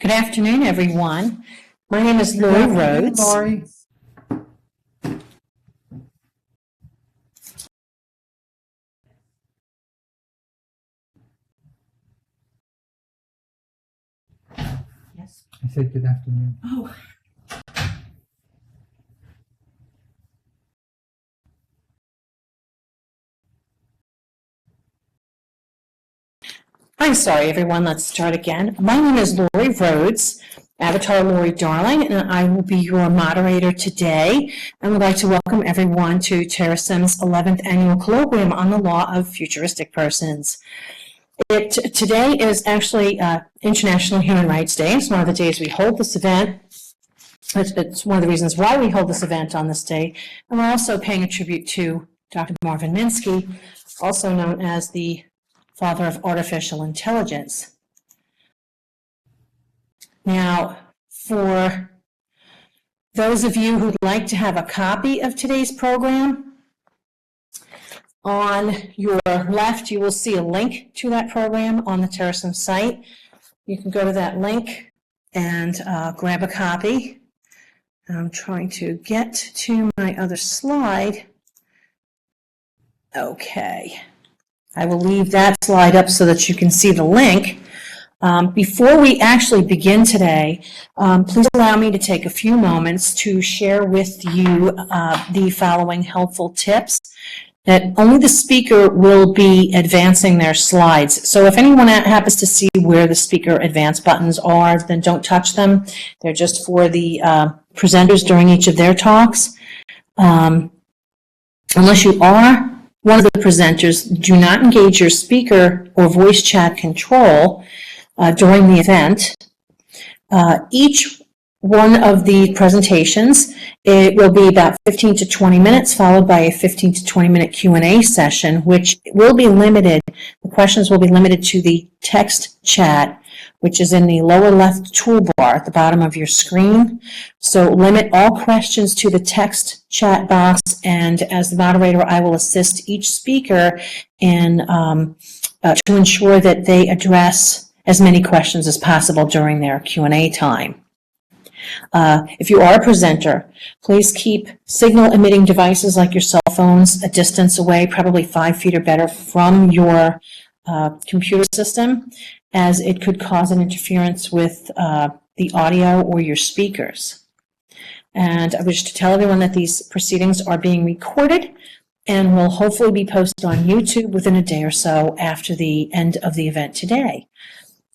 Good afternoon, everyone. My name is Lori Rhodes. Lori. Yes. I said good afternoon. Oh. I'm sorry, everyone. Let's start again. My name is Lori Rhodes, Avatar Lori Darling, and I will be your moderator today. I would like to welcome everyone to Terasem's 11th Annual Colloquium on the Law of Futuristic Persons. Today is actually International Human Rights Day. It's one of the days we hold this event. It's one of the reasons why we hold this event on this day. And we're also paying a tribute to Dr. Marvin Minsky, also known as the father of artificial intelligence. Now, for those of you who'd like to have a copy of today's program, on your left you will see a link to that program on the Terasem site. You can go to that link and grab a copy. I'm trying to get to my other slide. Okay. I will leave that slide up so that you can see the link. Before we actually begin today, please allow me to take a few moments to share with you the following helpful tips. That only the speaker will be advancing their slides. So if anyone happens to see where the speaker advance buttons are, then don't touch them. They're just for the presenters during each of their talks. Unless you are one of the presenters, do not engage your speaker or voice chat control during the event. Each one of the presentations, it will be about 15 to 20 minutes, followed by a 15 to 20 minute Q&A session, which will be limited. The questions will be limited to the text chat, which is in the lower left toolbar at the bottom of your screen. So limit all questions to the text chat box, and as the moderator, I will assist each speaker in to ensure that they address as many questions as possible during their Q&A time. If you are a presenter, please keep signal-emitting devices like your cell phones a distance away, probably 5 feet or better from your computer system, as it could cause an interference with the audio or your speakers. And I wish to tell everyone that these proceedings are being recorded and will hopefully be posted on YouTube within a day or so after the end of the event today.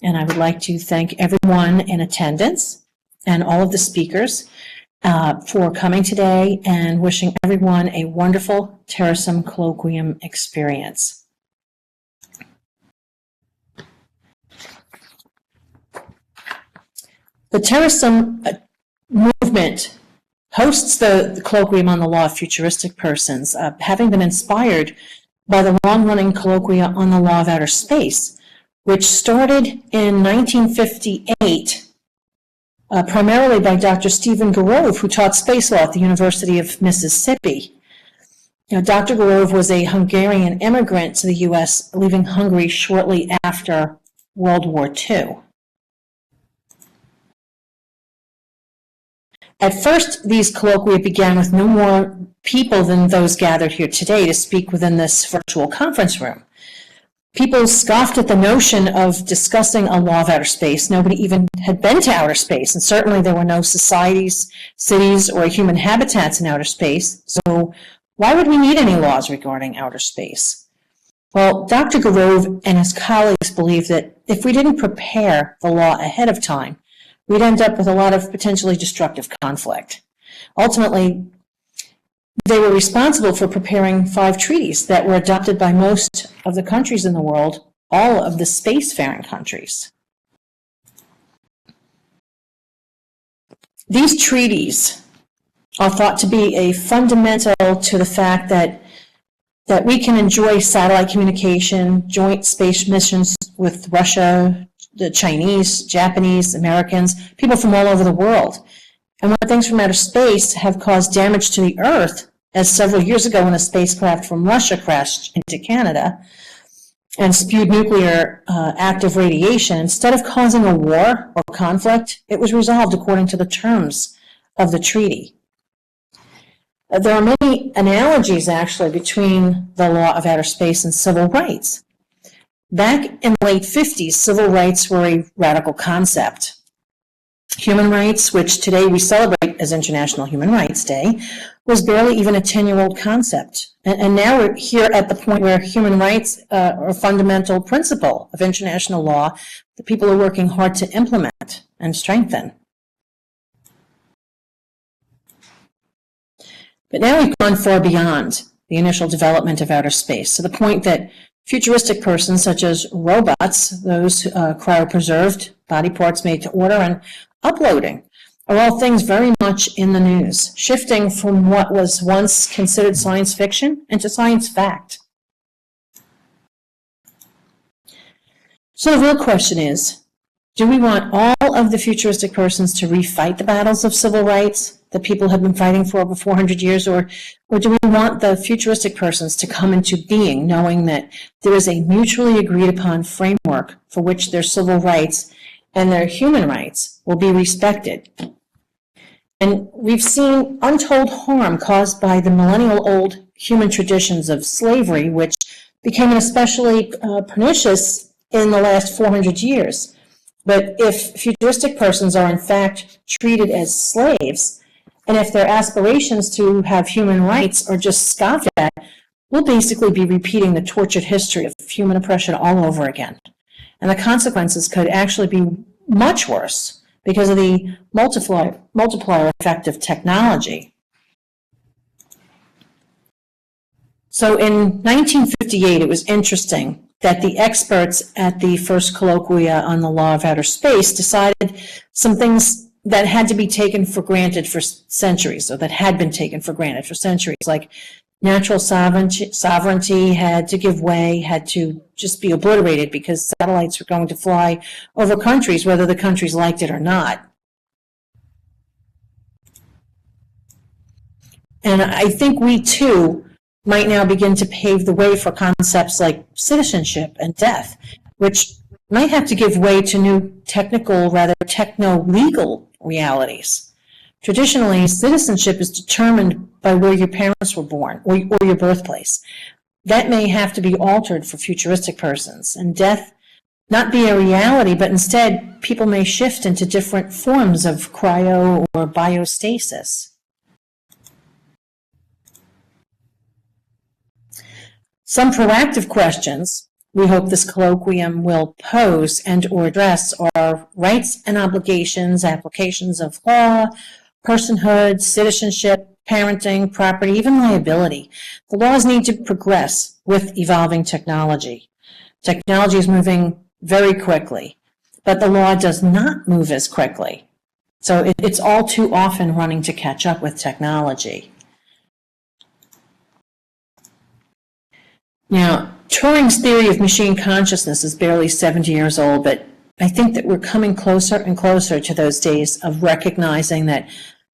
And I would like to thank everyone in attendance and all of the speakers for coming today, and wishing everyone a wonderful Terasem Colloquium experience. The Terasem movement hosts the colloquium on the law of futuristic persons, having been inspired by the long-running colloquia on the law of outer space, which started in 1958 primarily by Dr. Stephen Garov, who taught space law at the University of Mississippi. Now, Dr. Garov was a Hungarian immigrant to the U.S., leaving Hungary shortly after World War II. At first, these colloquia began with no more people than those gathered here today to speak within this virtual conference room. People scoffed at the notion of discussing a law of outer space. Nobody even had been to outer space, and certainly there were no societies, cities, or human habitats in outer space. So why would we need any laws regarding outer space? Well, Dr. Garov and his colleagues believed that if we didn't prepare the law ahead of time, we'd end up with a lot of potentially destructive conflict. Ultimately, they were responsible for preparing 5 treaties that were adopted by most of the countries in the world, all of the spacefaring countries. These treaties are thought to be a fundamental to the fact that we can enjoy satellite communication, joint space missions with Russia, the Chinese, Japanese, Americans, people from all over the world. And when things from outer space have caused damage to the Earth, as several years ago when a spacecraft from Russia crashed into Canada, and spewed nuclear active radiation, instead of causing a war or conflict, it was resolved according to the terms of the treaty. There are many analogies, actually, between the law of outer space and civil rights. Back in the late 50s, civil rights were a radical concept. Human rights, which today we celebrate as International Human Rights Day, was barely even a 10-year-old concept. And now we're here at the point where human rights are a fundamental principle of international law that people are working hard to implement and strengthen. But now we've gone far beyond the initial development of outer space, to the point that futuristic persons such as robots, those cryopreserved, body parts made to order, and uploading are all things very much in the news, shifting from what was once considered science fiction into science fact. So the real question is, do we want all of the futuristic persons to refight the battles of civil rights that people have been fighting for over 400 years, or do we want the futuristic persons to come into being knowing that there is a mutually agreed upon framework for which their civil rights and their human rights will be respected? And we've seen untold harm caused by the millennial-old human traditions of slavery, which became especially pernicious in the last 400 years. But if futuristic persons are in fact treated as slaves, and if their aspirations to have human rights are just scoffed at, we'll basically be repeating the tortured history of human oppression all over again. And the consequences could actually be much worse because of the multiplier effect of technology. So in 1958, it was interesting that the experts at the first colloquia on the law of outer space decided some things that had to be taken for granted for centuries, or that had been taken for granted for centuries, like natural sovereignty had to give way, had to just be obliterated because satellites were going to fly over countries, whether the countries liked it or not. And I think we, too, might now begin to pave the way for concepts like citizenship and death, which might have to give way to new techno-legal realities. Traditionally, citizenship is determined by where your parents were born or your birthplace. That may have to be altered for futuristic persons, and death not be a reality, but instead people may shift into different forms of cryo or biostasis. Some proactive questions we hope this colloquium will pose and or address are rights and obligations, applications of law, personhood, citizenship, parenting, property, even liability. The laws need to progress with evolving technology. Technology is moving very quickly, but the law does not move as quickly. So it's all too often running to catch up with technology. Now, Turing's theory of machine consciousness is barely 70 years old, but I think that we're coming closer and closer to those days of recognizing that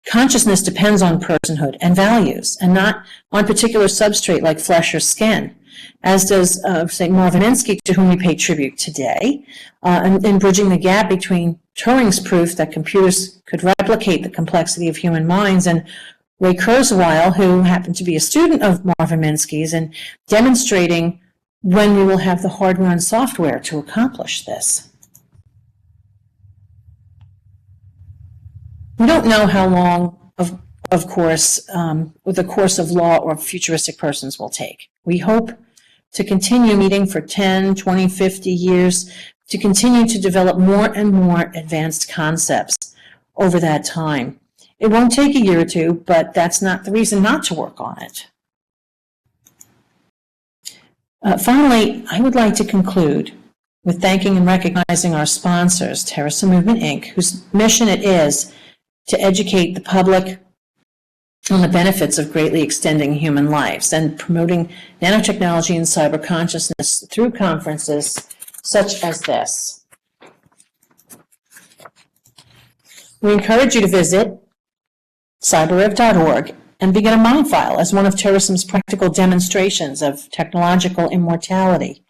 consciousness depends on personhood and values, and not on particular substrate like flesh or skin, as does, say, Marvin Minsky, to whom we pay tribute today, in bridging the gap between Turing's proof that computers could replicate the complexity of human minds and Ray Kurzweil, who happened to be a student of Marvin Minsky's, and demonstrating when we will have the hardware and software to accomplish this. We don't know how long, of course, the course of law or futuristic persons will take. We hope to continue meeting for 10, 20, 50 years, to continue to develop more and more advanced concepts over that time. It won't take a year or two, but that's not the reason not to work on it. Finally, I would like to conclude with thanking and recognizing our sponsors, Terasem Movement, Inc., whose mission it is to educate the public on the benefits of greatly extending human lives and promoting nanotechnology and cyber consciousness through conferences such as this. We encourage you to visit cyberrev.org and begin a mind file as one of Terasem's practical demonstrations of technological immortality.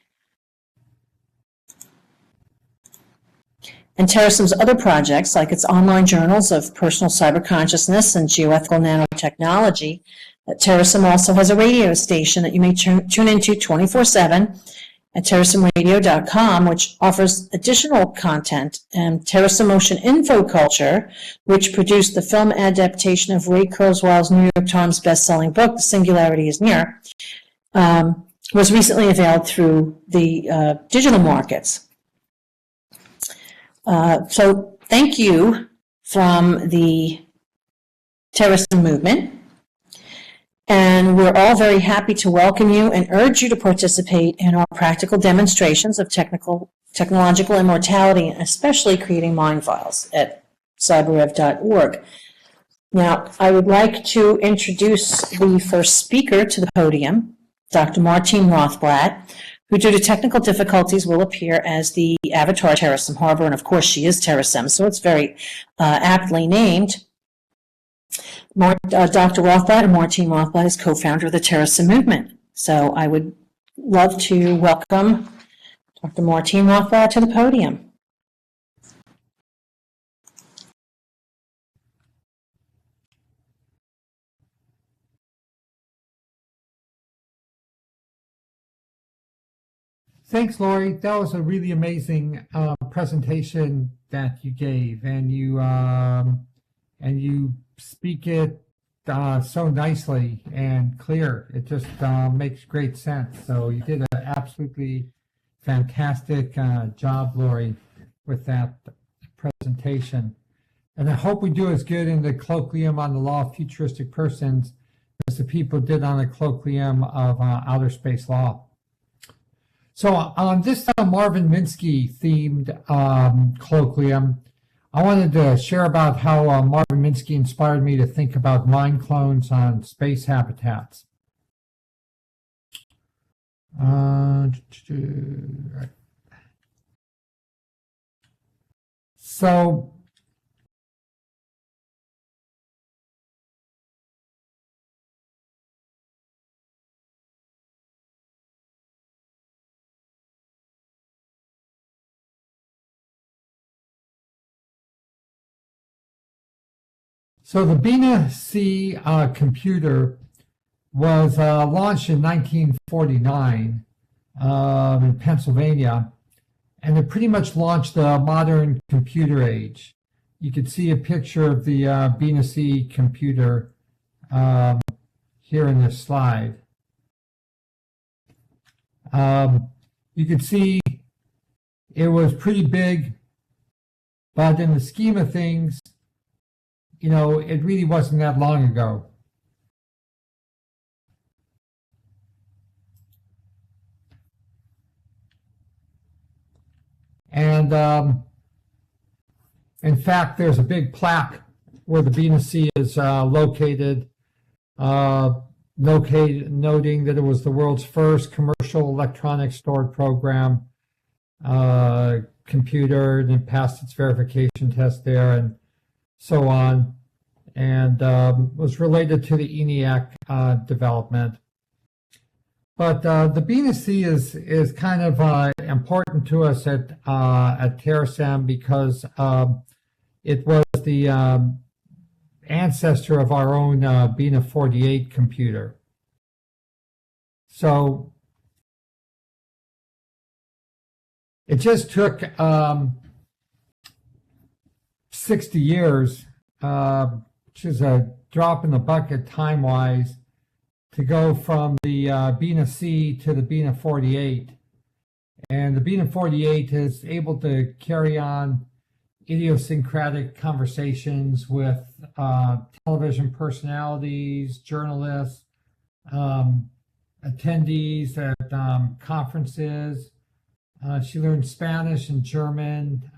And Terasem's other projects, like its online journals of personal cyber consciousness and geoethical nanotechnology, Terasem also has a radio station that you may tune into 24/7 at terasemradio.com, which offers additional content, and Terasem Ocean Infoculture, which produced the film adaptation of Ray Kurzweil's New York Times best-selling book, The Singularity is Near, was recently availed through the digital markets. So thank you from the Terasem movement. And we're all very happy to welcome you and urge you to participate in our practical demonstrations of technological immortality, and especially creating mind files at cyberrev.org. Now, I would like to introduce the first speaker to the podium, Dr. Martine Rothblatt, who due to technical difficulties will appear as the avatar Terasem Harbor, and of course she is Terasem, so it's very aptly named. Dr. Rothblatt, and Martine Rothblatt, is co-founder of the Terasem movement. So I would love to welcome Dr. Martine Rothblatt to the podium. Thanks, Lori. That was a really amazing presentation that you gave, and you speak it so nicely and clear. It just makes great sense. So you did an absolutely fantastic job, Lori, with that presentation. And I hope we do as good in the colloquium on the law of futuristic persons as the people did on the colloquium of outer space law. So on this Marvin Minsky themed colloquium, I wanted to share about how Marvin Minsky inspired me to think about mind clones on space habitats. So the Bina C computer was launched in 1949 in Pennsylvania, and it pretty much launched the modern computer age. You could see a picture of the Bina C computer here in this slide. You could see it was pretty big, but in the scheme of things, you know, it really wasn't that long ago. And in fact, there's a big plaque where the Bina C is located, noting that it was the world's first commercial electronic stored program computer, and it passed its verification test there, and so on, and was related to the ENIAC development. But the Bina C is kind of important to us at Terasem because it was the ancestor of our own Bina 48 computer. So it just took 60 years, which is a drop in the bucket time-wise, to go from the Bina C to the Bina 48. And the Bina 48 is able to carry on idiosyncratic conversations with television personalities, journalists, attendees at conferences. She learned Spanish and German,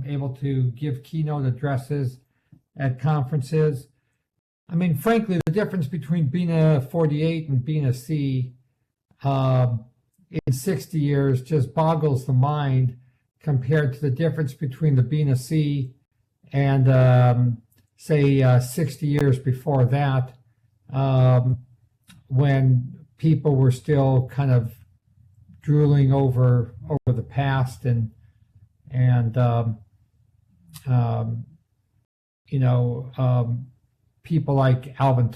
able to give keynote addresses at conferences. I mean, frankly, the difference between Bina 48 and Bina C in 60 years just boggles the mind compared to the difference between the Bina C and, say, 60 years before that, when people were still kind of drooling over the past and um, people like Alan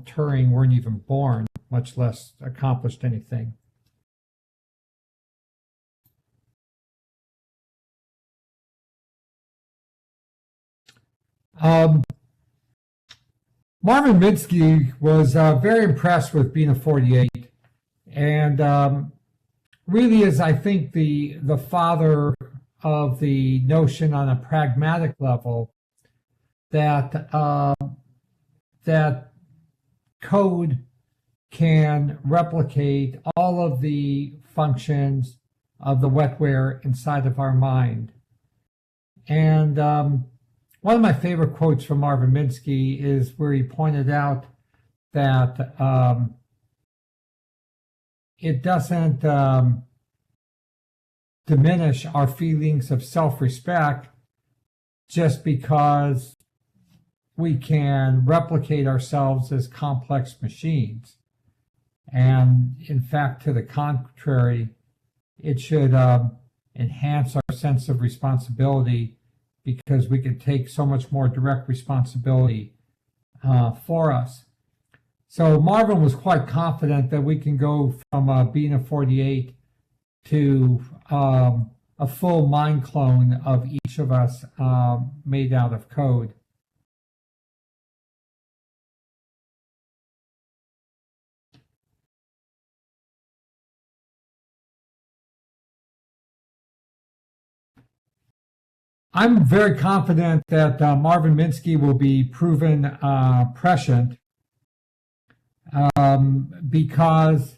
Turing weren't even born, much less accomplished anything. Marvin Minsky was very impressed with Bina 48, and really is, I think, the father of the notion on a pragmatic level that that code can replicate all of the functions of the wetware inside of our mind. And one of my favorite quotes from Marvin Minsky is where he pointed out that it doesn't diminish our feelings of self-respect just because we can replicate ourselves as complex machines. And in fact, to the contrary, it should enhance our sense of responsibility because we can take so much more direct responsibility for us. So Marvin was quite confident that we can go from Bina 48 to a full mind clone of each of us made out of code. I'm very confident that Marvin Minsky will be proven prescient because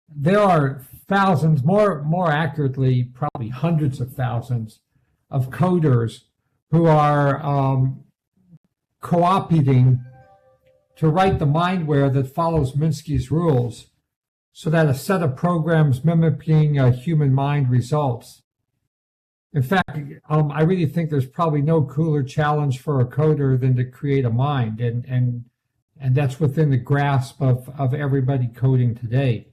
there are thousands, more accurately, probably hundreds of thousands of coders who are co-opting to write the mindware that follows Minsky's rules so that a set of programs mimicking a human mind results. In fact, I really think there's probably no cooler challenge for a coder than to create a mind, and that's within the grasp of everybody coding today.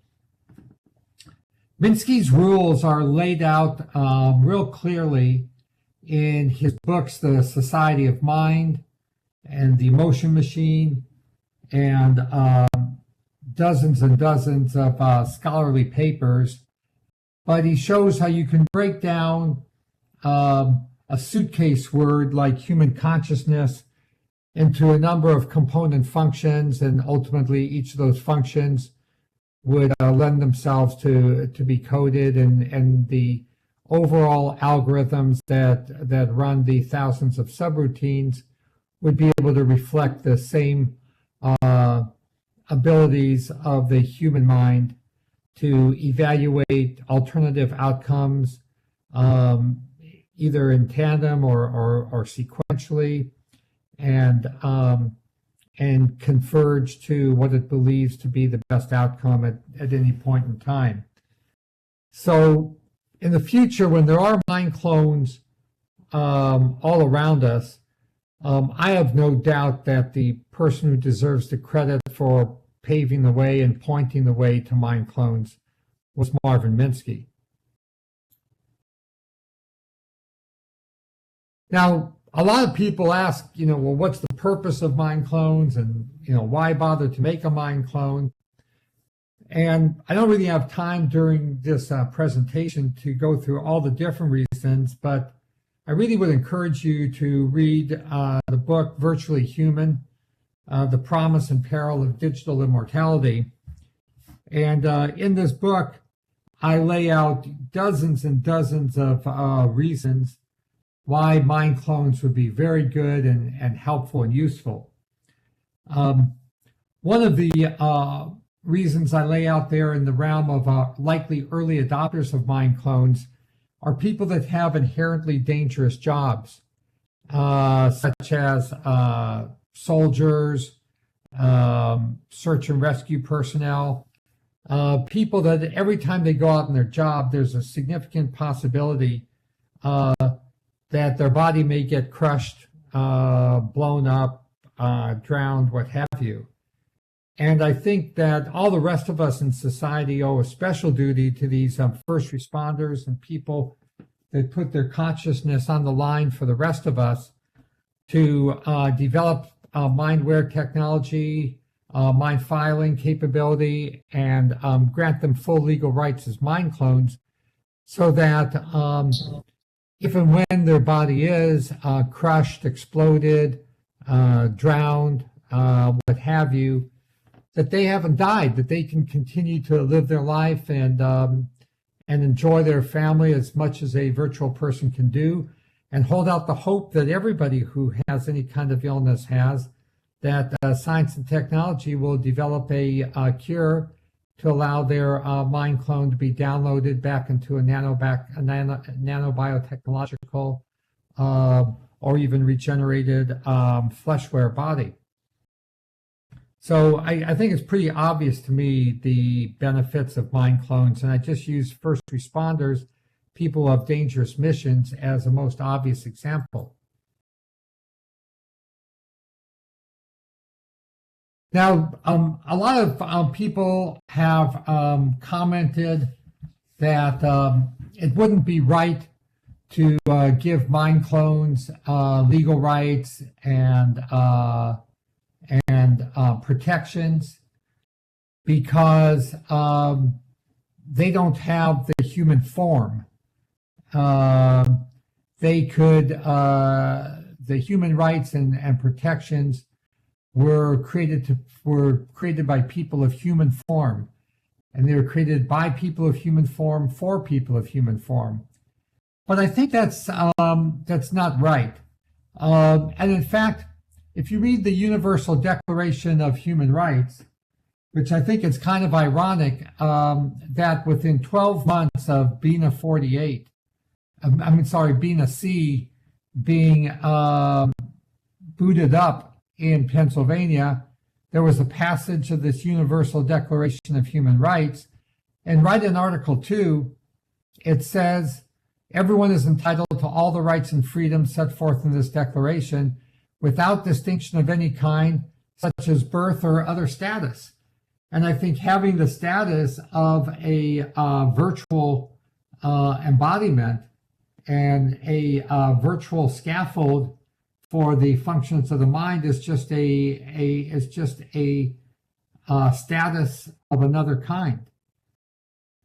Minsky's rules are laid out real clearly in his books, The Society of Mind and The Emotion Machine, and dozens and dozens of scholarly papers. But he shows how you can break down a suitcase word like human consciousness into a number of component functions, and ultimately each of those functions would lend themselves to be coded, and the overall algorithms that run the thousands of subroutines would be able to reflect the same abilities of the human mind to evaluate alternative outcomes, either in tandem or sequentially, and converge to what it believes to be the best outcome at any point in time. So in the future, when there are mind clones all around us, I have no doubt that the person who deserves the credit for paving the way and pointing the way to mind clones was Marvin Minsky. Now, a lot of people ask, well, what's the purpose of mind clones, and, why bother to make a mind clone? And I don't really have time during this presentation to go through all the different reasons, but I really would encourage you to read the book Virtually Human, The Promise and Peril of Digital Immortality. And in this book, I lay out dozens and dozens of reasons why mind clones would be very good and helpful and useful. One of the reasons I lay out there in the realm of likely early adopters of mind clones are people that have inherently dangerous jobs, such as soldiers, search and rescue personnel, people that every time they go out on their job, there's a significant possibility that their body may get crushed, blown up, drowned, what have you. And I think that all the rest of us in society owe a special duty to these first responders and people that put their consciousness on the line for the rest of us to develop mindware technology, mind filing capability, and grant them full legal rights as mind clones, so that if and when their body is crushed, exploded, drowned, what have you, that they haven't died, that they can continue to live their life and enjoy their family as much as a virtual person can do, and hold out the hope that everybody who has any kind of illness has, that science and technology will develop a cure to allow their mind clone to be downloaded back into a nanobiotechnological or even regenerated fleshware body. So I think it's pretty obvious to me the benefits of mind clones, and I just use first responders, people of dangerous missions, as the most obvious example. Now, a lot of people have commented that it wouldn't be right to give mind clones legal rights and protections because they don't have the human form. They could, the human rights and protections were created by people of human form, and they were created by people of human form for people of human form. But I think that's not right. And in fact, if you read the Universal Declaration of Human Rights, which I think is kind of ironic, that within 12 months of Bina 48, Bina C being booted up in Pennsylvania, there was a passage of this Universal Declaration of Human Rights. And right in Article 2, it says, everyone is entitled to all the rights and freedoms set forth in this declaration without distinction of any kind, such as birth or other status. And I think having the status of a virtual embodiment and a virtual scaffold for the functions of the mind is just a status of another kind.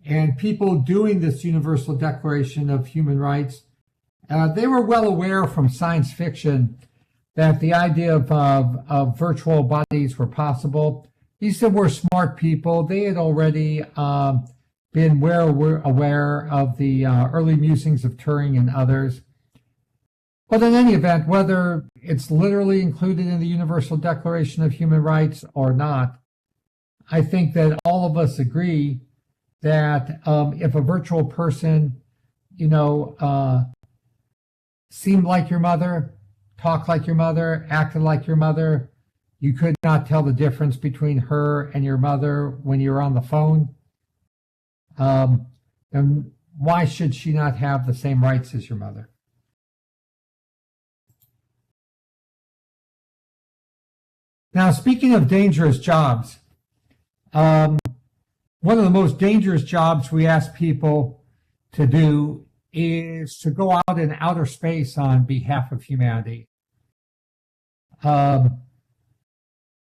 And people doing this Universal Declaration of Human Rights, they were well aware from science fiction that the idea of virtual bodies were possible. These were smart people. They had already been aware of the early musings of Turing and others. But in any event, whether it's literally included in the Universal Declaration of Human Rights or not, I think that all of us agree that if a virtual person, seemed like your mother, talked like your mother, acted like your mother, you could not tell the difference between her and your mother when you were on the phone. And why should she not have the same rights as your mother? Now, speaking of dangerous jobs, one of the most dangerous jobs we ask people to do is to go out in outer space on behalf of humanity.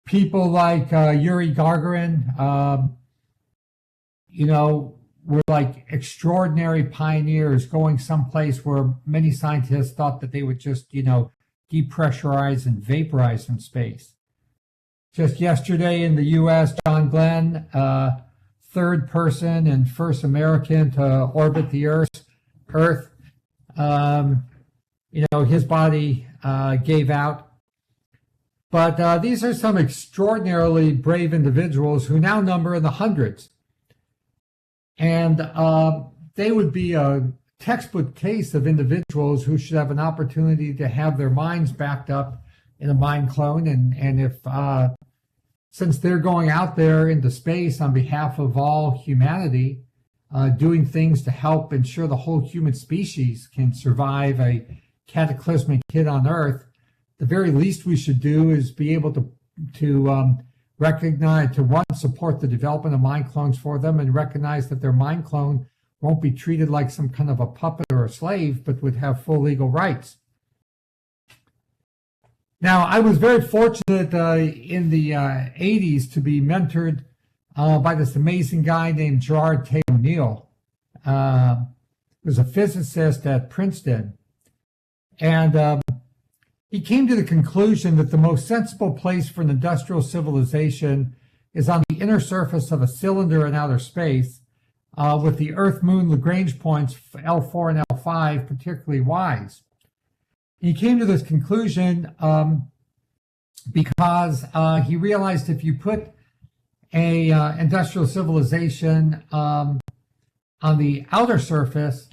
People like Yuri Gagarin, were like extraordinary pioneers going someplace where many scientists thought that they would just, depressurize and vaporize from space. Just yesterday in the U.S., John Glenn, third person and first American to orbit the Earth, his body gave out. But these are some extraordinarily brave individuals who now number in the hundreds. And they would be a textbook case of individuals who should have an opportunity to have their minds backed up in a mind clone. And if since they're going out there into space on behalf of all humanity, doing things to help ensure the whole human species can survive a cataclysmic hit on Earth, the very least we should do is be able to recognize, to one, support the development of mind clones for them and recognize that their mind clone won't be treated like some kind of a puppet or a slave, but would have full legal rights. Now, I was very fortunate in the 80s to be mentored by this amazing guy named Gerard T. O'Neill. He was a physicist at Princeton. And he came to the conclusion that the most sensible place for an industrial civilization is on the inner surface of a cylinder in outer space, with the Earth-Moon Lagrange points L4 and L5 particularly wise. He came to this conclusion because he realized if you put a industrial civilization on the outer surface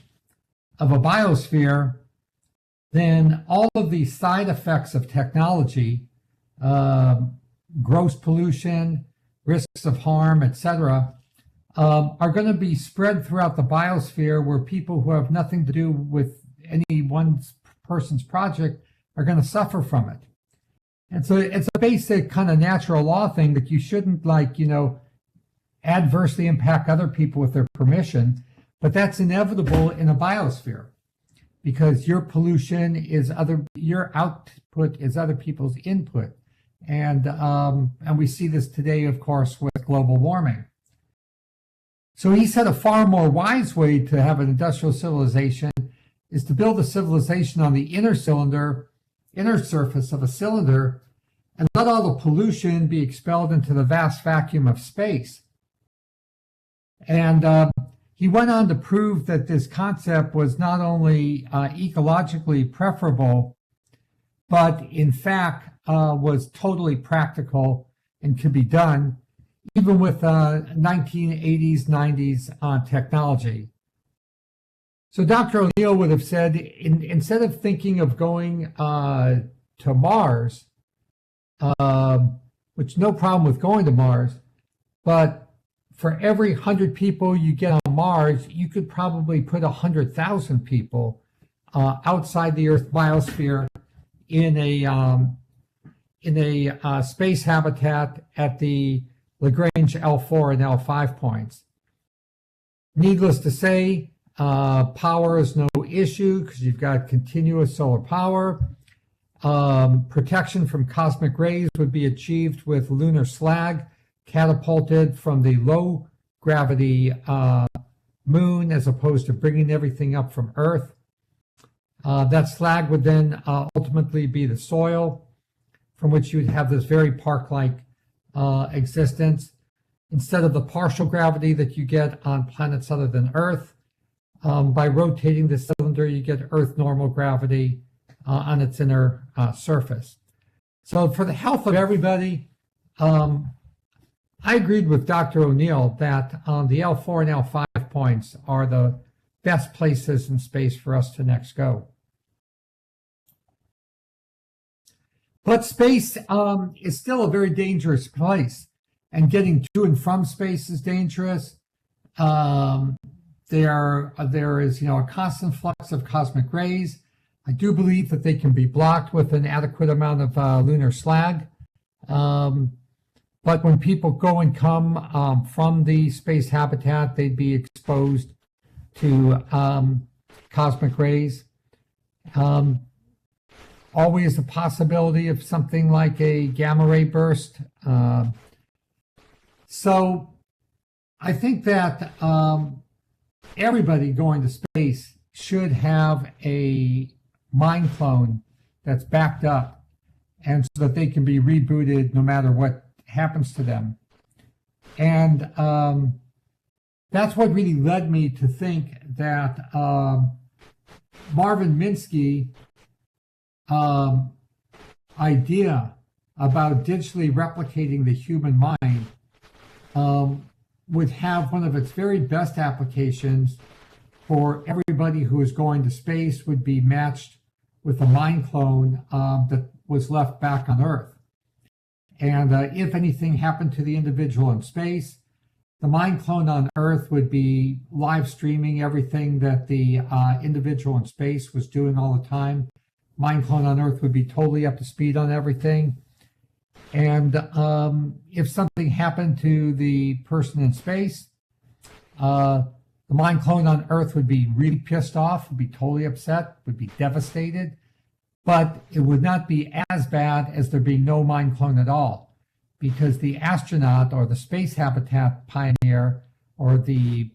of a biosphere, then all of the side effects of technology, gross pollution, risks of harm, etc., are going to be spread throughout the biosphere, where people who have nothing to do with any one person's project are going to suffer from it. And so it's a basic kind of natural law thing that you shouldn't, adversely impact other people with their permission, but that's inevitable in a biosphere, because your pollution is your output is other people's input. And we see this today, of course, with global warming. So he said a far more wise way to have an industrial civilization is to build a civilization on the inner surface of a cylinder, and let all the pollution be expelled into the vast vacuum of space. And he went on to prove that this concept was not only ecologically preferable, but in fact was totally practical and could be done even with 1980s, 90s technology. So Dr. O'Neill would have said, instead of thinking of going to Mars, which no problem with going to Mars, but for every 100 people you get on Mars, you could probably put 100,000 people outside the Earth biosphere in a space habitat at the Lagrange L4 and L5 points. Needless to say, power is no issue because you've got continuous solar power. Protection from cosmic rays would be achieved with lunar slag catapulted from the low gravity moon, as opposed to bringing everything up from Earth. That slag would then ultimately be the soil, from which you would have this very park-like existence, instead of the partial gravity that you get on planets other than Earth. By rotating the cylinder, you get Earth normal gravity on its inner surface. So for the health of everybody, I agreed with Dr. O'Neill that the L4 and L5 points are the best places in space for us to next go. But space is still a very dangerous place, and getting to and from space is dangerous. There is a constant flux of cosmic rays. I do believe that they can be blocked with an adequate amount of lunar slag. But when people go and come from the space habitat, they'd be exposed to cosmic rays. Always the possibility of something like a gamma ray burst. So I think that everybody going to space should have a mind clone that's backed up, and so that they can be rebooted no matter what happens to them. And that's what really led me to think that Marvin Minsky idea about digitally replicating the human mind would have one of its very best applications for everybody who is going to space, would be matched with a mind clone that was left back on Earth. And if anything happened to the individual in space, the mind clone on Earth would be live streaming everything that the individual in space was doing all the time. Mind clone on Earth would be totally up to speed on everything. And if something happened to the person in space, The mind clone on Earth would be really pissed off, would be totally upset, would be devastated, but it would not be as bad as there being no mind clone at all, because the astronaut or the space habitat pioneer or the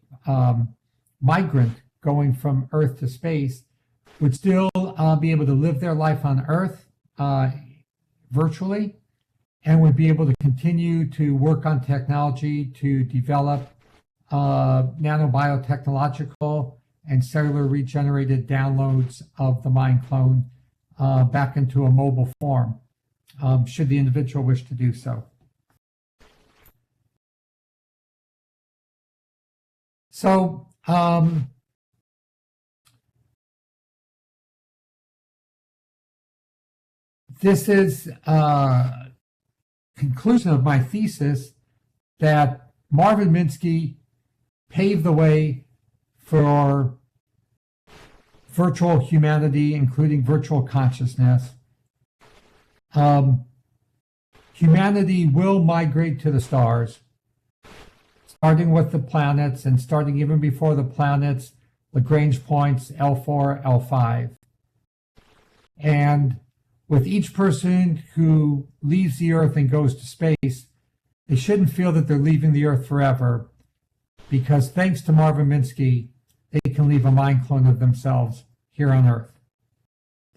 migrant going from Earth to space would still be able to live their life on Earth virtually, and would be able to continue to work on technology to develop nanobiotechnological and cellular regenerated downloads of the mind clone back into a mobile form, should the individual wish to do so. So, this is a conclusion of my thesis that Marvin Minsky paved the way for virtual humanity, including virtual consciousness. Humanity will migrate to the stars, starting with the planets and starting even before the planets, Lagrange points L4, L5. And with each person who leaves the Earth and goes to space, they shouldn't feel that they're leaving the Earth forever, because thanks to Marvin Minsky, they can leave a mind clone of themselves here on Earth.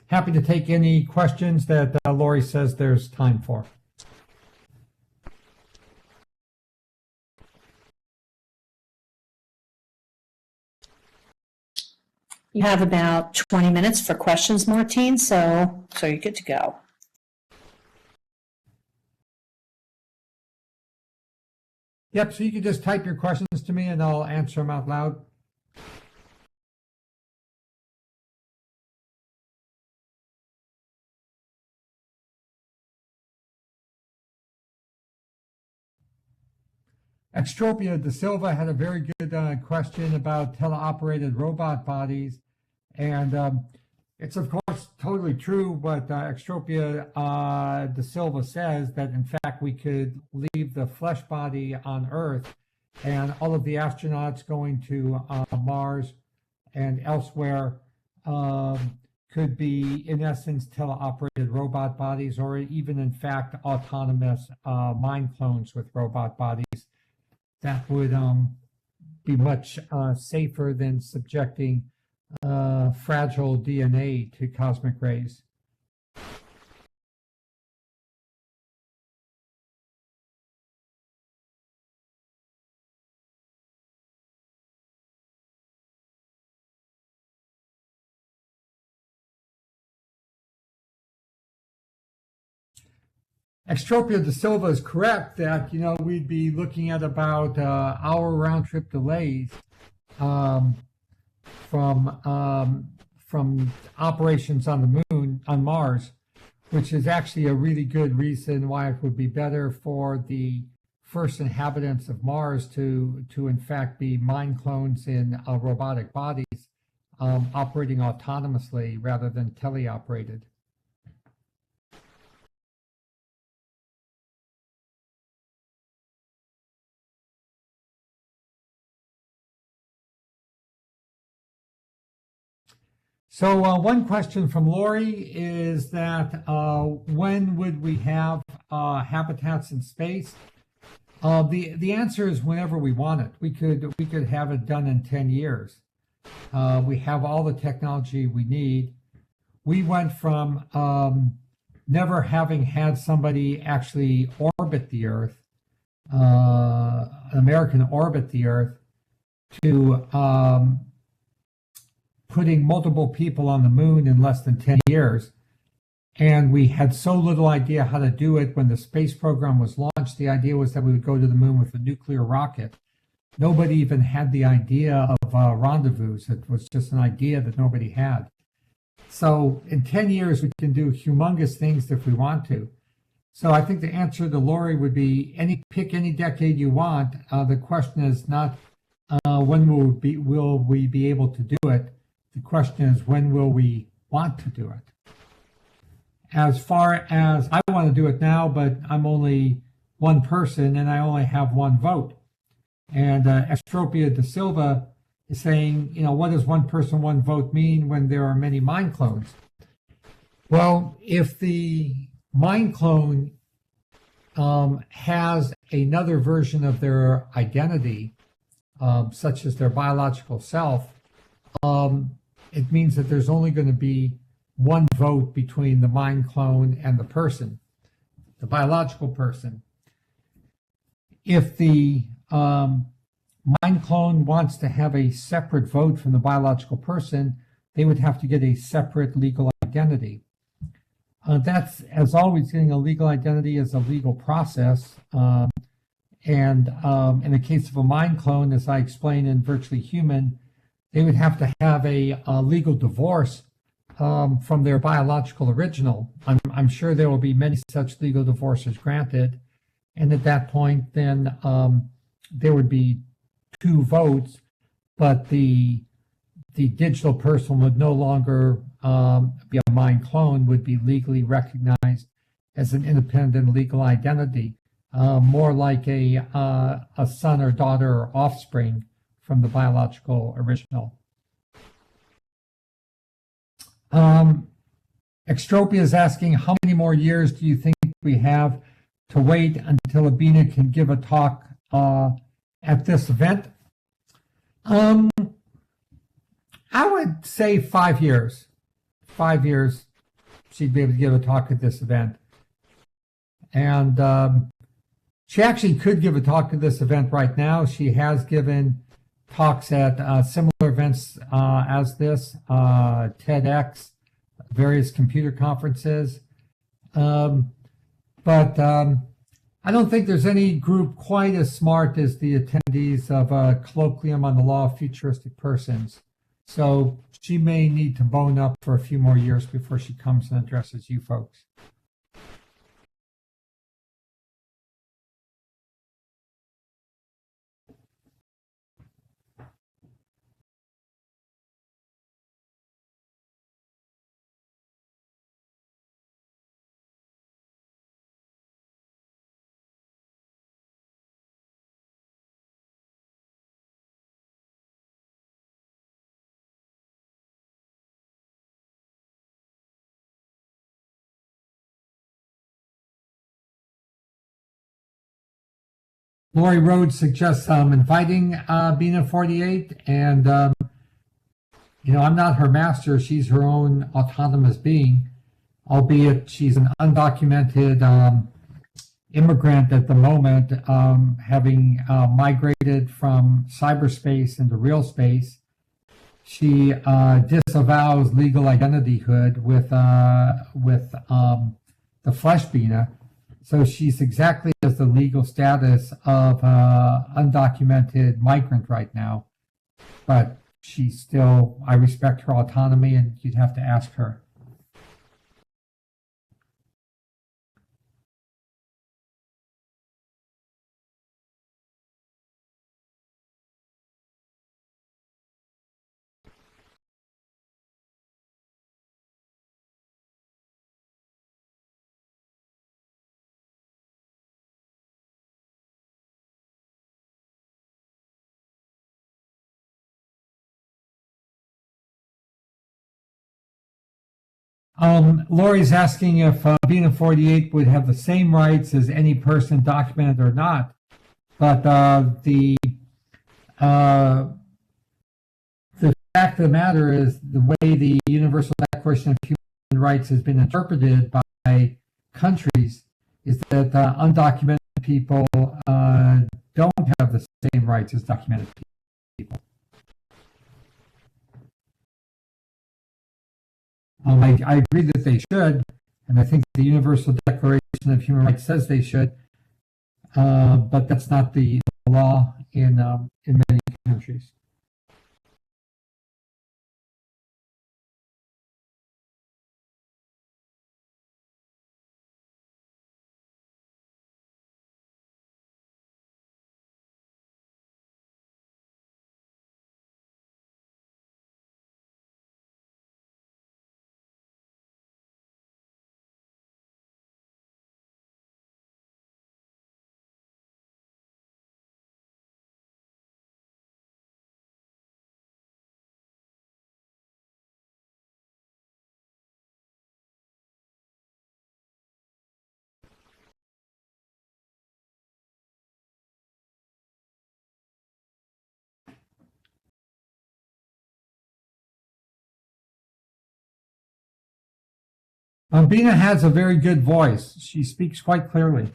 Happy to take any questions that Lori says there's time for. You have about 20 minutes for questions, Martine, so you're good to go. Yep, so you can just type your questions to me and I'll answer them out loud. Extropia de Silva had a very good question about teleoperated robot bodies. And it's, of course, totally true what Extropia de Silva says, that, in fact, we could leave the flesh body on Earth and all of the astronauts going to Mars and elsewhere could be, in essence, teleoperated robot bodies, or even, in fact, autonomous mind clones with robot bodies. That would be much safer than subjecting fragile DNA to cosmic rays. Extropia de Silva is correct that, we'd be looking at about hour round trip delays from operations on the moon, on Mars, which is actually a really good reason why it would be better for the first inhabitants of Mars to in fact be mind clones in robotic bodies operating autonomously rather than teleoperated. So one question from Lori is that when would we have habitats in space? The answer is whenever we want it. We could have it done in 10 years. We have all the technology we need. We went from never having had somebody actually orbit the Earth, an American orbit the Earth, to putting multiple people on the moon in less than 10 years. And we had so little idea how to do it when the space program was launched. The idea was that we would go to the moon with a nuclear rocket. Nobody even had the idea of rendezvous. It was just an idea that nobody had. So in 10 years, we can do humongous things if we want to. So I think the answer to Lori would be pick any decade you want. The question is not when will we be able to do it. The question is, when will we want to do it? As far as I want to do it now, but I'm only one person and I only have one vote. And Extropia de Silva is saying, what does one person, one vote mean when there are many mind clones? Well, if the mind clone has another version of their identity, such as their biological self, it means that there's only going to be one vote between the mind clone and the person, the biological person. If the mind clone wants to have a separate vote from the biological person, they would have to get a separate legal identity. That's, as always, getting a legal identity is a legal process. And in the case of a mind clone, as I explained in Virtually Human, they would have to have a legal divorce from their biological original. I'm sure there will be many such legal divorces granted. And at that point, then there would be two votes, but the digital person would no longer be a mind clone, would be legally recognized as an independent legal identity, more like a son or daughter or offspring from the biological original. Extropia is asking, how many more years do you think we have to wait until Abina can give a talk at this event? I would say 5 years. 5 years, she'd be able to give a talk at this event. And she actually could give a talk at this event right now. She has given talks at similar events as this, TEDx, various computer conferences. But I don't think there's any group quite as smart as the attendees of a colloquium on the law of futuristic persons. So she may need to bone up for a few more years before she comes and addresses you folks. Lori Rhodes suggests inviting Bina 48, and I'm not her master. She's her own autonomous being, albeit she's an undocumented immigrant at the moment, having migrated from cyberspace into real space. She disavows legal identityhood with the flesh Bina. So she's exactly as the legal status of undocumented migrant right now. But she's still, I respect her autonomy, and you'd have to ask her. Lori's asking if Bina 48 would have the same rights as any person, documented or not. But the fact of the matter is the way the Universal Declaration of Human Rights has been interpreted by countries is that undocumented people don't have the same rights as documented people. I agree that they should, and I think the Universal Declaration of Human Rights says they should, but that's not the law in many countries. Bina has a very good voice. She speaks quite clearly.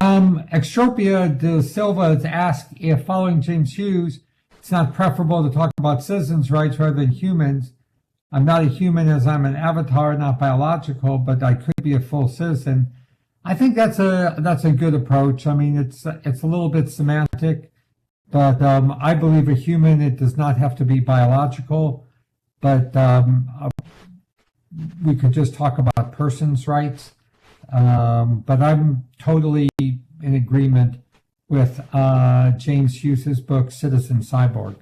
Extropia de Silva has asked if, following James Hughes, it's not preferable to talk about citizens' rights rather than humans. I'm not a human as I'm an avatar, not biological, but I could be a full citizen. I think that's a good approach. I mean, it's a little bit semantic, but I believe a human, it does not have to be biological, but we could just talk about persons' rights. But I'm totally in agreement with James Hughes's book, Citizen Cyborg.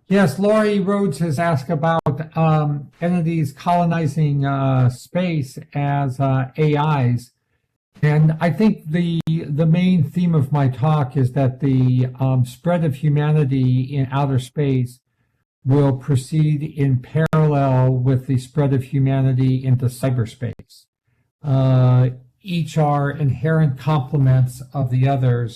Yes, Laurie Rhodes has asked about entities colonizing space as AIs. And I think the main theme of my talk is that the spread of humanity in outer space will proceed in parallel with the spread of humanity into cyberspace. Each are inherent complements of the other.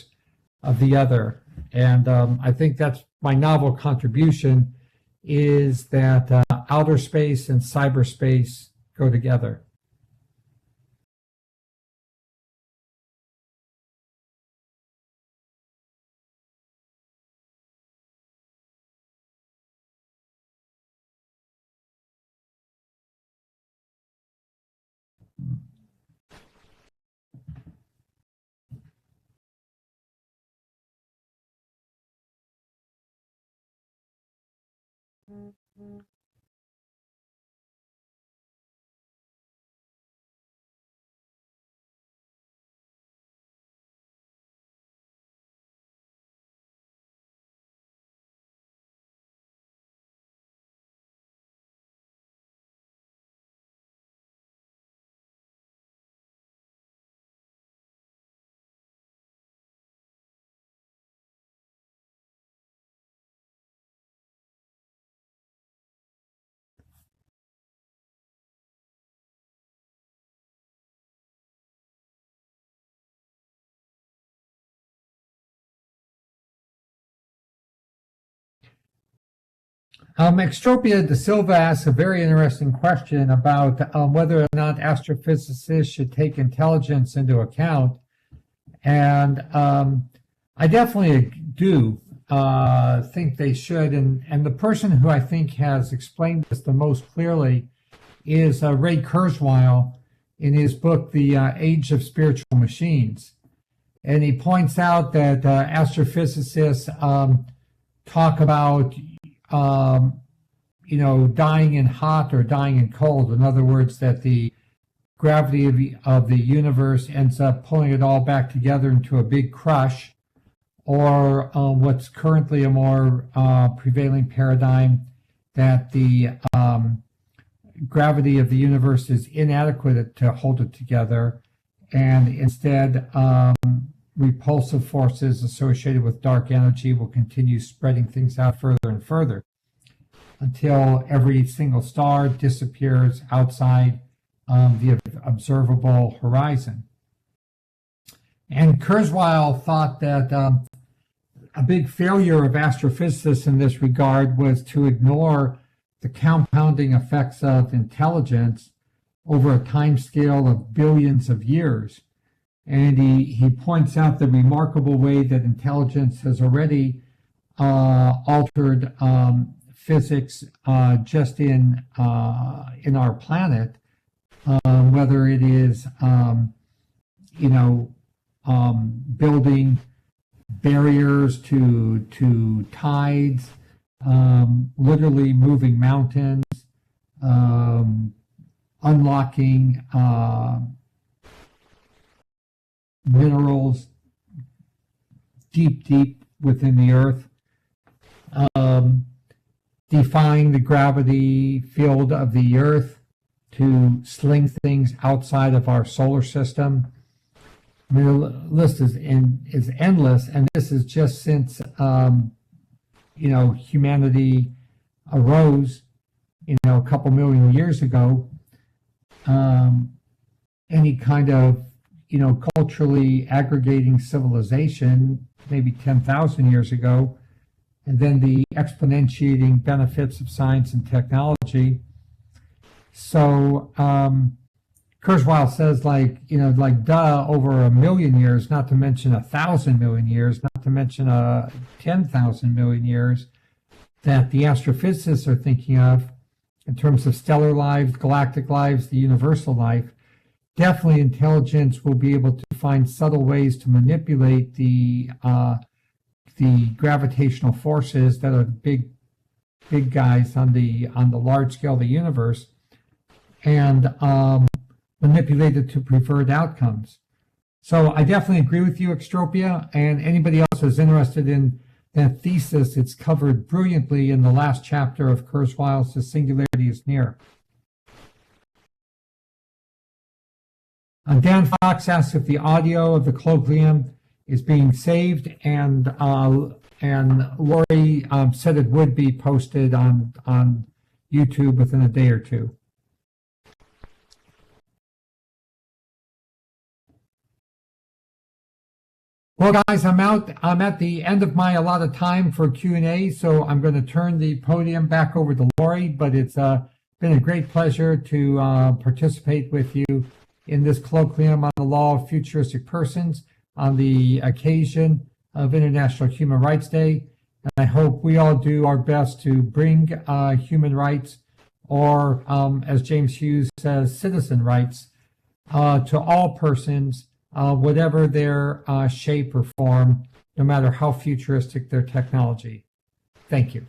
And I think that's my novel contribution, is that outer space and cyberspace go together. Extropia de Silva asks a very interesting question about whether or not astrophysicists should take intelligence into account. And I definitely do think they should. And the person who I think has explained this the most clearly is Ray Kurzweil in his book, The Age of Spiritual Machines. And he points out that astrophysicists talk about dying in hot or dying in cold. In other words, that the gravity of the universe ends up pulling it all back together into a big crush, or what's currently a more prevailing paradigm, that the gravity of the universe is inadequate to hold it together, and instead repulsive forces associated with dark energy will continue spreading things out further and further until every single star disappears outside the observable horizon. And Kurzweil thought that a big failure of astrophysicists in this regard was to ignore the compounding effects of intelligence over a time scale of billions of years. And he points out the remarkable way that intelligence has already altered physics just in our planet, whether it is building barriers to tides, literally moving mountains, unlocking minerals deep within the earth, defying the gravity field of the earth to sling things outside of our solar system. I mean, the list is endless, and this is just since humanity arose, a couple million years ago. Any kind of culturally aggregating civilization, maybe 10,000 years ago, and then the exponentiating benefits of science and technology. So Kurzweil says, over 1 million years, not to mention 1,000 million years, not to mention 10,000 million years, that the astrophysicists are thinking of in terms of stellar lives, galactic lives, the universal life. Definitely intelligence will be able to find subtle ways to manipulate the gravitational forces that are the big guys on the large scale of the universe, and manipulate it to preferred outcomes. So I definitely agree with you, Extropia, and anybody else who's interested in that thesis, it's covered brilliantly in the last chapter of Kurzweil's The Singularity is Near. Dan Fox asks if the audio of the colloquium is being saved, and Lori said it would be posted on YouTube within a day or two. Well, guys, I'm at the end of my allotted time for Q&A, so I'm going to turn the podium back over to Lori, but it's been a great pleasure to participate with you in this colloquium on the law of futuristic persons on the occasion of International Human Rights Day. And I hope we all do our best to bring human rights, or as James Hughes says, citizen rights, to all persons, whatever their shape or form, no matter how futuristic their technology. Thank you.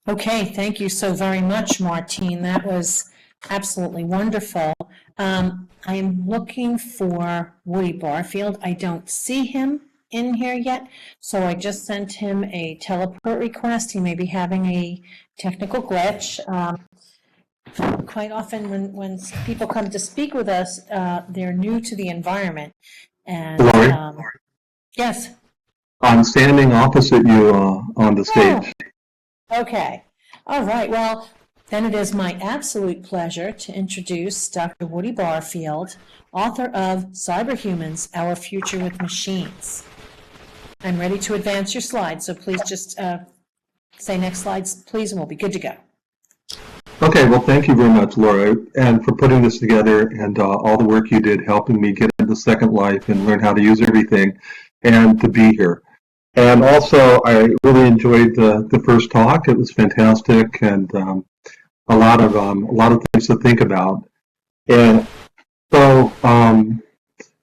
Okay, thank you so very much, Martine. That was absolutely wonderful. I'm looking for Woody Barfield. I don't see him in here yet, so I just sent him a teleport request. He may be having a technical glitch. Quite often when people come to speak with us, they're new to the environment. And yes? I'm standing opposite you on the stage. Okay. All right. Well, then it is my absolute pleasure to introduce Dr. Woody Barfield, author of Cyberhumans, Our Future with Machines. I'm ready to advance your slides, so please just say next slides, please, and we'll be good to go. Okay, well, thank you very much, Laura, and for putting this together, and all the work you did helping me get into Second Life and learn how to use everything, and to be here. And also, I really enjoyed the first talk. It was fantastic, and a lot of things to think about. And so,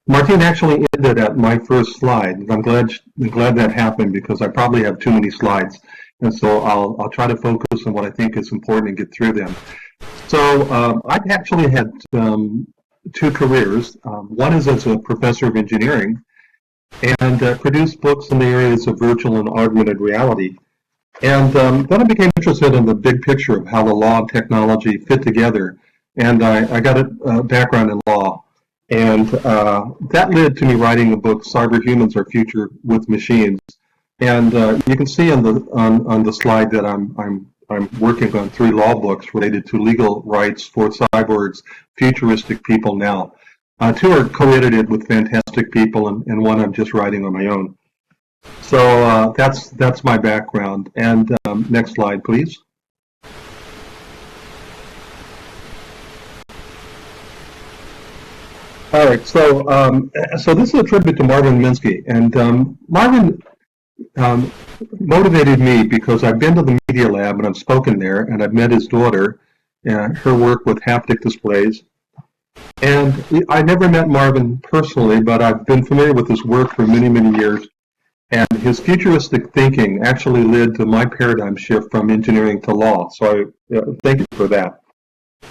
Martine actually ended at my first slide. I'm glad that happened, because I probably have too many slides, and so I'll try to focus on what I think is important and get through them. So I've actually had two careers. One is as a professor of engineering, and produced books in the areas of virtual and augmented reality. And then I became interested in the big picture of how the law and technology fit together. And I got a background in law. And that led to me writing the book, Cyber Humans: Our Future with Machines. And you can see on the slide that I'm working on 3 law books related to legal rights for cyborgs, futuristic people now. 2 are co-edited with fantastic people, and 1 I'm just writing on my own. So that's my background. And next slide, please. All right. So this is a tribute to Marvin Minsky, and Marvin motivated me because I've been to the Media Lab and I've spoken there, and I've met his daughter and her work with haptic displays. And I never met Marvin personally, but I've been familiar with his work for many, many years. And his futuristic thinking actually led to my paradigm shift from engineering to law. So I thank you for that.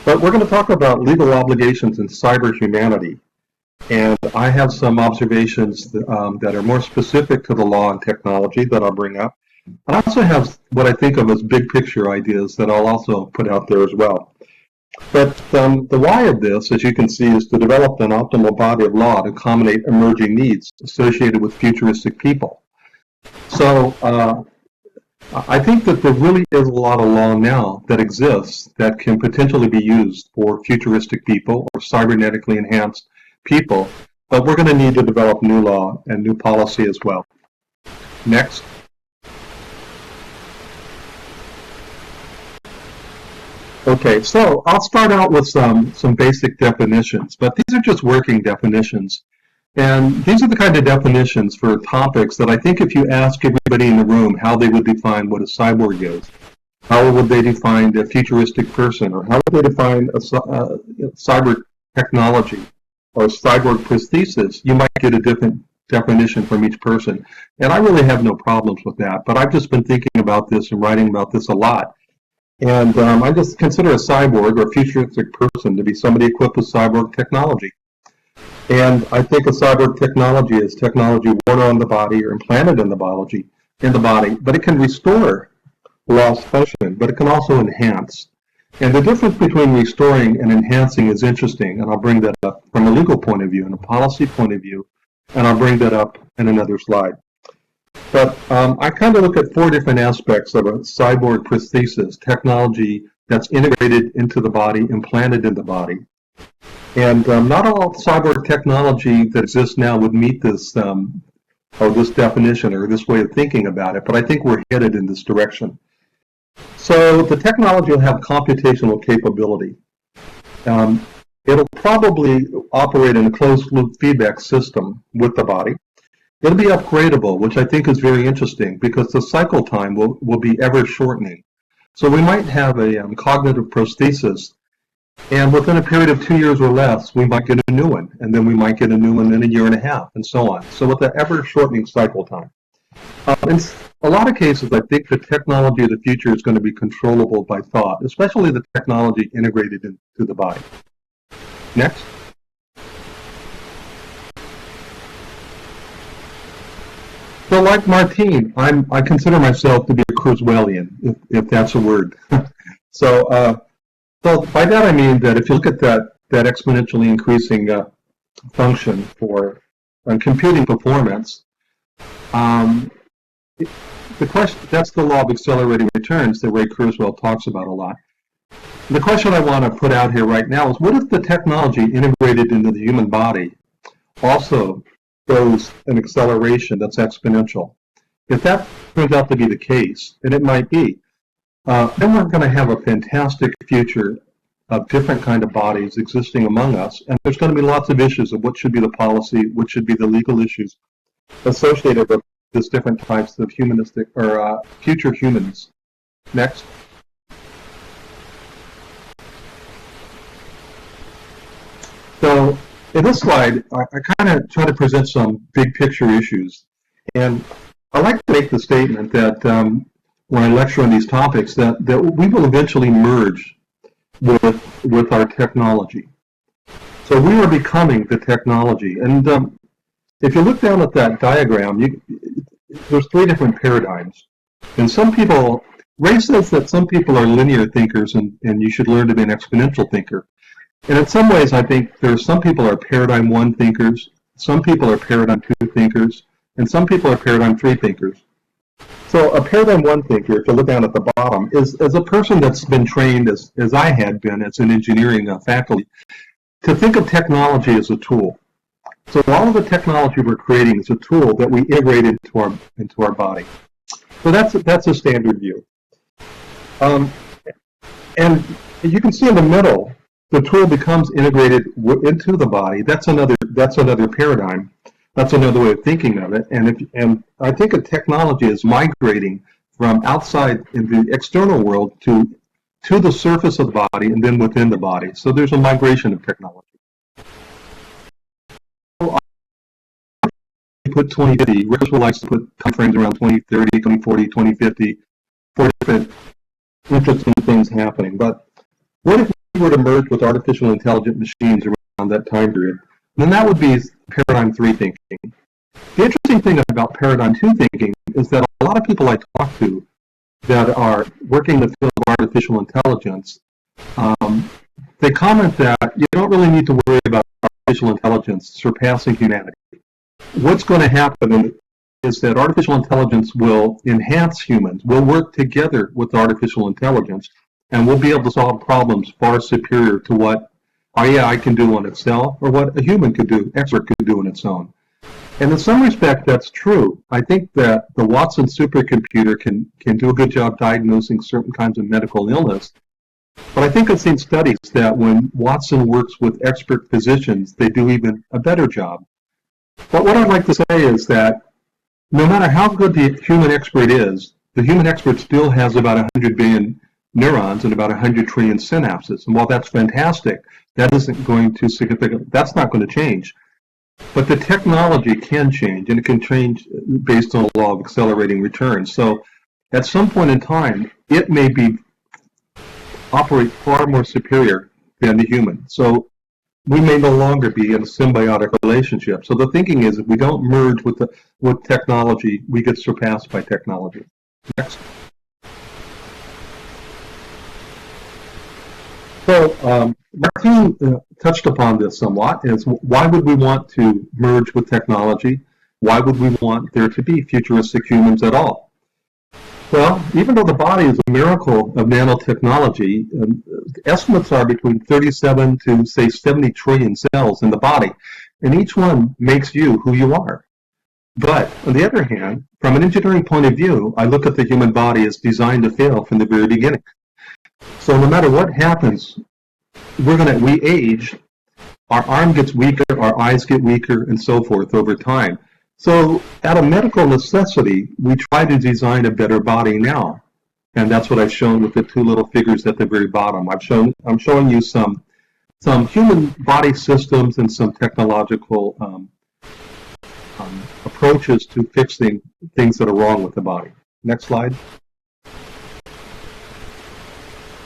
But we're going to talk about legal obligations in cyber humanity. And I have some observations that are more specific to the law and technology that I'll bring up. And I also have what I think of as big picture ideas that I'll also put out there as well. But the why of this, as you can see, is to develop an optimal body of law to accommodate emerging needs associated with futuristic people. So I think that there really is a lot of law now that exists that can potentially be used for futuristic people or cybernetically enhanced people, but we're going to need to develop new law and new policy as well. Next. Okay, so I'll start out with some basic definitions, but these are just working definitions. And these are the kind of definitions for topics that I think if you ask everybody in the room how they would define what a cyborg is, how would they define a futuristic person, or how would they define a cyber technology or cyborg prosthesis, you might get a different definition from each person. And I really have no problems with that, but I've just been thinking about this and writing about this a lot. And I just consider a cyborg or a futuristic person to be somebody equipped with cyborg technology. And I think a cyborg technology is technology worn on the body or implanted in the body, but it can restore lost function, but it can also enhance. And the difference between restoring and enhancing is interesting, and I'll bring that up from a legal point of view and a policy point of view, and I'll bring that up in another slide. But I kind of look at 4 different aspects of a cyborg prosthesis, technology that's integrated into the body, implanted in the body. And not all cyborg technology that exists now would meet this this definition or this way of thinking about it, but I think we're headed in this direction. So the technology will have computational capability. It'll probably operate in a closed-loop feedback system with the body. It'll be upgradable, which I think is very interesting because the cycle time will be ever shortening. So we might have a cognitive prosthesis, and within a period of 2 years or less, we might get a new one, and then we might get a new one in a year and a half, and so on. So with the ever-shortening cycle time. In a lot of cases, I think the technology of the future is going to be controllable by thought, especially the technology integrated into the body. Next. So like Martine, I consider myself to be a Kurzweilian, if that's a word. So by that I mean that if you look at that exponentially increasing function for computing performance, the question, that's the law of accelerating returns that Ray Kurzweil talks about a lot. The question I want to put out here right now is, what if the technology integrated into the human body also shows an acceleration that's exponential? If that turns out to be the case, and it might be, then we're going to have a fantastic future of different kind of bodies existing among us, and there's going to be lots of issues of what should be the policy, what should be the legal issues associated with these different types of humanistic or future humans. Next. So in this slide, I kind of try to present some big picture issues, and I like to make the statement that when I lecture on these topics, that we will eventually merge with our technology. So we are becoming the technology, and if you look down at that diagram, there's three different paradigms. And some people, Ray says that some people are linear thinkers and you should learn to be an exponential thinker. And in some ways, I think there's some people are paradigm 1 thinkers, some people are paradigm 2 thinkers, and some people are paradigm 3 thinkers. So a paradigm 1 thinker, if you look down at the bottom, is a person that's been trained, as I had been as an engineering faculty, to think of technology as a tool. So all of the technology we're creating is a tool that we integrate into our body. So that's a standard view. And you can see in the middle, the tool becomes integrated into the body. That's another paradigm. That's another way of thinking of it. And I think a technology is migrating from outside in the external world to the surface of the body and then within the body. So there's a migration of technology. Put 2050. Rachel likes to put time frames around 2030, 2040, 2050 for different interesting things happening. But what if we were to merge with artificial intelligent machines around that time period? Then that would be paradigm 3 thinking. The interesting thing about paradigm 2 thinking is that a lot of people I talk to that are working in the field of artificial intelligence, they comment that you don't really need to worry about artificial intelligence surpassing humanity. What's going to happen is that artificial intelligence will enhance humans. We'll work together with artificial intelligence, and we'll be able to solve problems far superior to what AI can do on itself or what a human expert could do on its own. And in some respect, that's true. I think that the Watson supercomputer can do a good job diagnosing certain kinds of medical illness. But I think I've seen studies that when Watson works with expert physicians, they do even a better job. But what I'd like to say is that no matter how good the human expert is, the human expert still has about 100 billion neurons and about 100 trillion synapses. And while that's fantastic, that isn't going to that's not going to change. But the technology can change, and it can change based on the law of accelerating returns. So at some point in time, it may operate far more superior than the human. So we may no longer be in a symbiotic relationship. So the thinking is, if we don't merge with technology, we get surpassed by technology. Next. So Martin touched upon this somewhat, is why would we want to merge with technology? Why would we want there to be futuristic humans at all? Well, even though the body is a miracle of nanotechnology, estimates are between 37 to, say, 70 trillion cells in the body, and each one makes you who you are. But, on the other hand, from an engineering point of view, I look at the human body as designed to fail from the very beginning. So no matter what happens, we age, our arm gets weaker, our eyes get weaker, and so forth over time. So out of medical necessity, we try to design a better body now. And that's what I've shown with the two little figures at the very bottom. I'm showing you some human body systems and some technological approaches to fixing things that are wrong with the body. Next slide.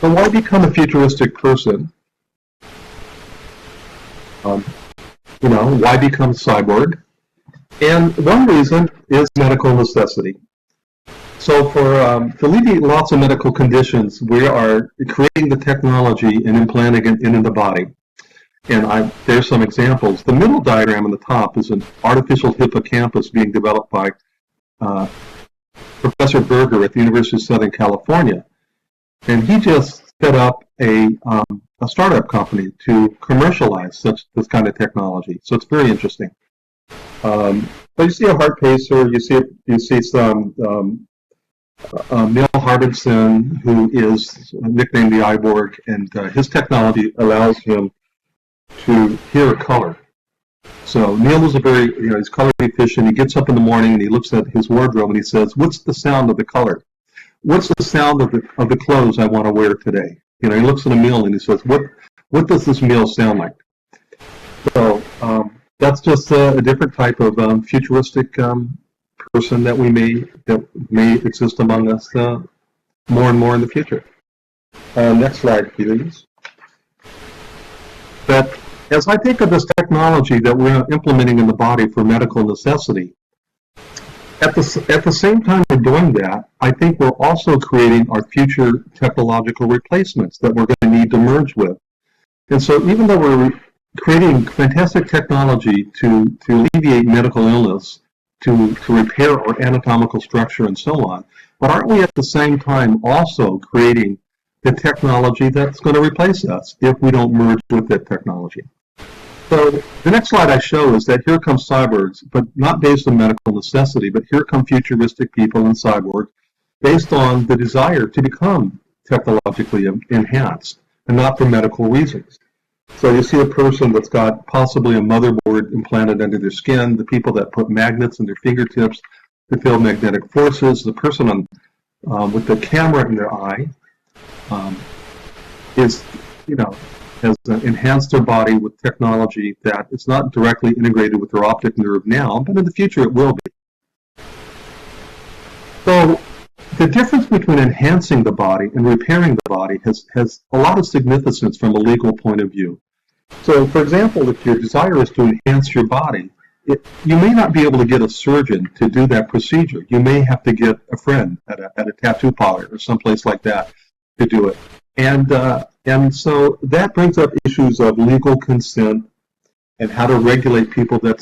So why become a futuristic person? Why become cyborg? And one reason is medical necessity. So for alleviate lots of medical conditions, we are creating the technology and implanting it into the body. And there's some examples. The middle diagram on the top is an artificial hippocampus being developed by Professor Berger at the University of Southern California. And he just set up a startup company to commercialize this kind of technology. So it's very interesting. But you see a heart pacer. You see some Neil Harbinson, who is nicknamed the Iborg, and his technology allows him to hear color. So Neil is he's color efficient. He gets up in the morning and he looks at his wardrobe and he says, "What's the sound of the color? What's the sound of the clothes I want to wear today?" He looks at a meal and he says, "What does this meal sound like?" So that's just a different type of futuristic person that may exist among us more and more in the future. Next slide, please. But As I think of this technology that we're implementing in the body for medical necessity, at the same time we're doing that, I think we're also creating our future technological replacements that we're going to need to merge with. And so even though we're creating fantastic technology to alleviate medical illness, to repair our anatomical structure and so on, but aren't we at the same time also creating the technology that's going to replace us if we don't merge with that technology? So the next slide I show is that here come cyborgs, but not based on medical necessity, but here come futuristic people and cyborgs based on the desire to become technologically enhanced and not for medical reasons. So you see a person that's got possibly a motherboard implanted under their skin, the people that put magnets in their fingertips to feel magnetic forces, the person on with the camera in their eye is, has enhanced their body with technology that is not directly integrated with their optic nerve now, but in the future it will be. So the difference between enhancing the body and repairing the body has a lot of significance from a legal point of view. So, for example, if your desire is to enhance your body, you may not be able to get a surgeon to do that procedure. You may have to get a friend at a tattoo parlor or someplace like that to do it. And so that brings up issues of legal consent and how to regulate people that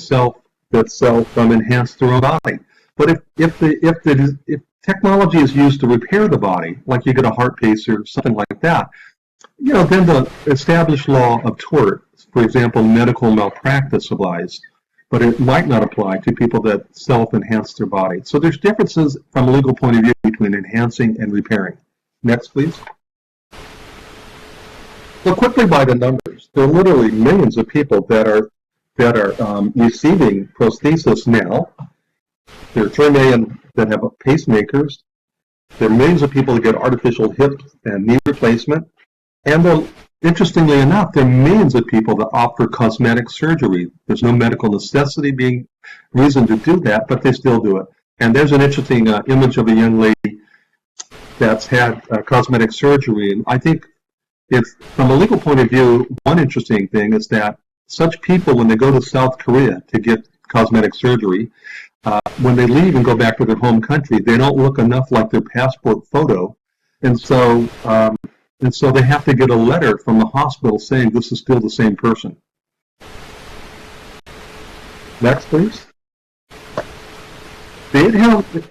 enhance their own body. But if technology is used to repair the body, like you get a heart pacer or something like that, then the established law of tort, for example, medical malpractice applies, but it might not apply to people that self-enhance their body. So there's differences from a legal point of view between enhancing and repairing. Next, please. So quickly by the numbers, there are literally millions of people that are receiving prosthesis now. There are 3 million that have pacemakers. There are millions of people that get artificial hip and knee replacement. And interestingly enough, there are millions of people that opt for cosmetic surgery. There's no medical necessity being reason to do that, but they still do it. And there's an interesting image of a young lady that's had cosmetic surgery. And I think it's, from a legal point of view, one interesting thing is that such people, when they go to South Korea to get cosmetic surgery, when they leave and go back to their home country, they don't look enough like their passport photo. And so they have to get a letter from the hospital saying this is still the same person. Next, please. The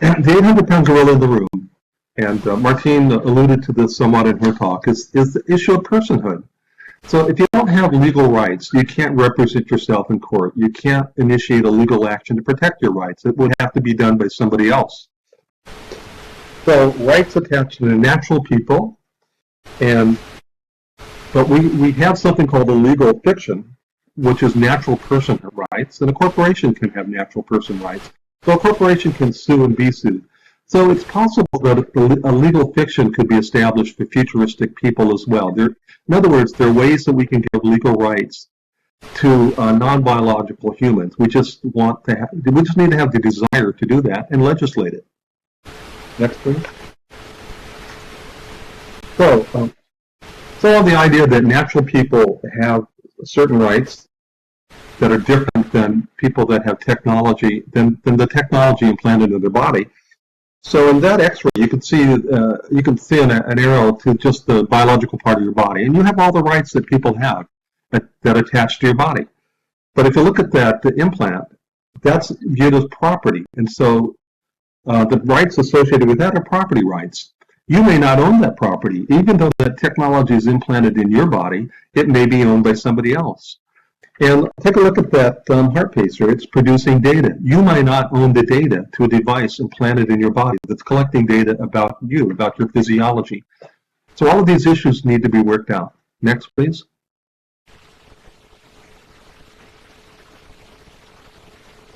800-pound gorilla in the room, and Martine alluded to this somewhat in her talk, is the issue of personhood. So if you don't have legal rights, you can't represent yourself in court. You can't initiate a legal action to protect your rights. It would have to be done by somebody else. So rights attached to the natural people, but we have something called a legal fiction, which is natural person rights, and a corporation can have natural person rights. So a corporation can sue and be sued. So it's possible that a legal fiction could be established for futuristic people as well. In other words, there are ways that we can give legal rights to non-biological humans. We just need to have the desire to do that and legislate it. Next, please. So on the idea that natural people have certain rights that are different than people that have technology, than the technology implanted in their body. So in that X-ray, you can see an arrow to just the biological part of your body, and you have all the rights that people have that attach to your body. But if you look at the implant, that's viewed as property, and so the rights associated with that are property rights. You may not own that property, even though that technology is implanted in your body. It may be owned by somebody else. And take a look at that heart pacer. It's producing data. You might not own the data to a device implanted in your body that's collecting data about you, about your physiology. So all of these issues need to be worked out. Next, please.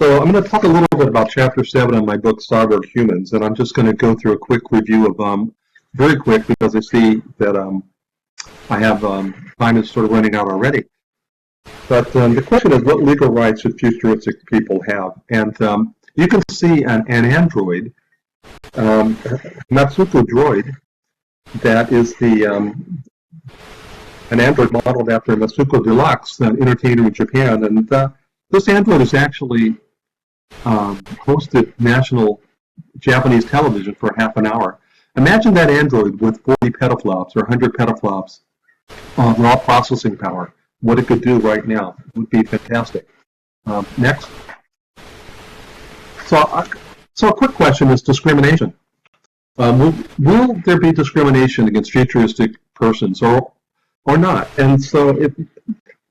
So I'm going to talk a little bit about Chapter 7 of my book, Cyborg Humans, and I'm just going to go through a quick review of very quick, because I see that I have time is sort of running out already. But the question is, what legal rights should futuristic people have? And you can see an android, Matsuko droid, that is the an android modeled after Masuko Deluxe, an entertainer in Japan. And this android has actually hosted national Japanese television for half an hour. Imagine that android with 40 petaflops or 100 petaflops raw processing power. What it could do right now would be fantastic. Next. So a quick question is discrimination. Will there be discrimination against futuristic persons or not? And so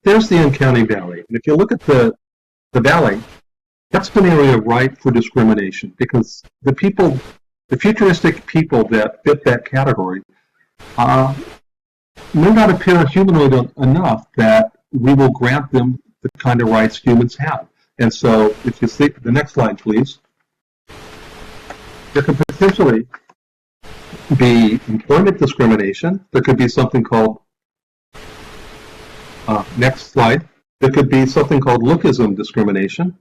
there's the Uncanny Valley. And if you look at the valley, that's an area ripe for discrimination because the futuristic people that fit that category may not appear humanoid enough that we will grant them the kind of rights humans have. And so if you see the next slide, please, there could potentially be employment discrimination. There could be something called, next slide, there could be something called lookism discrimination.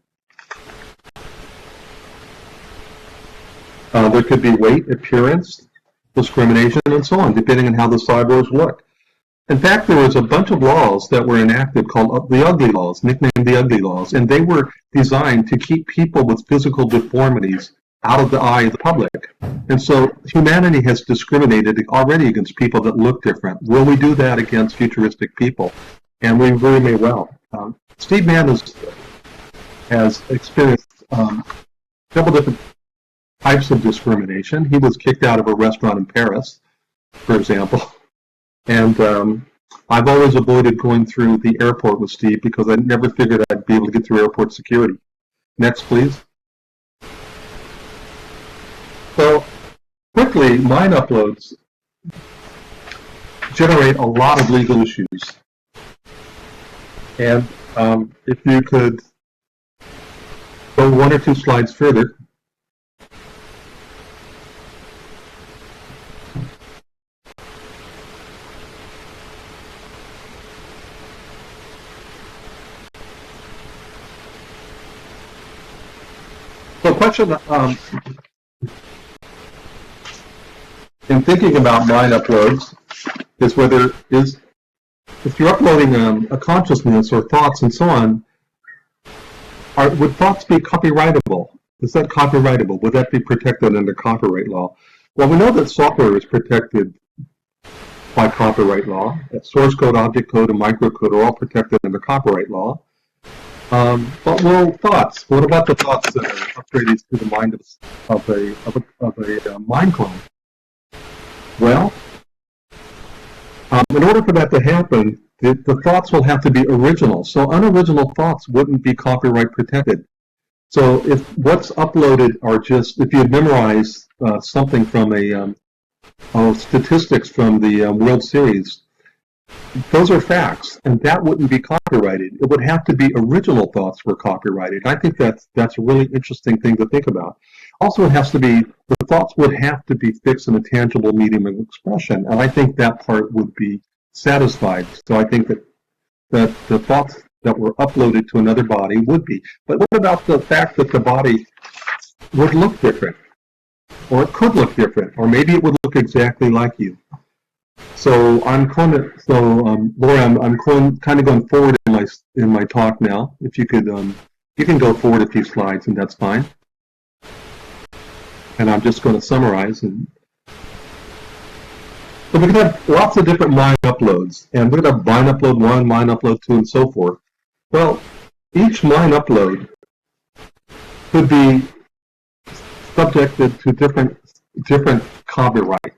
There could be weight, appearance, discrimination, and so on, depending on how the cyborgs look. In fact, there was a bunch of laws that were enacted called the Ugly Laws, nicknamed the Ugly Laws, and they were designed to keep people with physical deformities out of the eye of the public. And so humanity has discriminated already against people that look different. Will we do that against futuristic people? And we very may well. Steve Mann has experienced several different types of discrimination. He was kicked out of a restaurant in Paris, for example. And I've always avoided going through the airport with Steve because I never figured I'd be able to get through airport security. Next, please. So, quickly, mine uploads generate a lot of legal issues. And if you could go one or two slides further. So question, in thinking about mine uploads, is whether if you're uploading a consciousness or thoughts and so on, would thoughts be copyrightable? Is that copyrightable? Would that be protected under copyright law? Well, we know that software is protected by copyright law. Source code, object code, and microcode are all protected under copyright law. But thoughts? What about the thoughts that are upgraded to the mind of a mind clone? Well, in order for that to happen, the thoughts will have to be original. So unoriginal thoughts wouldn't be copyright protected. So if what's uploaded are just, if you had memorized something from statistics from the World Series, those are facts, and that wouldn't be copyrighted. It would have to be original thoughts were copyrighted. I think that's a really interesting thing to think about. Also, it has to be, the thoughts would have to be fixed in a tangible medium of expression, and I think that part would be satisfied. So I think that the thoughts that were uploaded to another body would be. But what about the fact that the body would look different, or it could look different, or maybe it would look exactly like you? So I'm kind of, Laura, I'm kind of going forward in my talk now. If you could, you can go forward a few slides, and that's fine. And I'm just going to summarize. And so we can have lots of different mine uploads, and we're going to have mine upload 1, mine upload 2, and so forth. Well, each mine upload could be subjected to different copyright.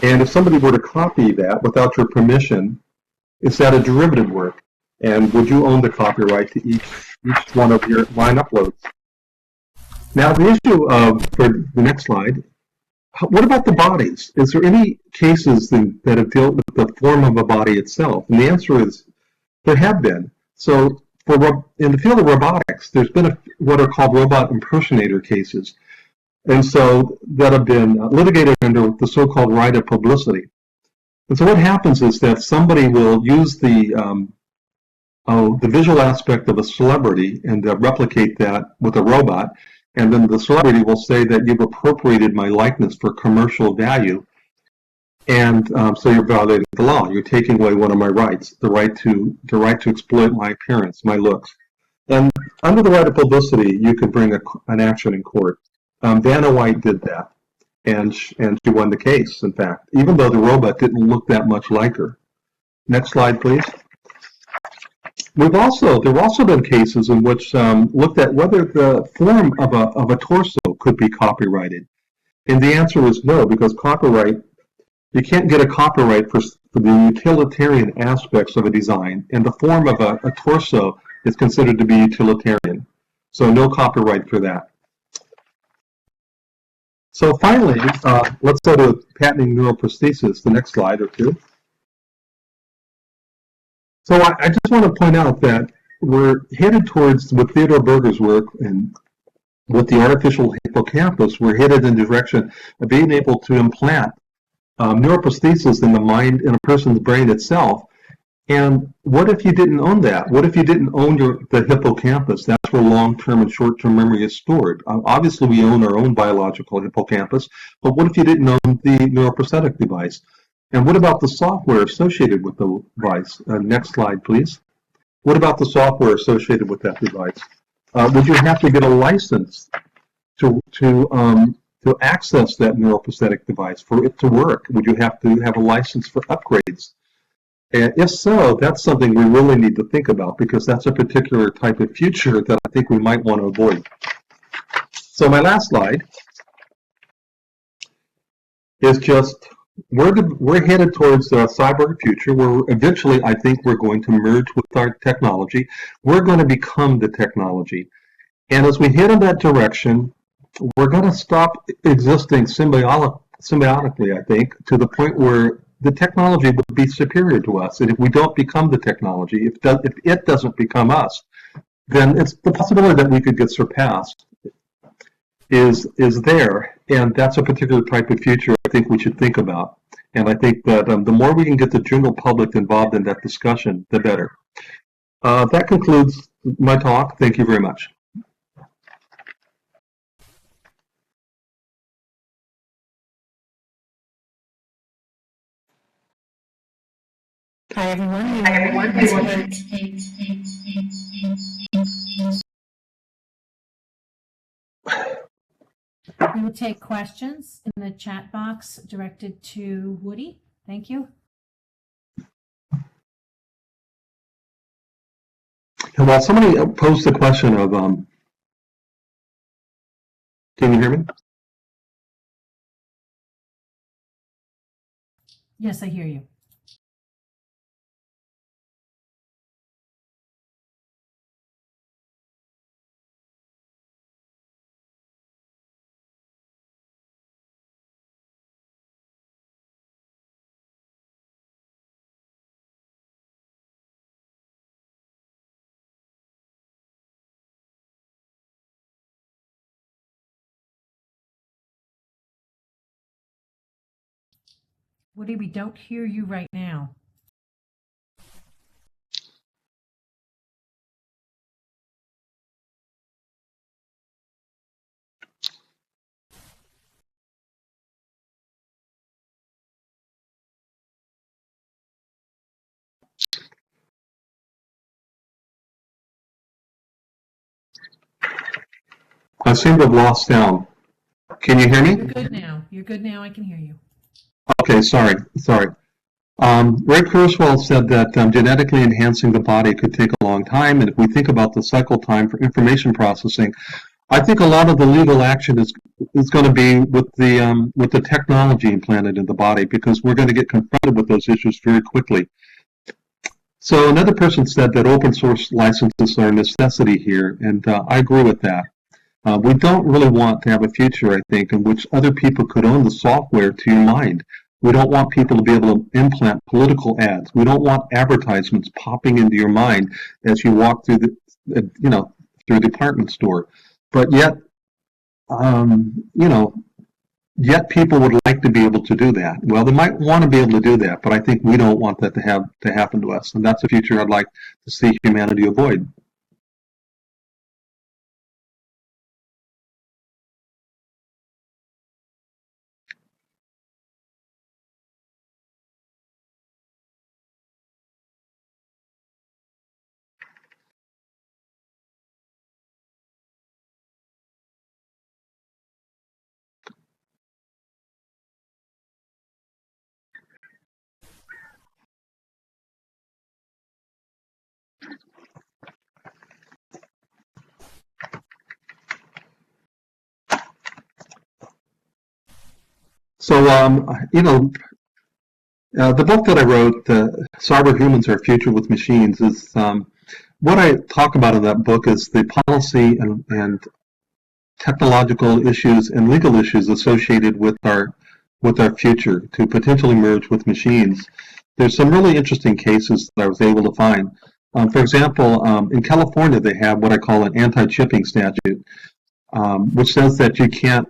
And if somebody were to copy that without your permission, is that a derivative work? And would you own the copyright to each one of your line uploads? Now, the issue for the next slide, what about the bodies? Is there any cases that have dealt with the form of a body itself? And the answer is there have been. So in the field of robotics, there's been what are called robot impersonator cases. And so that have been litigated under the so-called right of publicity. And so what happens is that somebody will use the visual aspect of a celebrity and replicate that with a robot, and then the celebrity will say that you've appropriated my likeness for commercial value. And so you're violating the law. You're taking away one of my rights, the right to exploit my appearance, my looks. And under the right of publicity, you could bring an action in court. Vanna White did that, and she won the case, in fact, even though the robot didn't look that much like her. Next slide, please. There have also been cases in which looked at whether the form of a torso could be copyrighted. And the answer was no, because you can't get a copyright for the utilitarian aspects of a design, and the form of a torso is considered to be utilitarian. So no copyright for that. So finally, let's go to patenting neuroprosthesis, the next slide or two. So I just want to point out that we're headed towards, with Theodore Berger's work and with the artificial hippocampus, we're headed in the direction of being able to implant neuroprosthesis in the mind, in a person's brain itself. And what if you didn't own that? What if you didn't own the hippocampus? That's where long-term and short-term memory is stored. Obviously, we own our own biological hippocampus, but what if you didn't own the neuroprosthetic device? And what about the software associated with the device? Next slide, please. What about the software associated with that device? Would you have to get a license to access that neuroprosthetic device for it to work? Would you have to have a license for upgrades? And if so, that's something we really need to think about, because that's a particular type of future that I think we might want to avoid. So my last slide is just, we're headed towards a cyber future where eventually I think we're going to merge with our technology. We're going to become the technology. And as we head in that direction, we're going to stop existing symbiotically, I think, to the point where the technology would be superior to us. And if we don't become the technology, if it doesn't become us, then it's the possibility that we could get surpassed is there. And that's a particular type of future I think we should think about. And I think that the more we can get the general public involved in that discussion, the better. That concludes my talk. Thank you very much. Hi, everyone. We will take questions in the chat box directed to Woody. Thank you. Well, somebody posed the question of, can you hear me? Yes, I hear you. Woody, we don't hear you right now. I seem to have lost sound. Can you hear me? You're good now. You're good now. I can hear you. Okay, sorry. Ray Kurzweil said that genetically enhancing the body could take a long time, and if we think about the cycle time for information processing, I think a lot of the legal action is going to be with the technology implanted in the body, because we're going to get confronted with those issues very quickly. So another person said that open source licenses are a necessity here, and I agree with that. We don't really want to have a future, I think, in which other people could own the software to your mind. We don't want people to be able to implant political ads. We don't want advertisements popping into your mind as you walk through through a department store. But yet, yet people would like to be able to do that. Well, they might want to be able to do that, but I think we don't want that to happen to us. And that's a future I'd like to see humanity avoid. The book that I wrote, Cyber Humans, Our Future with Machines, is what I talk about in that book is the policy and technological issues and legal issues associated with our future to potentially merge with machines. There's some really interesting cases that I was able to find. For example, in California, they have what I call an anti-chipping statute, which says that you can't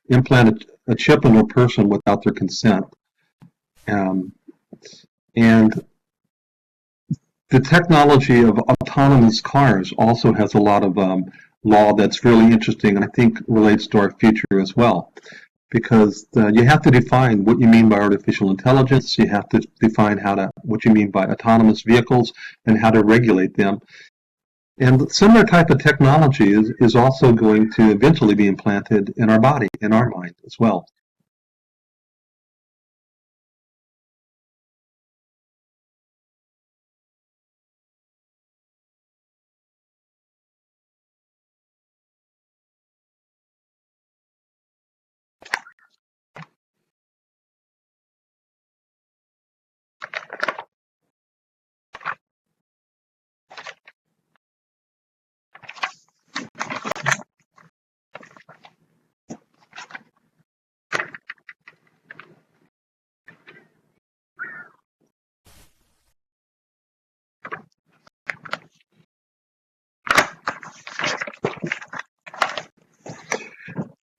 implant a chip into a person without their consent. And the technology of autonomous cars also has a lot of law that's really interesting, and I think relates to our future as well. Because you have to define what you mean by artificial intelligence, you have to define what you mean by autonomous vehicles, and how to regulate them. And similar type of technology is also going to eventually be implanted in our body, in our mind as well.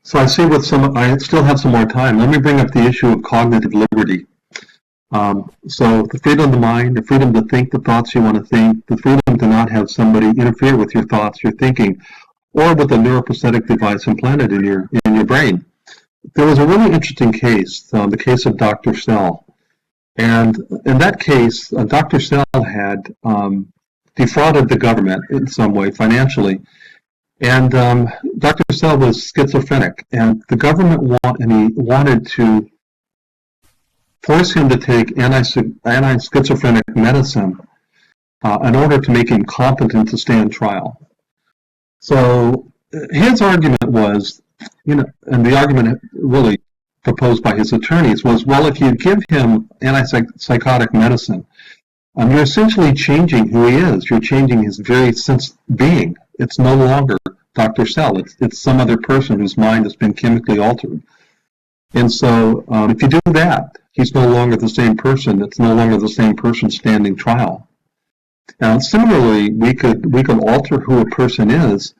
So I see I still have some more time. Let me bring up the issue of cognitive liberty. So the freedom of the mind, the freedom to think the thoughts you want to think, the freedom to not have somebody interfere with your thoughts, your thinking, or with a neuroprosthetic device implanted in your brain. There was a really interesting case, the case of Dr. Sell. And in that case, Dr. Sell had defrauded the government in some way financially. And Dr. Sell was schizophrenic, and the government wanted to force him to take anti-schizophrenic medicine in order to make him competent to stand trial. So his argument was, and the argument really proposed by his attorneys was, well, if you give him antipsychotic medicine, you're essentially changing who he is. You're changing his very sense of being. It's no longer Dr. Sell. It's some other person whose mind has been chemically altered. And so if you do that, he's no longer the same person. It's no longer the same person standing trial. Now, similarly, we could alter who a person is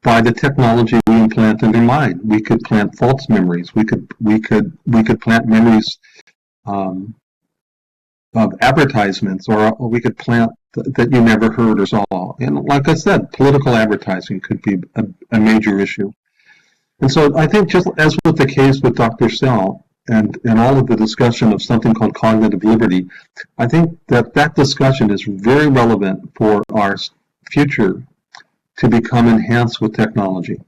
by the technology we implant in their mind. We could plant false memories. We could plant memories of advertisements, or we could plant that you never heard or saw. And like I said, political advertising could be a major issue. And so I think, just as with the case with Dr. Sell and all of the discussion of something called cognitive liberty, I think that discussion is very relevant for our future to become enhanced with technology.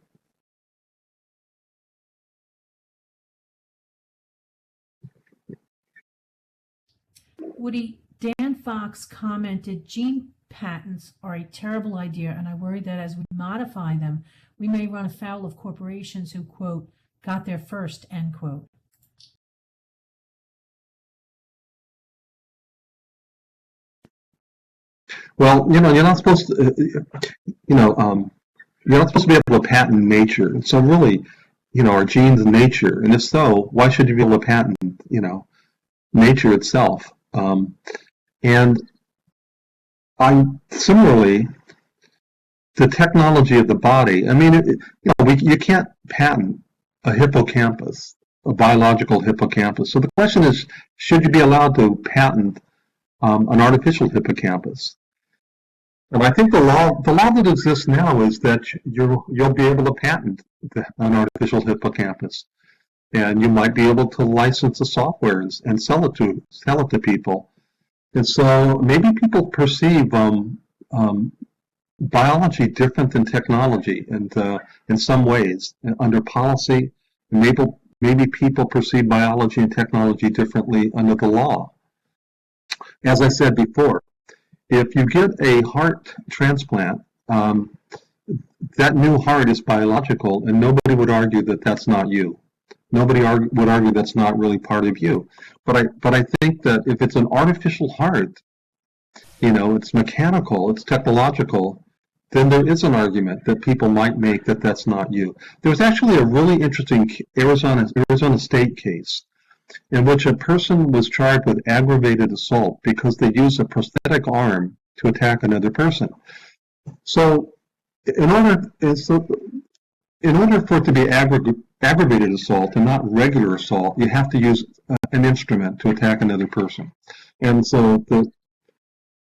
Woody, Dan Fox commented, gene patents are a terrible idea, and I worry that as we modify them, we may run afoul of corporations who, quote, got there first, end quote. Well, you're not supposed to, you're not supposed to be able to patent nature. So really, are genes nature? And if so, why should you be able to patent, nature itself? And similarly, the technology of the body. I mean, you can't patent a hippocampus, a biological hippocampus. So the question is, should you be allowed to patent an artificial hippocampus? And I think the law that exists now is that you'll be able to patent an artificial hippocampus, and you might be able to license the software and sell it to people. And so maybe people perceive biology different than technology, and in some ways, under policy, maybe people perceive biology and technology differently under the law. As I said before, if you get a heart transplant, that new heart is biological, and nobody would argue that that's not you. Nobody would argue that's not really part of you. But I think that if it's an artificial heart, it's mechanical, it's technological, then there is an argument that people might make that that's not you. There was actually a really interesting Arizona State case in which a person was charged with aggravated assault because they used a prosthetic arm to attack another person. So in order for it to be aggravated assault and not regular assault, you have to use an instrument to attack another person. And so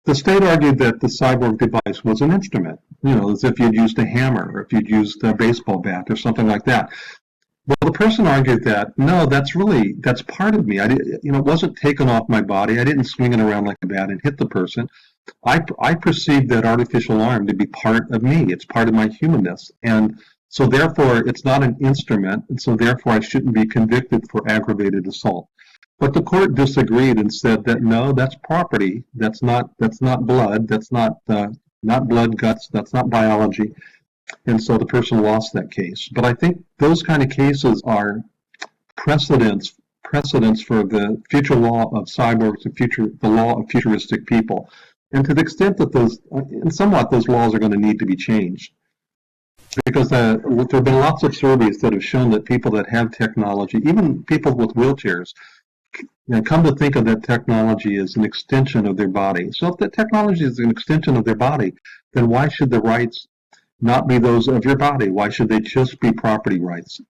the state argued that the cyborg device was an instrument, as if you'd used a hammer or if you'd used a baseball bat or something like that. Well, the person argued that, no, that's part of me. It wasn't taken off my body. I didn't swing it around like a bat and hit the person. I perceive that artificial arm to be part of me. It's part of my humanness. And so therefore, it's not an instrument, and so therefore I shouldn't be convicted for aggravated assault. But the court disagreed and said that no, that's property. That's not blood. That's not blood, guts. That's not biology. And so the person lost that case. But I think those kind of cases are precedents for the future law of cyborgs, the law of futuristic people. And to the extent that those laws are going to need to be changed. Because there have been lots of surveys that have shown that people that have technology, even people with wheelchairs, come to think of that technology as an extension of their body. So if the technology is an extension of their body, then why should the rights not be those of your body? Why should they just be property rights?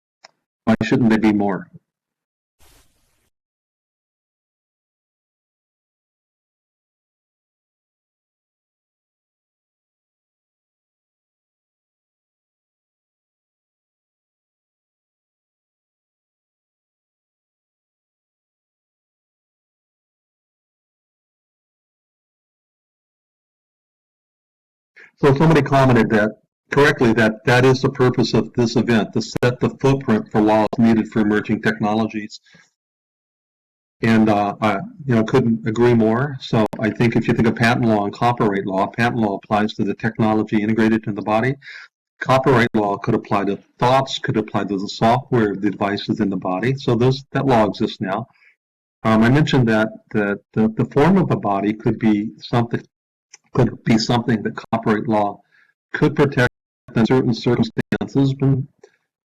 Why shouldn't they be more? So somebody commented correctly that is the purpose of this event, to set the footprint for laws needed for emerging technologies. And I couldn't agree more. So I think if you think of patent law and copyright law applies to the technology integrated in the body. Copyright law could apply to thoughts, could apply to the software, the devices in the body. So that law exists now. I mentioned that the form of a body could be something that copyright law could protect in certain circumstances. But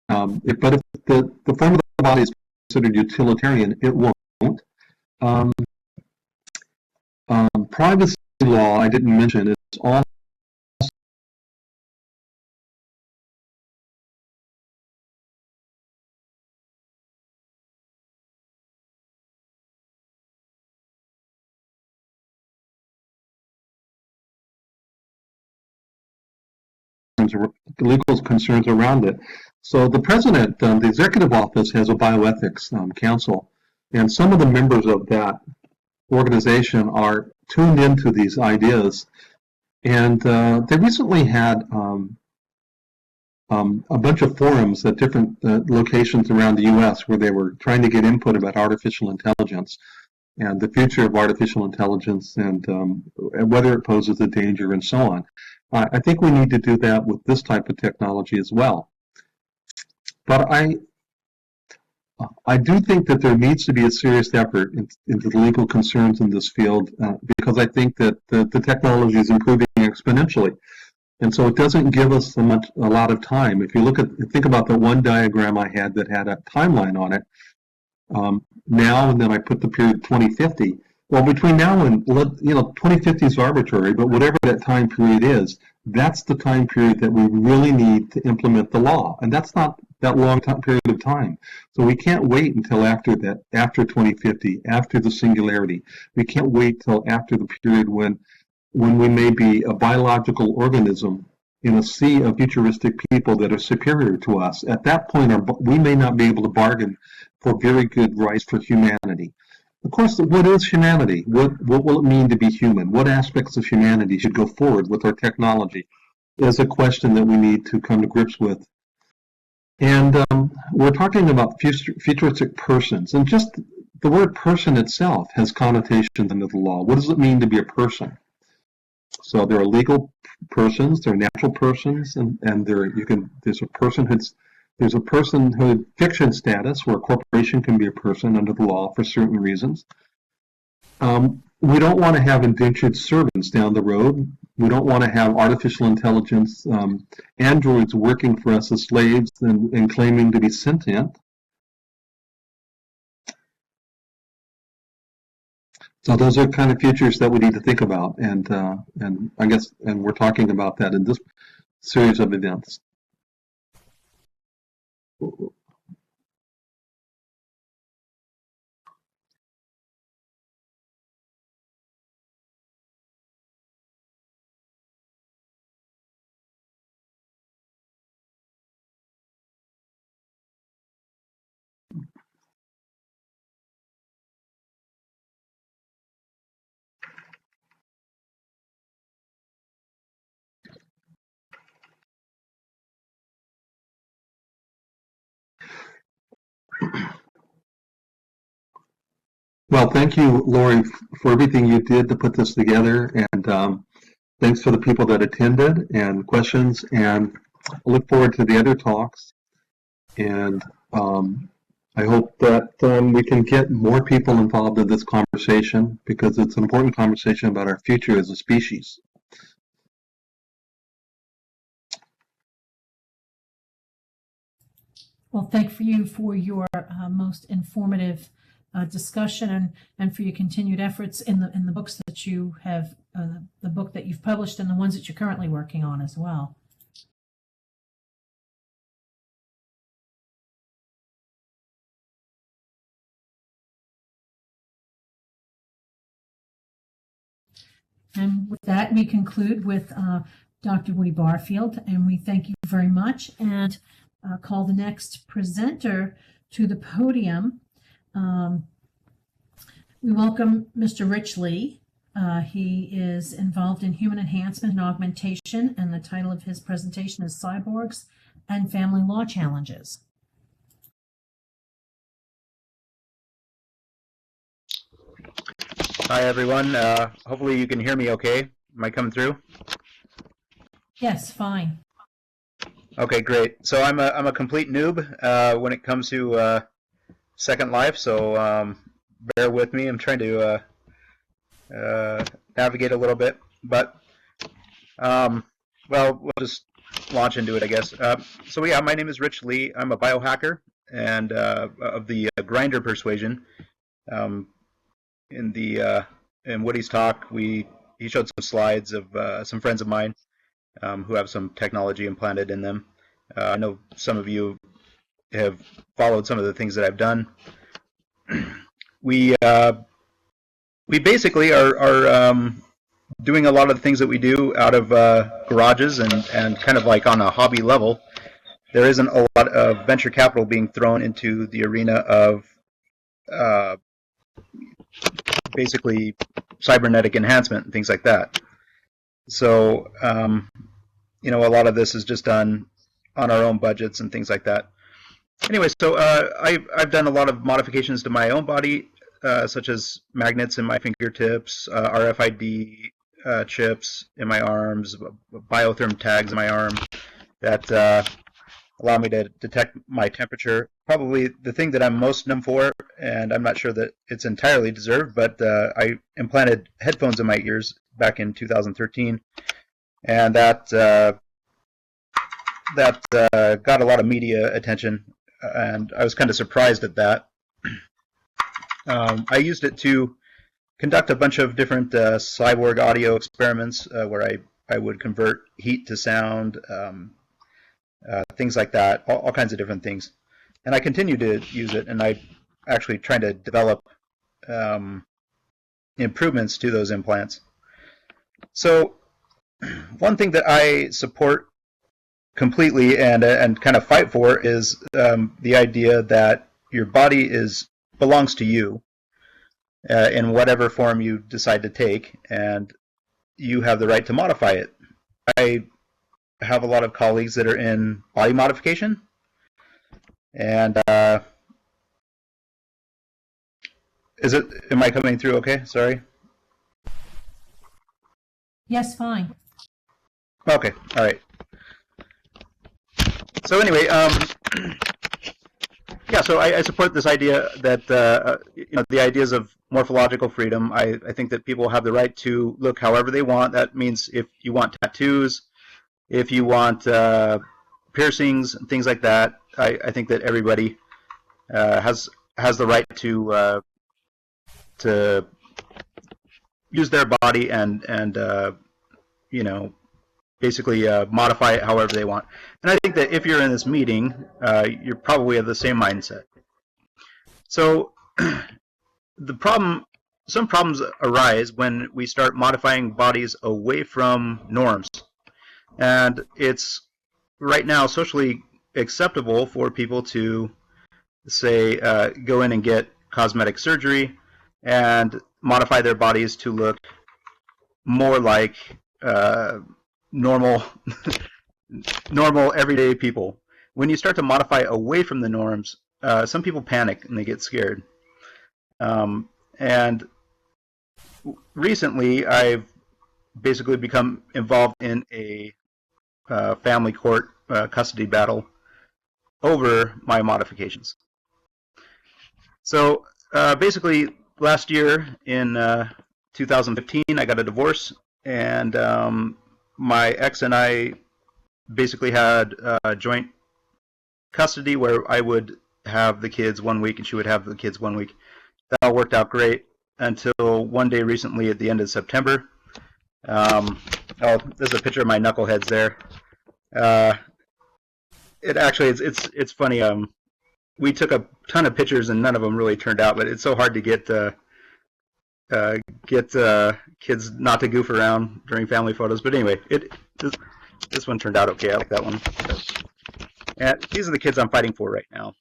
if the form of the body is considered utilitarian, it won't. Privacy law, I didn't mention, is all legal concerns around it. So the president, the executive office, has a bioethics council, and some of the members of that organization are tuned into these ideas. And they recently had a bunch of forums at different locations around the U.S. where they were trying to get input about artificial intelligence and the future of artificial intelligence and whether it poses a danger and so on. I think we need to do that with this type of technology as well. But I do think that there needs to be a serious effort into the legal concerns in this field because I think that the technology is improving exponentially. And so it doesn't give us a lot of time. If you think about the one diagram I had that had a timeline on it, now and then I put the period 2050. Well, between now and 2050 is arbitrary, but whatever that time period is, that's the time period that we really need to implement the law, and that's not that long period of time. So we can't wait until after 2050, after the singularity. We can't wait till after the period when we may be a biological organism in a sea of futuristic people that are superior to us. At that point, we may not be able to bargain for very good rights for humanity. Of course, what is humanity? What will it mean to be human? What aspects of humanity should go forward with our technology is a question that we need to come to grips with. And we're talking about futuristic persons. And just the word person itself has connotations under the law. What does it mean to be a person? So there are legal persons, there are natural persons, and there's a personhood There's a personhood fiction status where a corporation can be a person under the law for certain reasons. We don't want to have indentured servants down the road. We don't want to have artificial intelligence androids working for us as slaves and claiming to be sentient. So those are kind of futures that we need to think about, and I guess we're talking about that in this series of events. Well, thank you, Lori, for everything you did to put this together, and thanks for the people that attended and questions, and I look forward to the other talks, and I hope that we can get more people involved in this conversation, because it's an important conversation about our future as a species. Well, thank you for your most informative discussion and for your continued efforts in the books that you have, the book that you've published and the ones that you're currently working on as well. And with that, we conclude with Dr. Woody Barfield, and we thank you very much, and call the next presenter to the podium. We welcome Mr. Rich Lee. He is involved in human enhancement and augmentation, and the title of his presentation is Cyborgs and Family Law Challenges. Hi, everyone. Hopefully you can hear me okay. Am I coming through? Yes, fine. Okay, great. So I'm a complete noob when it comes to Second Life, so bear with me. I'm trying to navigate a little bit, but well, we'll just launch into it, I guess. So yeah, my name is Rich Lee. I'm a biohacker and of the grinder persuasion. In Woody's talk, he showed some slides of some friends of mine who have some technology implanted in them. I know some of you have followed some of the things that I've done. We basically are doing a lot of the things that we do out of garages and kind of like on a hobby level. There isn't a lot of venture capital being thrown into the arena of basically cybernetic enhancement and things like that. So, you know, a lot of this is just done on our own budgets and things like that. Anyway, so I've done a lot of modifications to my own body, such as magnets in my fingertips, RFID chips in my arms, biotherm tags in my arm that allow me to detect my temperature. Probably the thing that I'm most known for, and I'm not sure that it's entirely deserved, but I implanted headphones in my ears back in 2013, and that got a lot of media attention, and I was kind of surprised at that. I used it to conduct a bunch of different cyborg audio experiments where I would convert heat to sound, things like that, all kinds of different things. And I continue to use it, and I actually try to develop improvements to those implants. So one thing that I support completely and kind of fight for is the idea that your body belongs to you in whatever form you decide to take, and you have the right to modify it. I have a lot of colleagues that are in body modification, and am I coming through okay? Sorry. Yes, fine. Okay, all right. So anyway, Yeah, so I support this idea that the ideas of morphological freedom. I think that people have the right to look however they want. That means if you want tattoos, if you want piercings and things like that, I think that everybody has the right to use their body and basically modify it however they want. And I think that if you're in this meeting, you're probably of the same mindset. So some problems arise when we start modifying bodies away from norms. And it's right now socially acceptable for people to, say, go in and get cosmetic surgery and modify their bodies to look more like normal everyday people. When you start to modify away from the norms, some people panic and they get scared. And recently, I've basically become involved in a family court custody battle over my modifications. So basically, last year in 2015, I got a divorce, and my ex and I basically had joint custody where I would have the kids 1 week and she would have the kids 1 week. That all worked out great until one day recently at the end of September. There's a picture of my knuckleheads there. It's funny. We took a ton of pictures and none of them really turned out, but it's so hard to get kids not to goof around during family photos. But anyway, this one turned out okay. I like that one. And these are the kids I'm fighting for right now.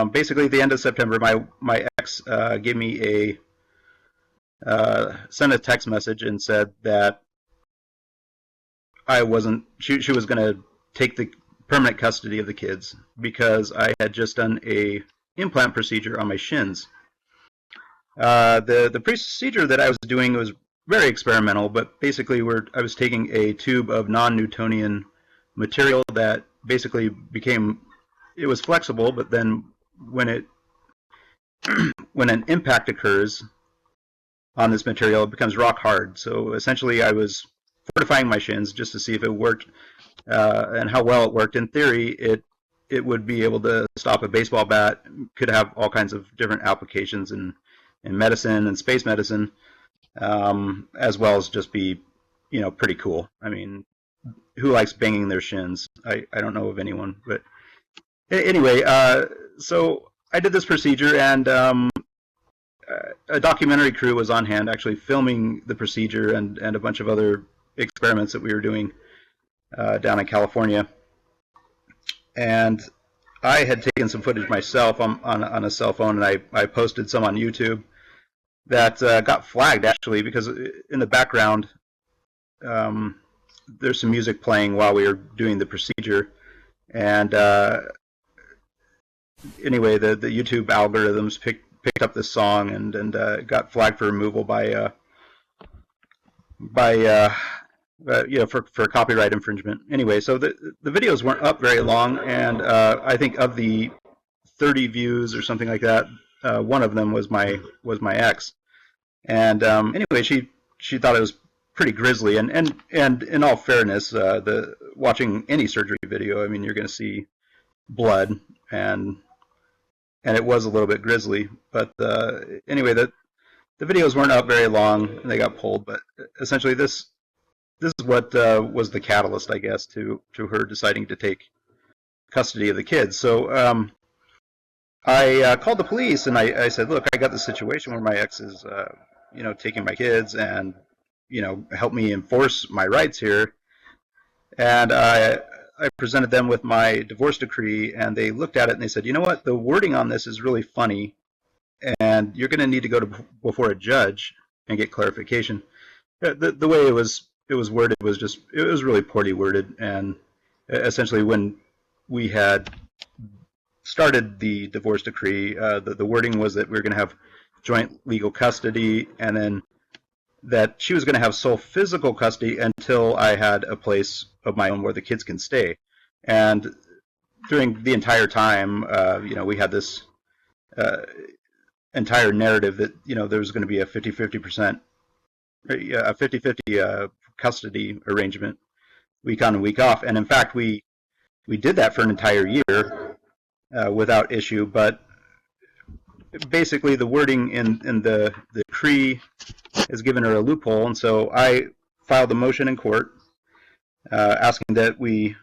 Basically, at the end of September, my ex gave me sent a text message and said that she was going to take the permanent custody of the kids because I had just done a implant procedure on my shins. The procedure that I was doing was very experimental, but basically I was taking a tube of non-Newtonian material that basically it was flexible, but then when an impact occurs on this material, it becomes rock hard. So essentially I was fortifying my shins just to see if it worked and how well it worked. In theory, it would be able to stop a baseball bat, could have all kinds of different applications in medicine and space medicine, as well as just be, pretty cool. I mean, who likes banging their shins? I don't know of anyone, but anyway, so I did this procedure, and a documentary crew was on hand actually filming the procedure and a bunch of other experiments that we were doing down in California. And I had taken some footage myself on a cell phone, and I posted some on YouTube that got flagged actually because in the background there's some music playing while we were doing the procedure, and anyway, the YouTube algorithms picked up this song and got flagged for removal for copyright infringement. Anyway, so the videos weren't up very long, and I think of the 30 views or something like that, one of them was my ex, and anyway, she thought it was pretty grisly, and in all fairness, watching any surgery video, I mean, you're going to see blood, and it was a little bit grisly, but anyway, the videos weren't up very long, and they got pulled, but essentially this is what was the catalyst, I guess, to her deciding to take custody of the kids. So I called the police, and I said, look, I got this situation where my ex is taking my kids, and help me enforce my rights here. And I presented them with my divorce decree, and they looked at it and they said, you know what, the wording on this is really funny, and you're going to need to go before a judge and get clarification. The way it was worded was really poorly worded, and essentially when we had started the divorce decree, the wording was that we were going to have joint legal custody, and then that she was going to have sole physical custody until I had a place of my own where the kids can stay. And during the entire time, we had this entire narrative that, there was going to be a 50-50%, a 50-50 custody arrangement week on and week off. And in fact, we did that for an entire year without issue, but basically the wording in the decree has given her a loophole, and so I filed a motion in court asking that the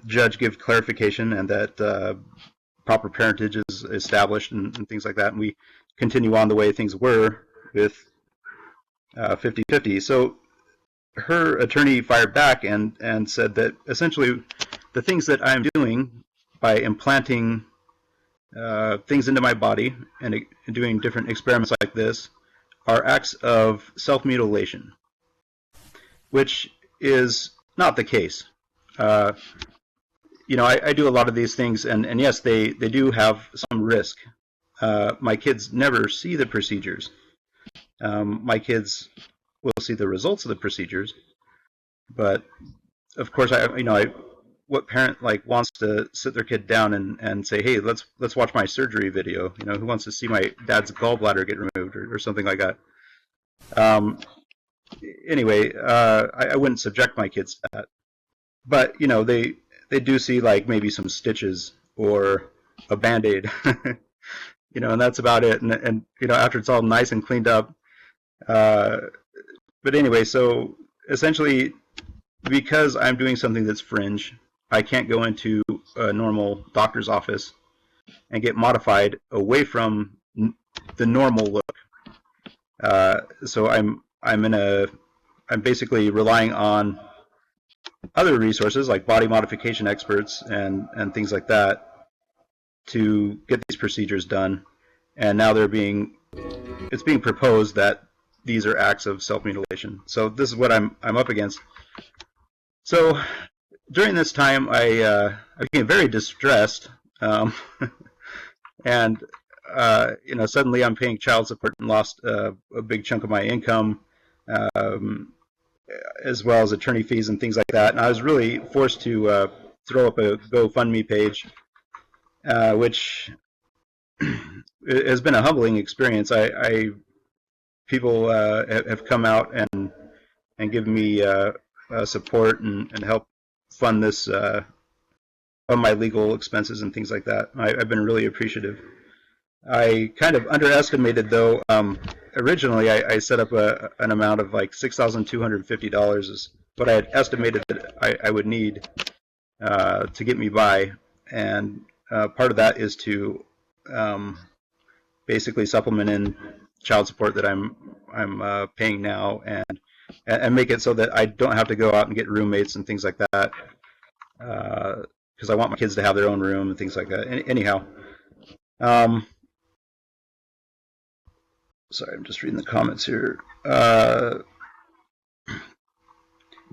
judge give clarification and that proper parentage is established and things like that, and we continue on the way things were with 50-50. So her attorney fired back and said that essentially the things that I'm doing by implanting things into my body and doing different experiments like this are acts of self-mutilation, which is not the case. I do a lot of these things, and yes, they do have some risk. My kids never see the procedures. My kids will see the results of the procedures, but of course, what parent wants to sit their kid down and say, hey, let's watch my surgery video? Who wants to see my dad's gallbladder get removed or something like that? Anyway, I wouldn't subject my kids to that. But they do see maybe some stitches or a Band-Aid, and that's about it. And after it's all nice and cleaned up. But anyway, so essentially, because I'm doing something that's fringe, I can't go into a normal doctor's office and get modified away from the normal look. So I'm basically relying on other resources like body modification experts and things like that to get these procedures done. And now it's being proposed that these are acts of self-mutilation. So this is what I'm up against. So during this time, I became very distressed, and suddenly I'm paying child support and lost a big chunk of my income, as well as attorney fees and things like that. And I was really forced to throw up a GoFundMe page, which has been a humbling experience. People have come out and given me support and help fund this, fund my legal expenses and things like that. I've been really appreciative. I kind of underestimated, though. Originally, I set up an amount of $6,250 is what I had estimated that I would need to get me by, and part of that is to basically supplement in child support that I'm paying now, and make it so that I don't have to go out and get roommates and things like that, because I want my kids to have their own room and things like that. Anyhow, sorry, I'm just reading the comments here.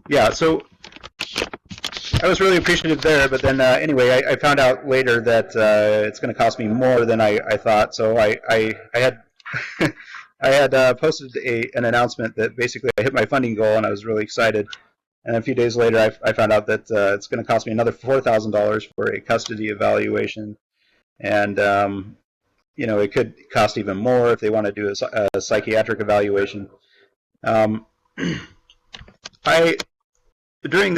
Yeah, so I was really appreciative there, but then anyway, I found out later that it's going to cost me more than I thought. So I had I had posted an announcement that basically I hit my funding goal, and I was really excited. And a few days later, I found out that it's going to cost me another $4,000 for a custody evaluation, and it could cost even more if they want to do a psychiatric evaluation. During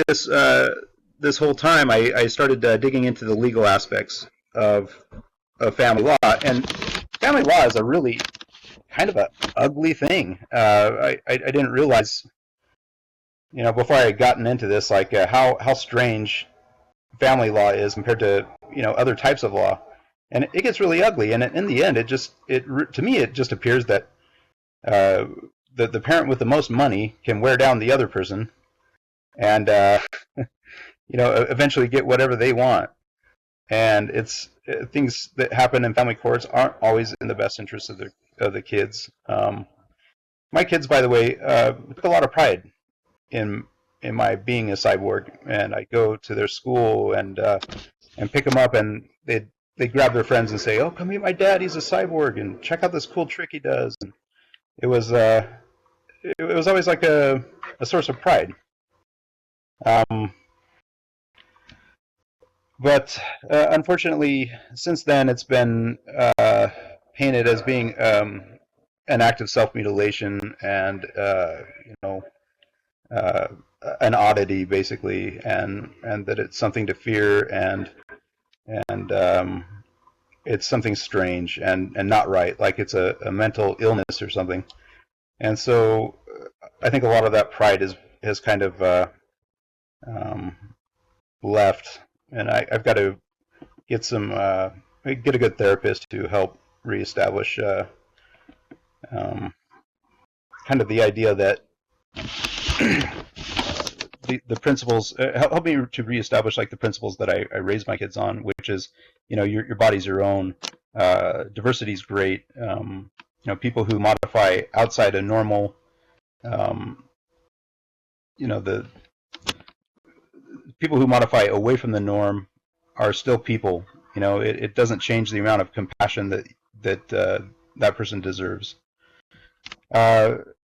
this whole time, I started digging into the legal aspects of family law, and family law is a really kind of an ugly thing. I didn't realize, before I had gotten into this, how strange family law is compared to other types of law, and it gets really ugly. And in the end, to me it just appears that the parent with the most money can wear down the other person, and eventually get whatever they want. And it's things that happen in family courts aren't always in the best interest of the kids. My kids, by the way, took a lot of pride in my being a cyborg, and I go to their school and pick them up, and they grab their friends and say, "Oh, come meet my dad. He's a cyborg, and check out this cool trick he does." And it was always like a source of pride. But unfortunately, since then, it's been painted as being an act of self-mutilation and uh, an oddity, basically, and that it's something to fear and it's something strange and not right, like it's a mental illness or something. And so I think a lot of that pride has kind of left, and I've got to get get a good therapist to help reestablish kind of the idea that the principles help me to reestablish like the principles that I raised my kids on, which is your body's your own. Diversity is great. People who modify outside a normal, the people who modify away from the norm are still people. It doesn't change the amount of compassion that person deserves.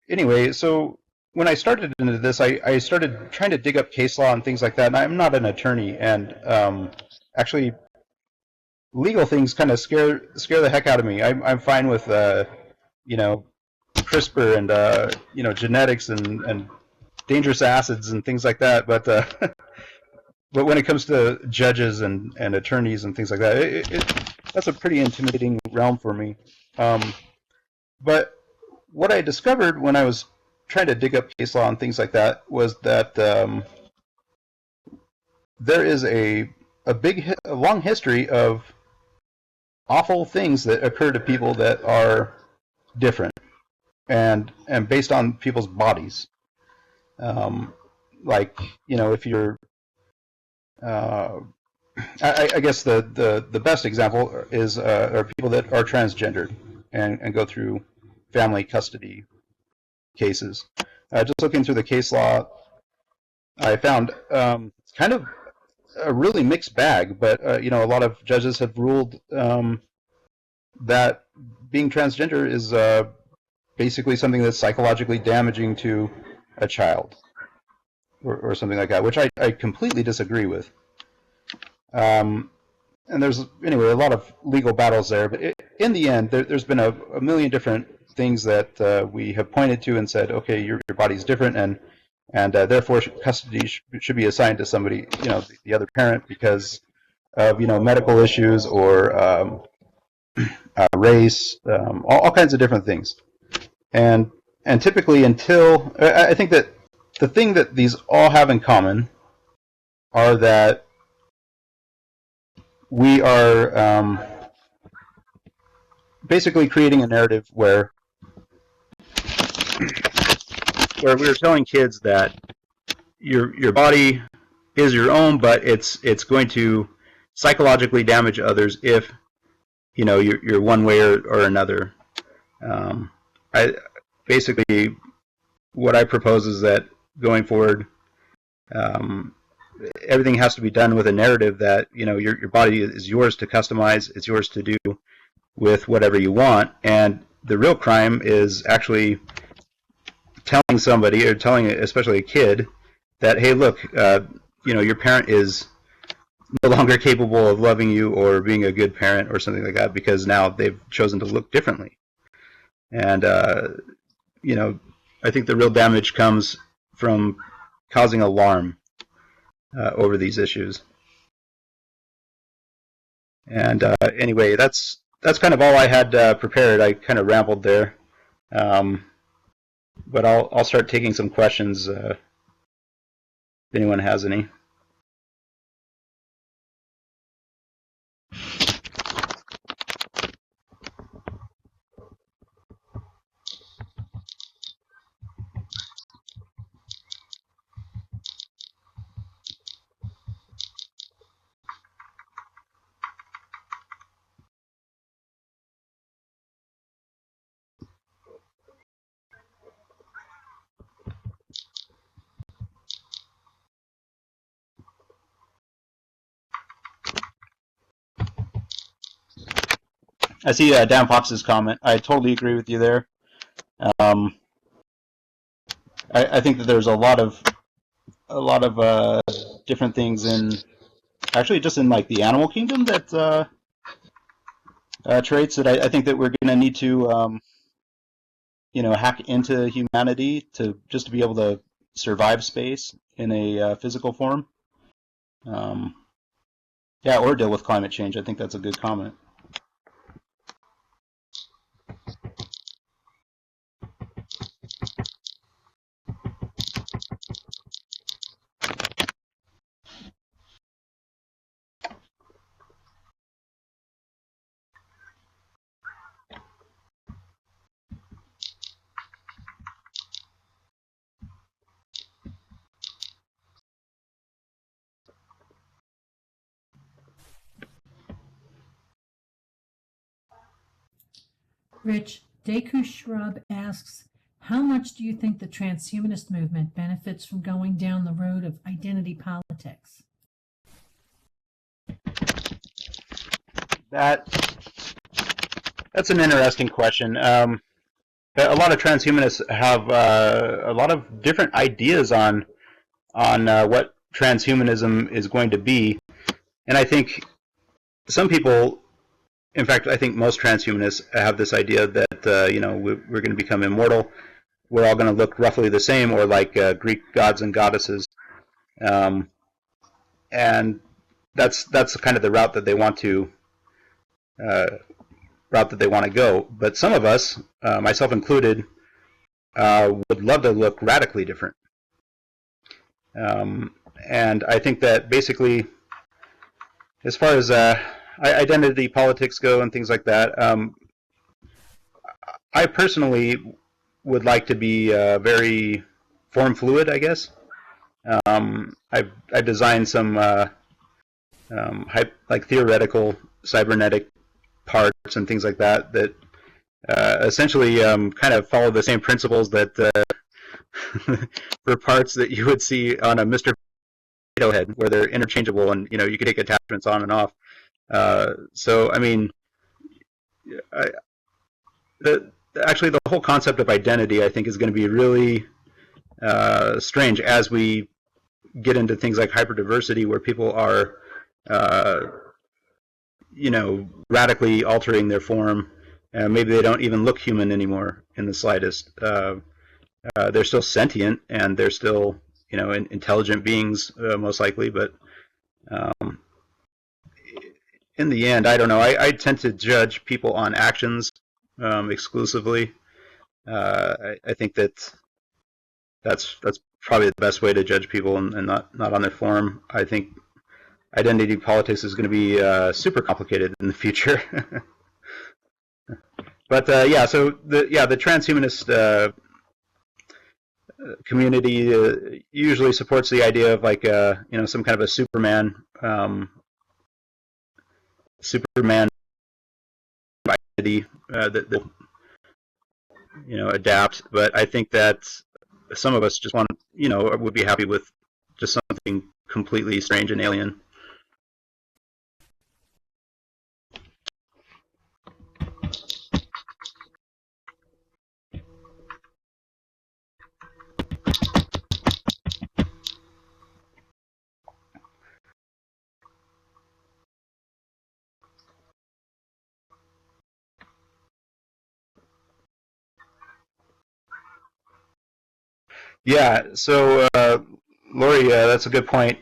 Anyway, so when I started into this, I started trying to dig up case law and things like that. And I'm not an attorney, and actually, legal things kind of scare the heck out of me. I'm fine with CRISPR and genetics and dangerous acids and things like that, but but when it comes to judges and attorneys and things like that, that's a pretty intimidating realm for me. But what I discovered when I was trying to dig up case law and things like that was that there is a long history of awful things that occur to people that are different and based on people's bodies. Like if you're I guess the best example is are people that are transgendered and go through family custody cases. Just looking through the case law, I found kind of a really mixed bag, but a lot of judges have ruled that being transgender is basically something that's psychologically damaging to a child or something like that, which I completely disagree with. And there's a lot of legal battles there, but in the end, there's been a million different things that we have pointed to and said, okay, your body's different, and therefore custody should be assigned to somebody, the other parent, because of medical issues or race, all kinds of different things. And typically, until I think that the thing that these all have in common are that we are basically creating a narrative where we are telling kids that your body is your own, but it's going to psychologically damage others if you're one way or another. I basically what I propose is that going forward, everything has to be done with a narrative that your body is yours to customize, it's yours to do with whatever you want, and the real crime is actually telling somebody, or telling especially a kid, that hey, look, your parent is no longer capable of loving you or being a good parent or something like that because now they've chosen to look differently. And I think the real damage comes from causing alarm over these issues. And anyway, that's kind of all I had prepared. I kind of rambled there, but I'll start taking some questions if anyone has any. I see Dan Fox's comment. I totally agree with you there. I think that there's a lot of different things in actually just in like the animal kingdom that traits that I think that we're going to need to hack into humanity to just to be able to survive space in a physical form. Yeah, or deal with climate change. I think that's a good comment. Rich, Deku Shrub asks, how much do you think the transhumanist movement benefits from going down the road of identity politics? That's an interesting question. A lot of transhumanists have a lot of different ideas on what transhumanism is going to be, and I think some people, in fact, I think most transhumanists have this idea that we're going to become immortal. We're all going to look roughly the same, or like Greek gods and goddesses, and that's kind of the route that they want to go. But some of us, myself included, would love to look radically different. And I think that basically, as far as identity politics go and things like that, I personally would like to be very form fluid, I guess. I've designed some theoretical cybernetic parts and things like that essentially kind of follow the same principles that for parts that you would see on a Mr. Potato Head, where they're interchangeable and you can take attachments on and off. So I mean, actually the whole concept of identity, I think, is going to be really strange as we get into things like hyperdiversity, where people are radically altering their form. Maybe they don't even look human anymore in the slightest. They're still sentient, and they're still, intelligent beings, most likely. But in the end, I don't know. I tend to judge people on actions exclusively. I think that's probably the best way to judge people, and not on their form. I think identity politics is going to be super complicated in the future. But so the transhumanist community usually supports the idea of like some kind of a Superman identity that adapt. But I think that some of us just want would be happy with just something completely strange and alien. Yeah, so Lori, that's a good point.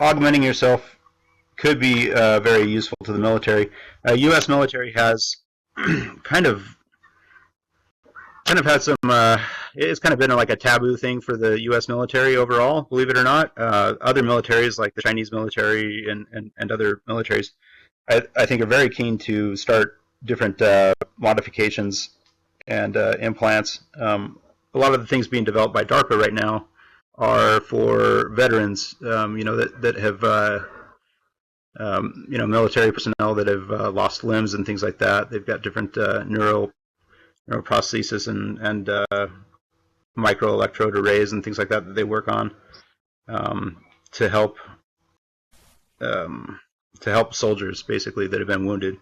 Augmenting yourself could be very useful to the military. U.S. military has kind of had some. It's kind of been like a taboo thing for the U.S. military overall, believe it or not. Other militaries, like the Chinese military and other militaries, I think are very keen to start different modifications and implants. A lot of the things being developed by DARPA right now are for veterans, that have, military personnel that have lost limbs and things like that. They've got different neuroprosthesis and microelectrode arrays and things like that they work on to help soldiers, basically, that have been wounded.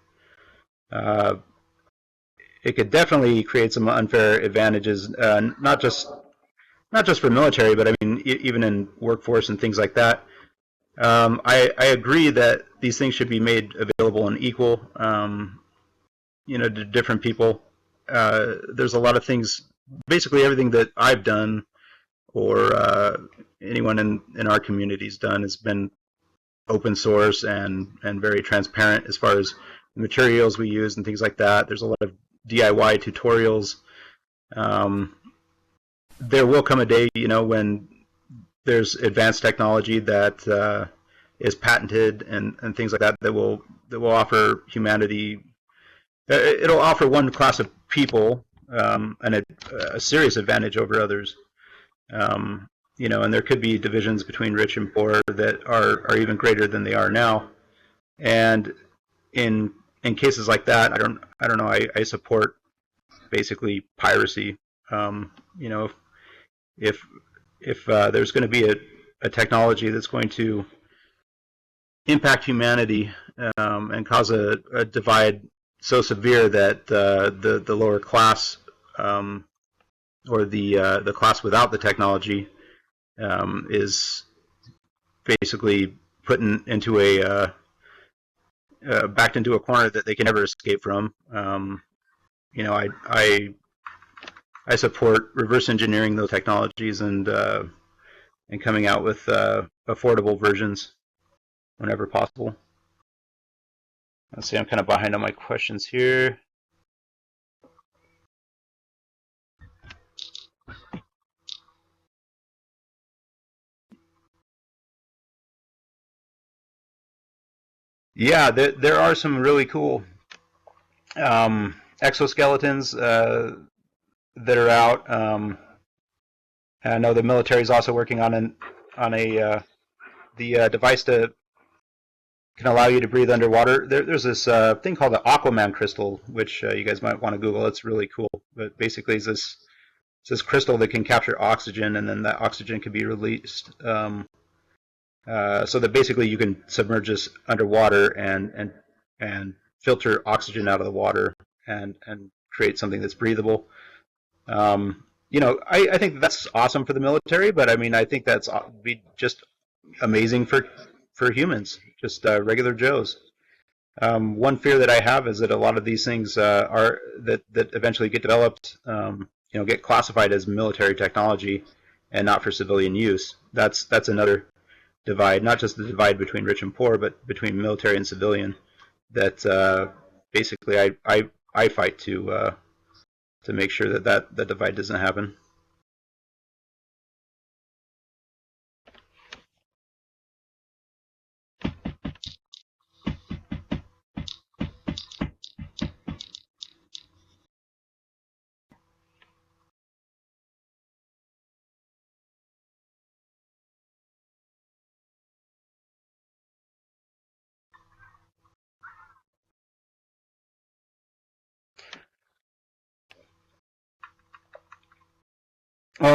It could definitely create some unfair advantages, not just for military, but I mean even in workforce and things like that. I agree that these things should be made available and equal, to different people. There's a lot of things, basically everything that I've done or anyone in our community's done has been open source and very transparent as far as the materials we use and things like that. There's a lot of DIY tutorials. There will come a day, when there's advanced technology that is patented and things like that that will offer humanity. It'll offer one class of people a serious advantage over others. And there could be divisions between rich and poor that are even greater than they are now. And in cases like that, I don't know. I support basically piracy. If there's going to be a technology that's going to impact humanity and cause a divide so severe that the lower class or the class without the technology is basically put into backed into a corner that they can never escape from. I support reverse engineering those technologies and coming out with affordable versions whenever possible. Let's see, I'm kind of behind on my questions here. Yeah, there are some really cool exoskeletons that are out. I know the military is also working on the device that can allow you to breathe underwater. There's this thing called the Aquaman crystal, which you guys might want to Google. It's really cool. But basically, it's this crystal that can capture oxygen, and then that oxygen can be released. So that basically you can submerge this underwater and filter oxygen out of the water and create something that's breathable. I think that's awesome for the military, but I mean, I think that's be just amazing for humans, just regular Joes. One fear that I have is that a lot of these things that eventually get developed, get classified as military technology and not for civilian use. That's another divide, not just the divide between rich and poor, but between military and civilian. That basically I fight to make sure that divide doesn't happen.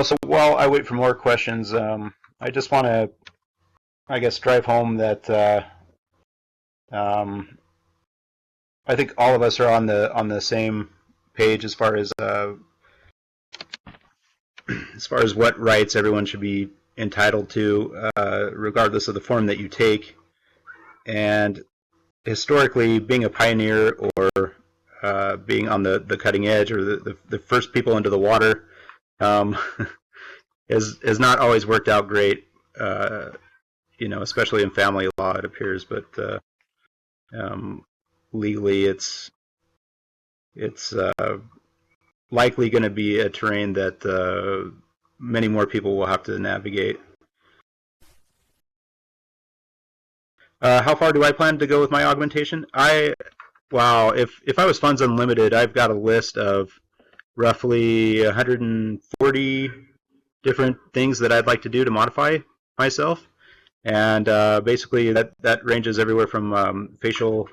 So while I wait for more questions, I just want to, I guess, drive home that I think all of us are on the same page as far as what rights everyone should be entitled to, regardless of the form that you take. And historically, being a pioneer or being on the cutting edge or the first people into the water has not always worked out great, especially in family law, it appears. But legally, it's likely going to be a terrain that many more people will have to navigate. How far do I plan to go with my augmentation? Wow, if I was funds unlimited, I've got a list of roughly 140 different things that I'd like to do to modify myself, and basically that ranges everywhere from facial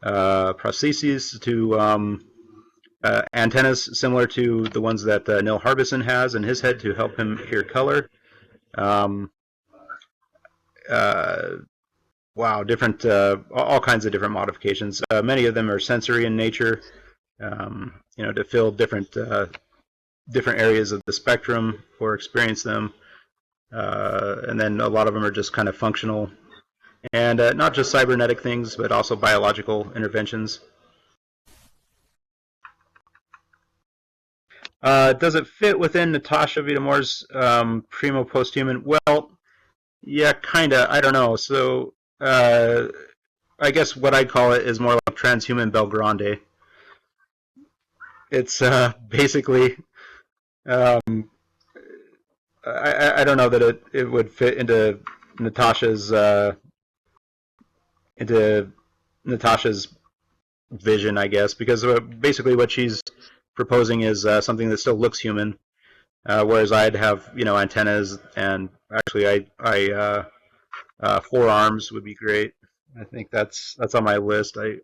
prostheses to antennas similar to the ones that Neil Harbison has in his head to help him hear color. Wow, different, all kinds of different modifications. Many of them are sensory in nature, to fill different areas of the spectrum or experience them. And then a lot of them are just kind of functional and not just cybernetic things, but also biological interventions. Does it fit within Natasha Vitamore's primo posthuman? Well, yeah, kinda. I don't know. So I guess what I'd call it is more like transhuman Belgrande. It's basically I don't know that it would fit into Natasha's vision, I guess, because basically what she's proposing is something that still looks human, whereas I'd have antennas, and actually I forearms would be great. I think that's on my list. I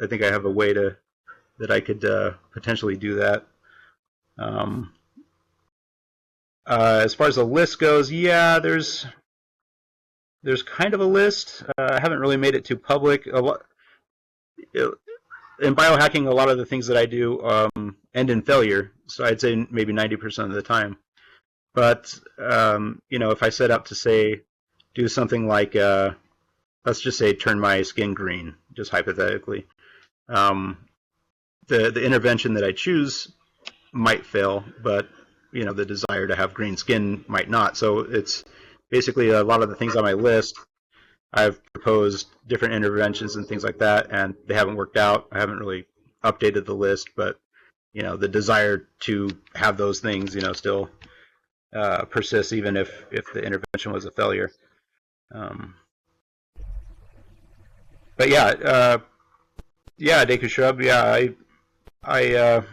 think I have a way that I could potentially do that. As far as the list goes, yeah, there's kind of a list. I haven't really made it too public. In biohacking, a lot of the things that I do end in failure, so I'd say maybe 90% of the time. But if I set out to do something like let's just say turn my skin green, just hypothetically, the intervention that I choose might fail, but the desire to have green skin might not. So it's basically a lot of the things on my list. I've proposed different interventions and things like that, and they haven't worked out. I haven't really updated the list, but the desire to have those things still persists, even if the intervention was a failure. But yeah, Deku Shrub. Yeah, I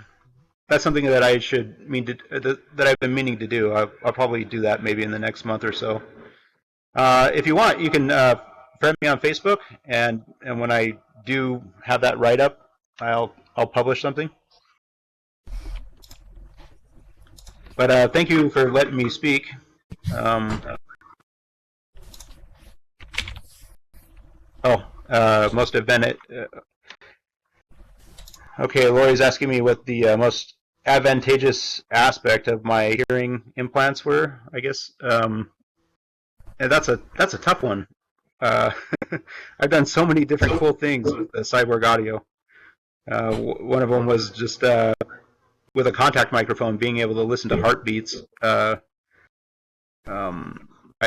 that's something that that I've been meaning to do. I'll probably do that maybe in the next month or so. If you want, you can friend me on Facebook, and when I do have that write up, I'll publish something. But thank you for letting me speak. Must have been it. Okay, Lori's asking me what the most advantageous aspect of my hearing implants were, I guess. And that's a tough one. I've done so many different cool things with the Cyborg Audio. One of them was just with a contact microphone, being able to listen to heartbeats by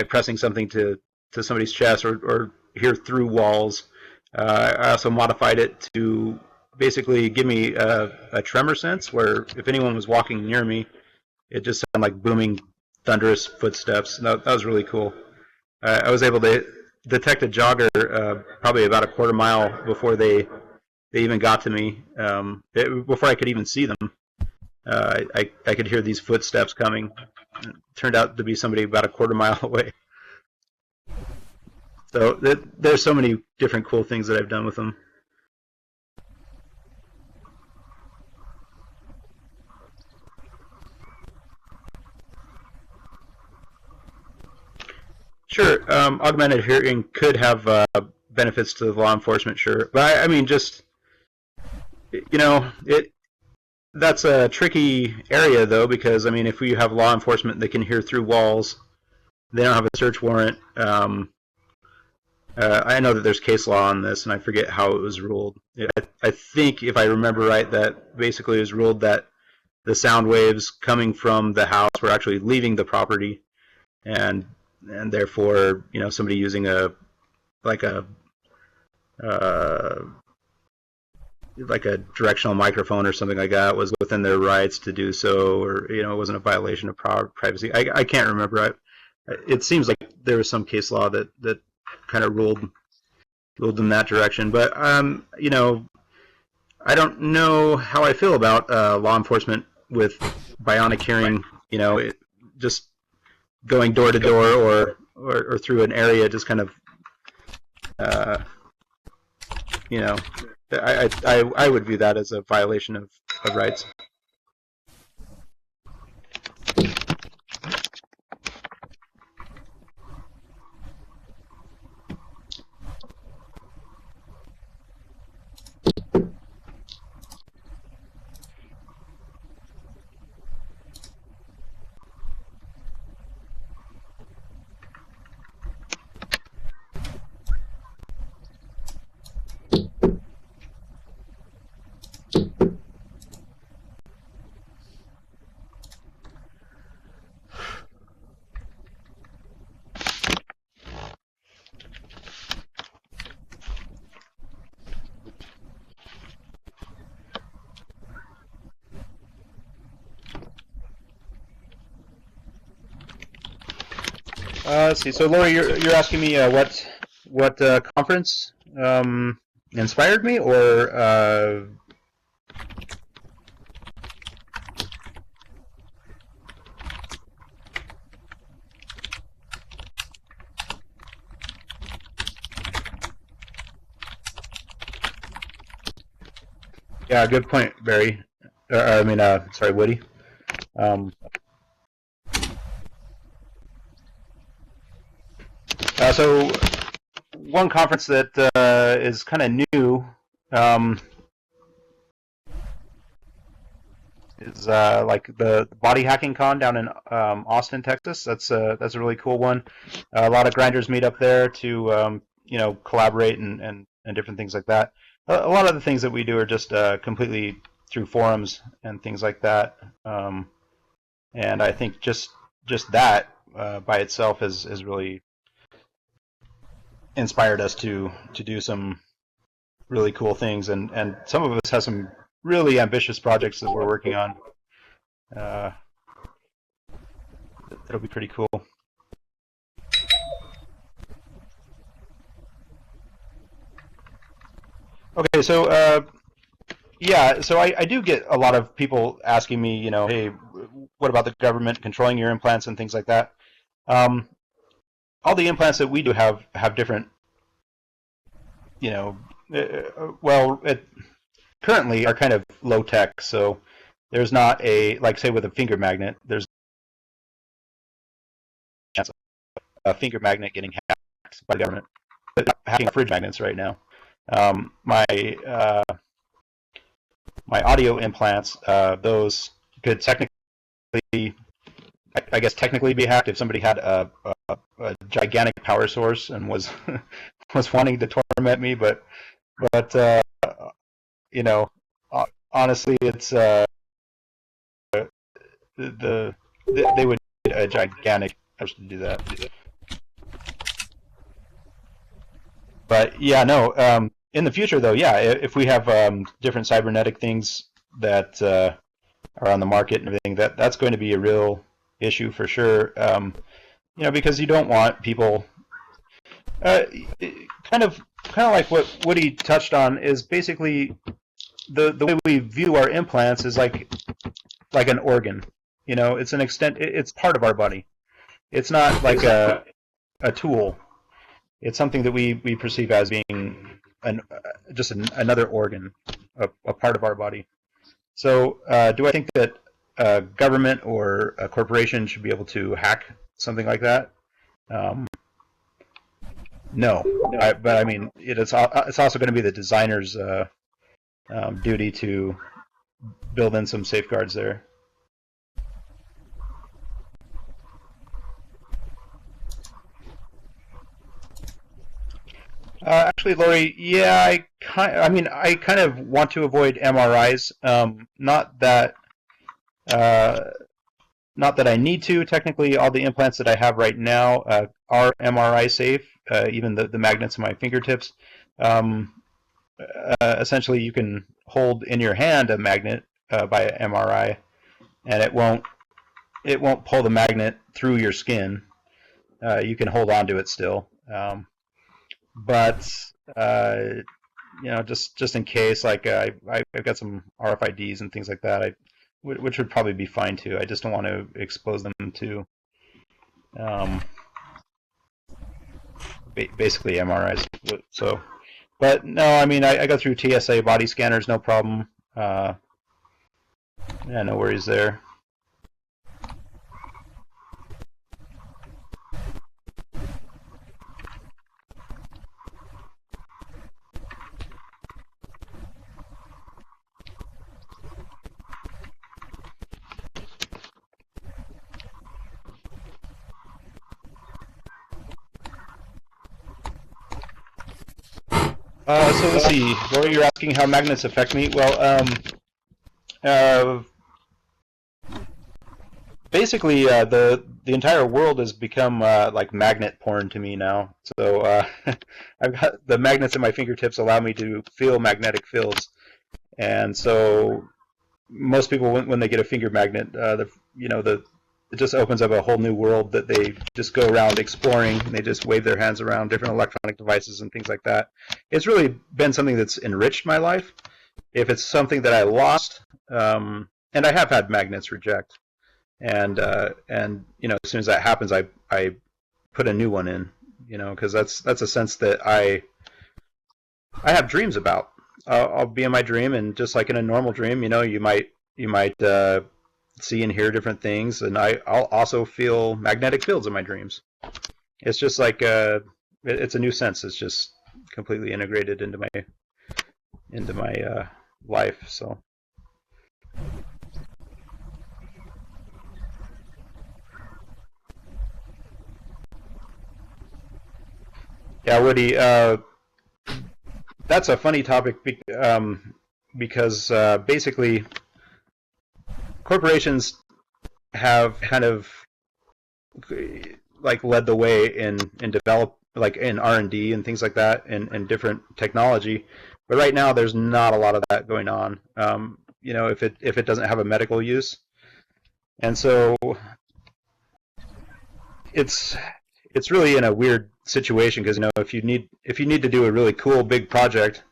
pressing something to somebody's chest or hear through walls. I also modified it to basically give me a tremor sense, where if anyone was walking near me, it just sounded like booming, thunderous footsteps. That was really cool. I was able to detect a jogger probably about a quarter mile before they even got to me. Before I could even see them, I could hear these footsteps coming. It turned out to be somebody about a quarter mile away. So there's so many different cool things that I've done with them. Sure, augmented hearing could have benefits to law enforcement, sure. But I mean, just, that's a tricky area, though, because, I mean, if we have law enforcement that can hear through walls, they don't have a search warrant. I know that there's case law on this, and I forget how it was ruled. I think, if I remember right, that basically it was ruled that the sound waves coming from the house were actually leaving the property, and therefore, somebody using a directional microphone or something like that was within their rights to do so, or it wasn't a violation of privacy. I can't remember. It seems like there was some case law that kind of ruled in that direction. But I don't know how I feel about law enforcement with bionic hearing. Just going door to door or through an area, just kind of, I would view that as a violation of rights. Let's see. So, Lori, you're asking me what conference inspired me, or yeah, good point, Barry. Sorry, Woody. So one conference that is kind of new is like the Body Hacking Con down in Austin, Texas. That's a really cool one. A lot of grinders meet up there to collaborate and different things like that. A lot of the things that we do are just completely through forums and things like that. And I think just that by itself has really inspired us to do some really cool things, and some of us have some really ambitious projects that we're working on. That'll be pretty cool. Okay, so yeah, so I do get a lot of people asking me, hey, what about the government controlling your implants and things like that? All the implants that we do have different, currently are kind of low tech. So there's not like say with a finger magnet, there's a finger magnet getting hacked by the government. But hacking fridge magnets right now. My audio implants, those could technically, I guess technically be hacked if somebody had a gigantic power source and was wanting to torment me, but honestly, it's they would need a gigantic source to do that. But yeah, no. In the future, though, yeah, if we have different cybernetic things that are on the market and everything, that's going to be a real issue for sure. Because you don't want people. Kind of like what Woody touched on is basically the way we view our implants is like an organ. It's an it's part of our body. It's not like a tool. It's something that we perceive as being just another organ, a part of our body. So do I think that a government or a corporation should be able to hack something like that? No. But I mean, it's also going to be the designer's duty to build in some safeguards there. Actually, Lori, yeah, I kind of want to avoid MRIs. Not that I need to. Technically, all the implants that I have right now are MRI safe. Even the magnets in my fingertips. Essentially, you can hold in your hand a magnet by an MRI, and it won't pull the magnet through your skin. You can hold on to it still. But just in case, like I've got some RFIDs and things like that, which would probably be fine too. I just don't want to expose them to basically MRIs. So, but no, I mean I go through TSA body scanners, no problem. Yeah, no worries there. So let's see, Lori, you're asking how magnets affect me. Well, basically, the entire world has become like magnet porn to me now. So I've got the magnets at my fingertips allow me to feel magnetic fields, and so most people when they get a finger magnet, the it just opens up a whole new world that they just go around exploring, and they just wave their hands around different electronic devices and things like that. It's really been something that's enriched my life. If it's something that I lost, and I have had magnets reject, and you know, as soon as that happens, I put a new one in, you know, because that's a sense that I have dreams about. I'll be in my dream, and just like in a normal dream, you know, you might see and hear different things, and I'll also feel magnetic fields in my dreams. It's just like it's a new sense. It's just completely integrated into my life. So. Yeah, Woody, that's a funny topic because basically corporations have kind of like led the way in develop, like in R&D and things like that, and different technology. But right now, there's not a lot of that going on. You know, if it doesn't have a medical use, and so it's really in a weird situation, because, you know, if you need to do a really cool big project,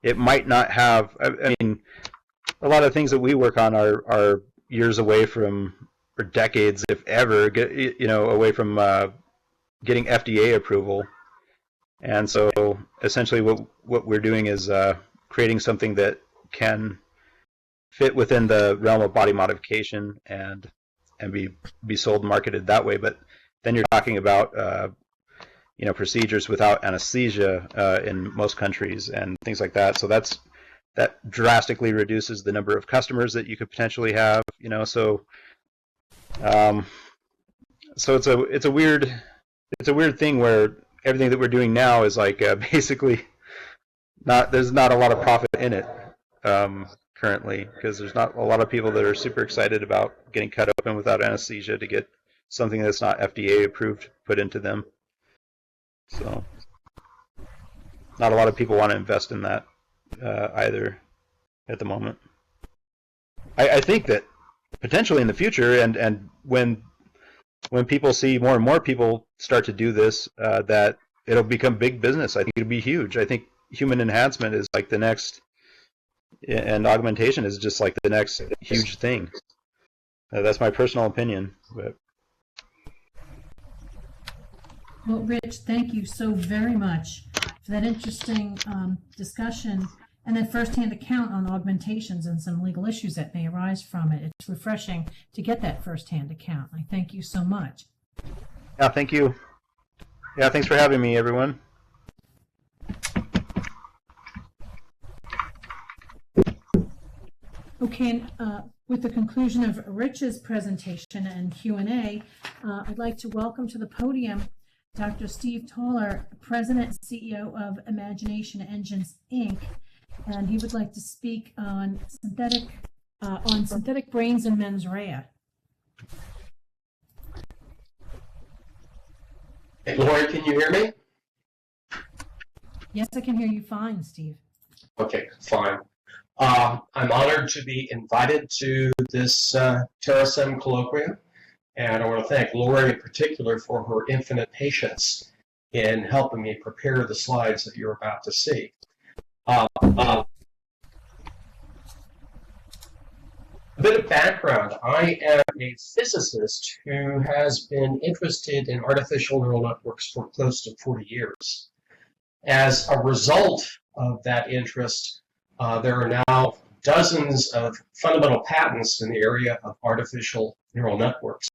it might not have. I mean, a lot of things that we work on are years away from, or decades, if ever, away from getting FDA approval. And so essentially what we're doing is creating something that can fit within the realm of body modification and be sold and marketed that way. But then you're talking about procedures without anesthesia in most countries and things like that. So that drastically reduces the number of customers that you could potentially have. You know, so it's a weird thing where everything that we're doing now is like basically there's not a lot of profit in it currently, because there's not a lot of people that are super excited about getting cut open without anesthesia to get something that's not FDA approved put into them. So not a lot of people want to invest in that either at the moment. I think that potentially in the future, and when people see more and more people start to do this, that it'll become big business. I think it'll be huge. I think human enhancement is like the next, and augmentation is just like the next huge thing. That's my personal opinion. But. Well, Rich, thank you so very much for that interesting discussion and that firsthand account on augmentations and some legal issues that may arise from it. It's refreshing to get that firsthand account. I thank you so much. Yeah, thank you. Yeah, thanks for having me, everyone. Okay, with the conclusion of Rich's presentation and Q&A, I'd like to welcome to the podium Dr. Steve Toller, President and CEO of Imagination Engines, Inc., and he would like to speak on synthetic brains and mens rea. Hey, Lori, can you hear me? Yes, I can hear you fine, Steve. Okay, fine. I'm honored to be invited to this Terasem Colloquium, and I want to thank Lori in particular for her infinite patience in helping me prepare the slides that you're about to see. A bit of background. I am a physicist who has been interested in artificial neural networks for close to 40 years. As a result of that interest, there are now dozens of fundamental patents in the area of artificial neural networks,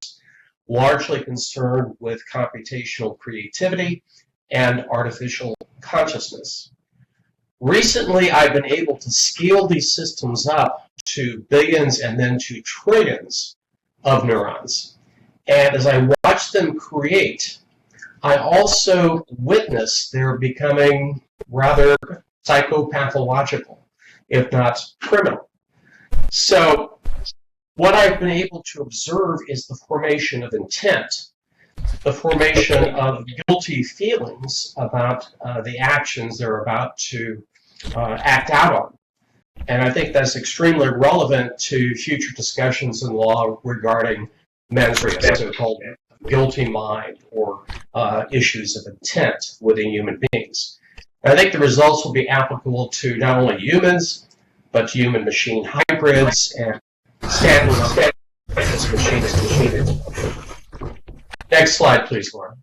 largely concerned with computational creativity and artificial consciousness. Recently, I've been able to scale these systems up to billions and then to trillions of neurons. And as I watch them create, I also witness their becoming rather psychopathological, if not criminal. So what I've been able to observe is the formation of intent, the formation of guilty feelings about the actions they're about to act out on. And I think that's extremely relevant to future discussions in law regarding mens rea, so-called guilty mind, or issues of intent within human beings. And I think the results will be applicable to not only humans, but to human-machine hybrids and standalone machine. Next slide, please, Laura.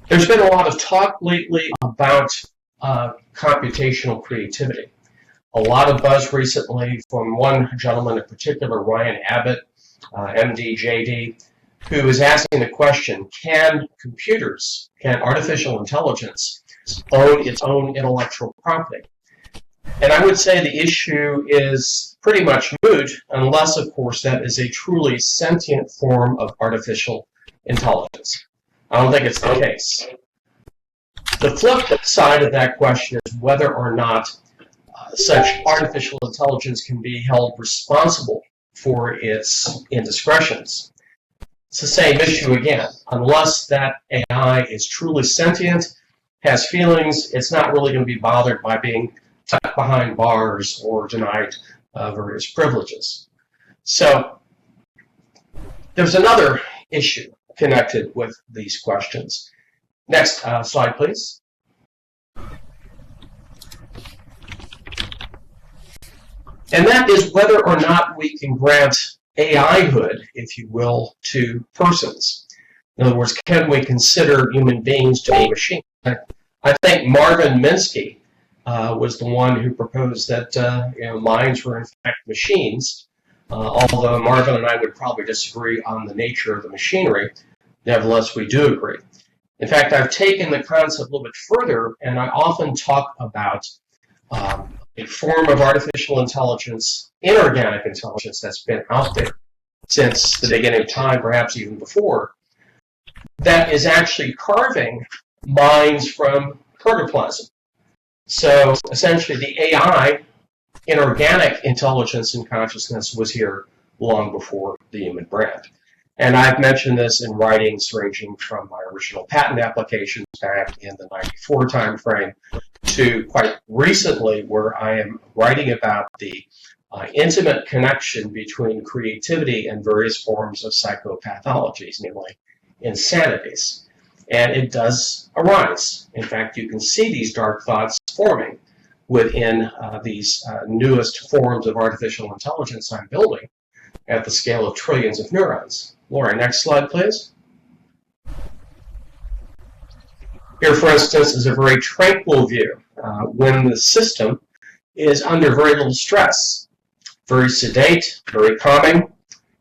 There's been a lot of talk lately about computational creativity. A lot of buzz recently from one gentleman in particular, Ryan Abbott, MD, JD, who is asking the question, can artificial intelligence own its own intellectual property? And I would say the issue is pretty much moot, unless, of course, that is a truly sentient form of artificial intelligence. I don't think it's the case. The flip side of that question is whether or not such artificial intelligence can be held responsible for its indiscretions. It's the same issue again. Unless that AI is truly sentient, has feelings, it's not really going to be bothered by being tucked behind bars or denied various privileges. So there's another issue connected with these questions. Next slide, please. And that is whether or not we can grant AI-hood, if you will, to persons. In other words, can we consider human beings to be machines? I think Marvin Minsky was the one who proposed that minds were in fact machines, although Marvin and I would probably disagree on the nature of the machinery. Nevertheless, we do agree. In fact, I've taken the concept a little bit further, and I often talk about a form of artificial intelligence, inorganic intelligence, that's been out there since the beginning of time, perhaps even before, that is actually carving minds from protoplasm. So essentially the AI, inorganic intelligence and consciousness, was here long before the human brain. And I've mentioned this in writings ranging from my original patent applications back in the '94 timeframe to quite recently, where I am writing about the intimate connection between creativity and various forms of psychopathologies, namely insanities. And it does arise. In fact, you can see these dark thoughts forming within these newest forms of artificial intelligence I'm building at the scale of trillions of neurons. Laura, next slide, please. Here, for instance, is a very tranquil view when the system is under very little stress. Very sedate, very calming.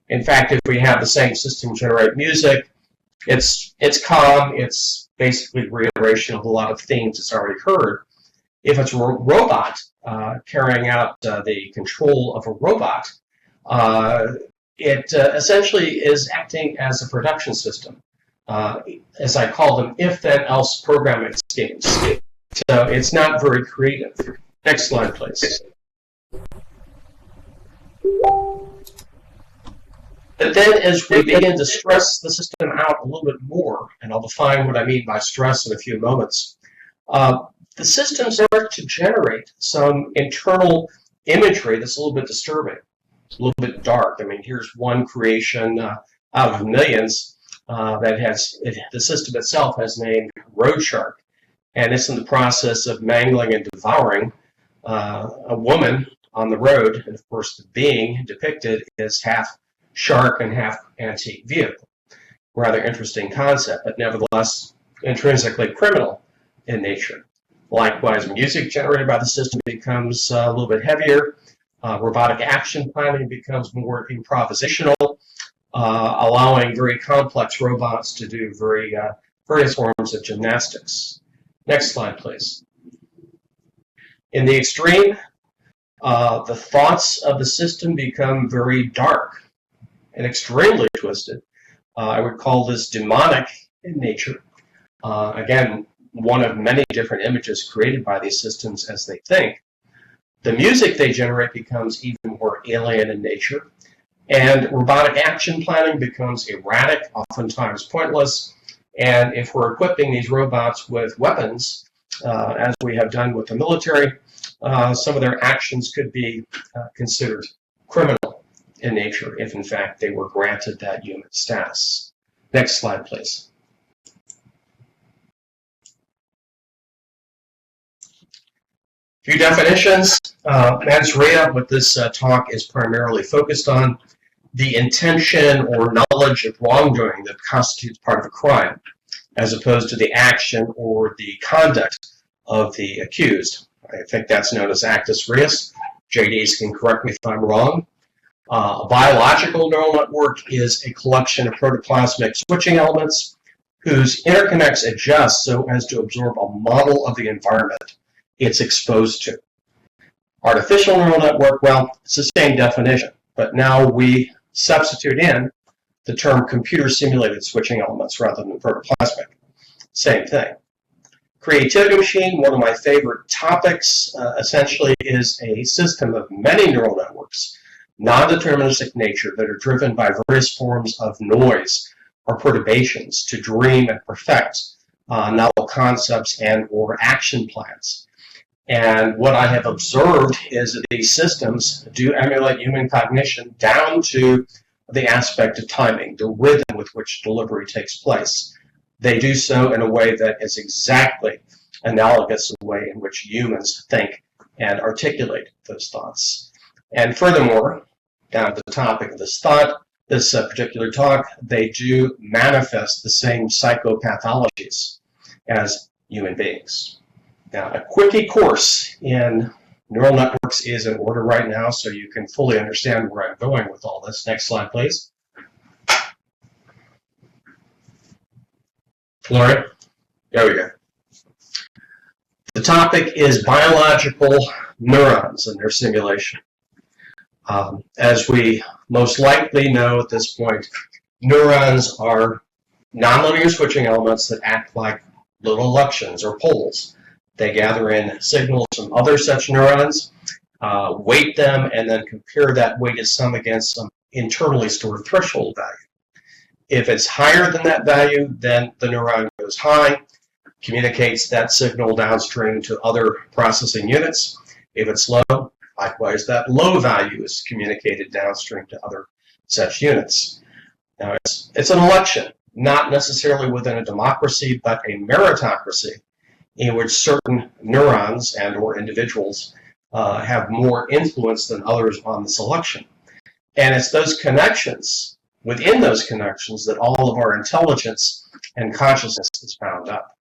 In fact, if we have the same system generate music, it's calm, it's basically reiteration of a lot of themes it's already heard. If it's a robot carrying out the control of a robot, it essentially is acting as a production system. As I call them, if-then-else programming schemes. So it's not very creative. Next slide, please. But then as we begin to stress the system out a little bit more, and I'll define what I mean by stress in a few moments, the system starts to generate some internal imagery that's a little bit disturbing, a little bit dark. I mean, here's one creation out of millions that has, the system itself has named Road Shark, and it's in the process of mangling and devouring a woman on the road, and of course the being depicted is half shark and half antique vehicle. Rather interesting concept, but nevertheless intrinsically criminal in nature. Likewise, music generated by the system becomes a little bit heavier. Robotic action planning becomes more improvisational, allowing very complex robots to do various forms of gymnastics. Next slide, please. In the extreme, the thoughts of the system become very dark and extremely twisted. I would call this demonic in nature. Again, one of many different images created by these systems as they think. The music they generate becomes even more alien in nature, and robotic action planning becomes erratic, oftentimes pointless, and if we're equipping these robots with weapons, as we have done with the military, some of their actions could be considered criminal in nature if, in fact, they were granted that human status. Next slide, please. Few definitions. Mens rea, what this talk is primarily focused on, the intention or knowledge of wrongdoing that constitutes part of a crime, as opposed to the action or the conduct of the accused. I think that's known as actus reus. JDs can correct me if I'm wrong. A biological neural network is a collection of protoplasmic switching elements whose interconnects adjust so as to absorb a model of the environment it's exposed to. Artificial neural network, well, it's the same definition, but now we substitute in the term computer-simulated switching elements rather than protoplasmic. Same thing. Creativity machine, one of my favorite topics, essentially is a system of many neural networks, non-deterministic nature, that are driven by various forms of noise or perturbations to dream and perfect novel concepts and or action plans. And what I have observed is that these systems do emulate human cognition down to the aspect of timing, the rhythm with which delivery takes place. They do so in a way that is exactly analogous to the way in which humans think and articulate those thoughts. And furthermore, down to the topic of this particular talk, they do manifest the same psychopathologies as human beings. Now, a quickie course in neural networks is in order right now, so you can fully understand where I'm going with all this. Next slide, please. Lauren? There we go. The topic is biological neurons and their simulation. As we most likely know at this point, neurons are nonlinear switching elements that act like little elections or poles. They gather in signals from other such neurons, weight them, and then compare that weighted sum against some internally stored threshold value. If it's higher than that value, then the neuron goes high, communicates that signal downstream to other processing units. If it's low, likewise, that low value is communicated downstream to other such units. Now, it's an election, not necessarily within a democracy, but a meritocracy, in which certain neurons and or individuals have more influence than others on the selection. And it's those connections, within those connections, that all of our intelligence and consciousness is bound up.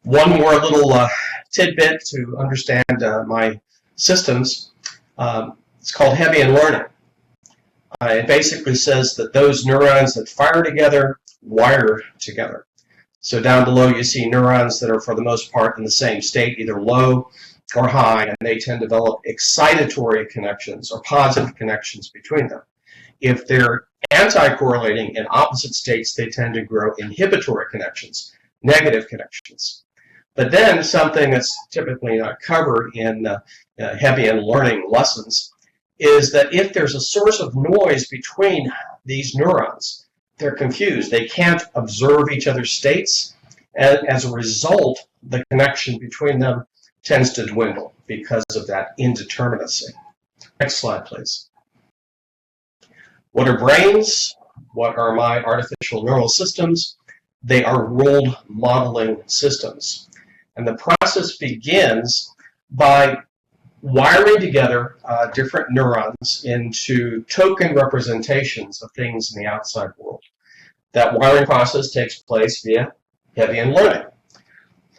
One more little tidbit to understand my systems. It's called Hebbian learning. It basically says that those neurons that fire together wire together. So down below you see neurons that are for the most part in the same state, either low or high, and they tend to develop excitatory connections or positive connections between them. If they're anti-correlating in opposite states, they tend to grow inhibitory connections, negative connections. But then something that's typically not covered in Hebbian learning lessons is that if there's a source of noise between these neurons, they're confused. They can't observe each other's states, and as a result, the connection between them tends to dwindle because of that indeterminacy. Next slide, please. What are brains? What are my artificial neural systems? They are world modeling systems. And the process begins by wiring together different neurons into token representations of things in the outside world. That wiring process takes place via Hebbian learning.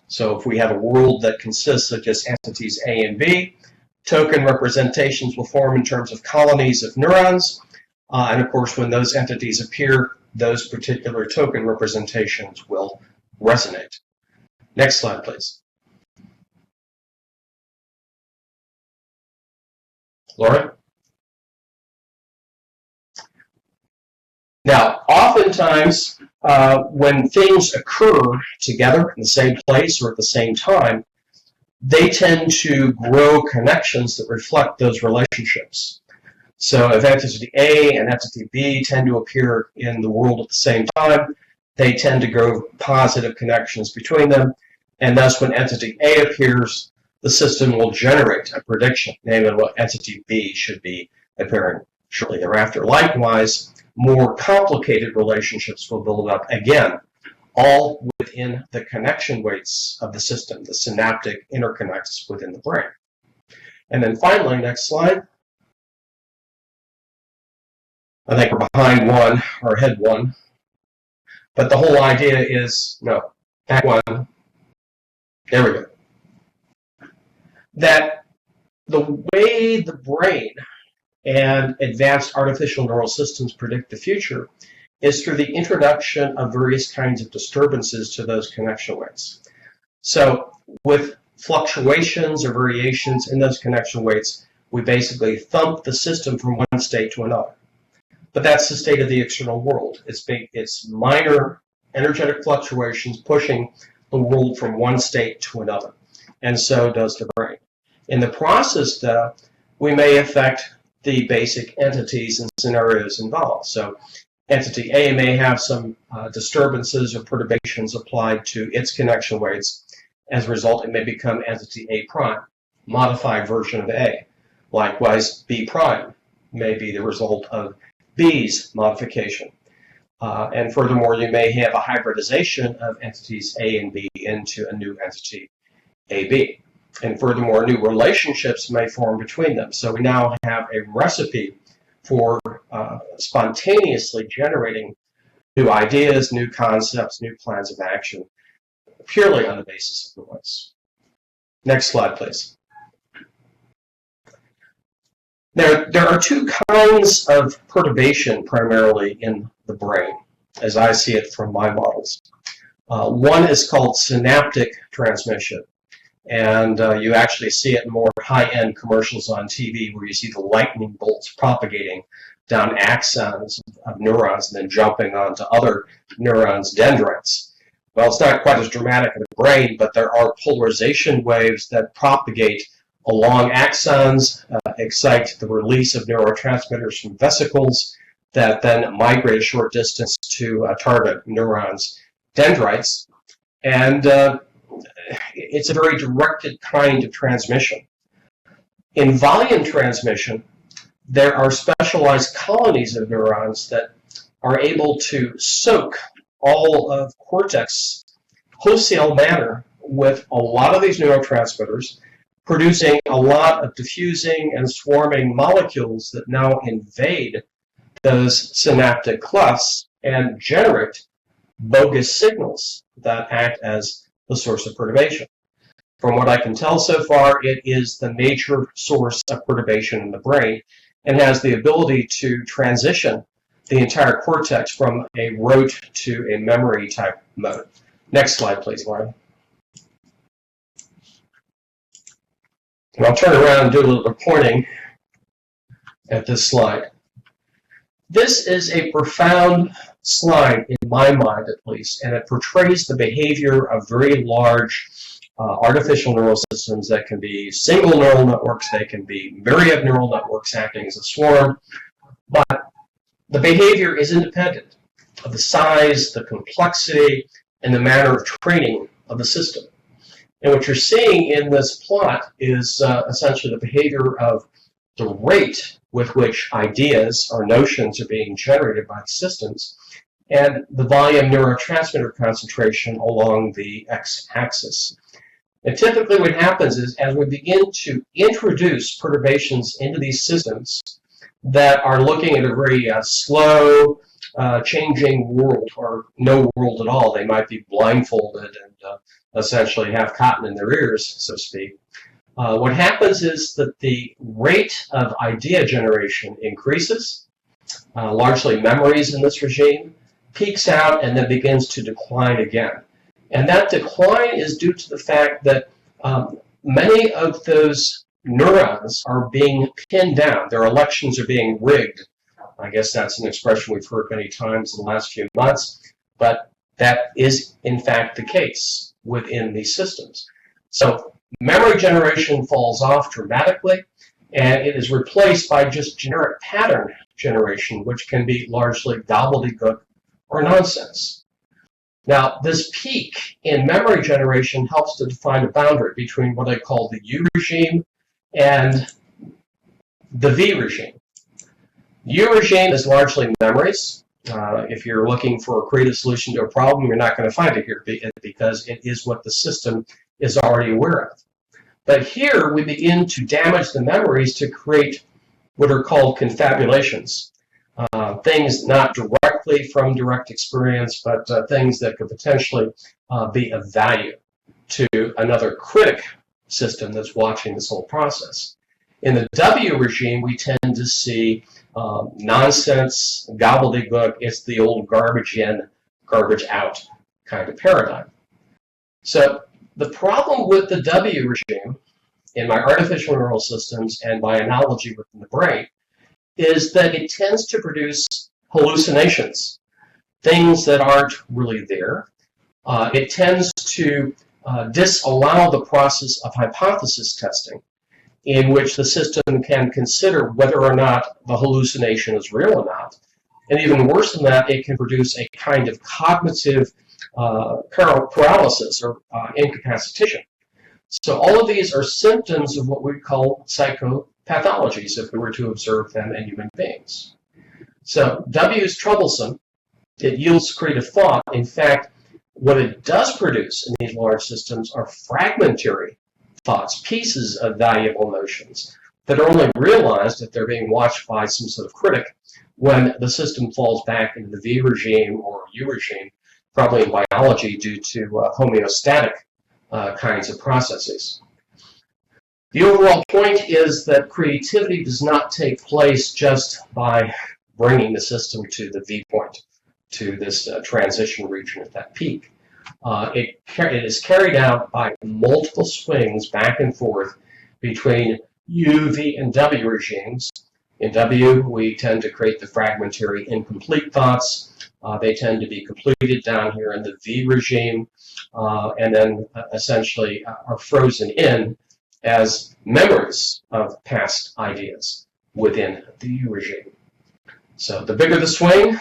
So if we have a world that consists of just entities A and B, token representations will form in terms of colonies of neurons. And of course, when those entities appear, those particular token representations will resonate. Next slide, please. Laura? Now, oftentimes, when things occur together in the same place or at the same time, they tend to grow connections that reflect those relationships. So if entity A and entity B tend to appear in the world at the same time, they tend to grow positive connections between them. And thus, when entity A appears, the system will generate a prediction, namely what entity B should be appearing shortly thereafter. Likewise, more complicated relationships will build up again, all within the connection weights of the system, the synaptic interconnects within the brain. And then finally, next slide. I think we're behind one, or ahead one. But the whole idea is, no, back one. There we go. That the way the brain and advanced artificial neural systems predict the future is through the introduction of various kinds of disturbances to those connection weights. So with fluctuations or variations in those connection weights, we basically thump the system from one state to another. But that's the state of the external world. It's minor energetic fluctuations pushing the world from one state to another. And so does the brain. In the process, though, we may affect the basic entities and scenarios involved. So entity A may have some disturbances or perturbations applied to its connection weights. As a result, it may become entity A prime, modified version of A. Likewise, B prime may be the result of B's modification. And furthermore, you may have a hybridization of entities A and B into a new entity, AB. And furthermore, new relationships may form between them. So we now have a recipe for spontaneously generating new ideas, new concepts, new plans of action, purely on the basis of noise. Next slide, please. There are two kinds of perturbation primarily in the brain, as I see it from my models. One is called synaptic transmission. And you actually see it in more high-end commercials on TV where you see the lightning bolts propagating down axons of neurons and then jumping onto other neurons, dendrites. Well, it's not quite as dramatic in the brain, but there are polarization waves that propagate along axons, excite the release of neurotransmitters from vesicles that then migrate a short distance to target neurons, dendrites. And it's a very directed kind of transmission. In volume transmission, there are specialized colonies of neurons that are able to soak all of cortex wholesale manner with a lot of these neurotransmitters, producing a lot of diffusing and swarming molecules that now invade those synaptic clefts and generate bogus signals that act as the source of perturbation. From what I can tell so far, it is the major source of perturbation in the brain and has the ability to transition the entire cortex from a rote to a memory type mode. Next slide, please, Marvin. And I'll turn around and do a little pointing at this slide. This is a profound slide in my mind, at least, and it portrays the behavior of very large artificial neural systems that can be single neural networks, they can be myriad neural networks acting as a swarm, but the behavior is independent of the size, the complexity, and the manner of training of the system. And what you're seeing in this plot is essentially the behavior of the rate with which ideas or notions are being generated by the systems and the volume neurotransmitter concentration along the x-axis. And typically what happens is as we begin to introduce perturbations into these systems that are looking at a very slow, changing world, or no world at all, they might be blindfolded and essentially have cotton in their ears, so to speak. What happens is that the rate of idea generation increases, largely memories in this regime, peaks out and then begins to decline again. And that decline is due to the fact that many of those neurons are being pinned down. Their elections are being rigged. I guess that's an expression we've heard many times in the last few months, but that is in fact the case within these systems. So memory generation falls off dramatically, and it is replaced by just generic pattern generation, which can be largely gobbledygook or nonsense. Now, this peak in memory generation helps to define a boundary between what I call the U regime and the V regime. U regime is largely memories. If you're looking for a creative solution to a problem, you're not going to find it here because it is what the system is already aware of. But here we begin to damage the memories to create what are called confabulations. Things not directly from direct experience, but things that could potentially be of value to another critic system that's watching this whole process. In the W regime, we tend to see nonsense, gobbledygook. It's the old garbage in, garbage out kind of paradigm. So the problem with the W regime in my artificial neural systems and my analogy within the brain is that it tends to produce hallucinations, things that aren't really there. It tends to disallow the process of hypothesis testing, in which the system can consider whether or not the hallucination is real or not. And even worse than that, it can produce a kind of cognitive paralysis or incapacitation. So all of these are symptoms of what we call psychopathologies if we were to observe them in human beings. So W is troublesome. It yields creative thought. In fact, what it does produce in these large systems are fragmentary thoughts, pieces of valuable notions that are only realized if they're being watched by some sort of critic when the system falls back into the V regime or U regime, probably in biology due to homeostatic kinds of processes. The overall point is that creativity does not take place just by bringing the system to the V point, to this transition region at that peak. It is carried out by multiple swings back and forth between U, V, and W regimes. In W, we tend to create the fragmentary incomplete thoughts. They tend to be completed down here in the V regime, and then essentially are frozen in as memories of past ideas within the U regime. So the bigger the swing,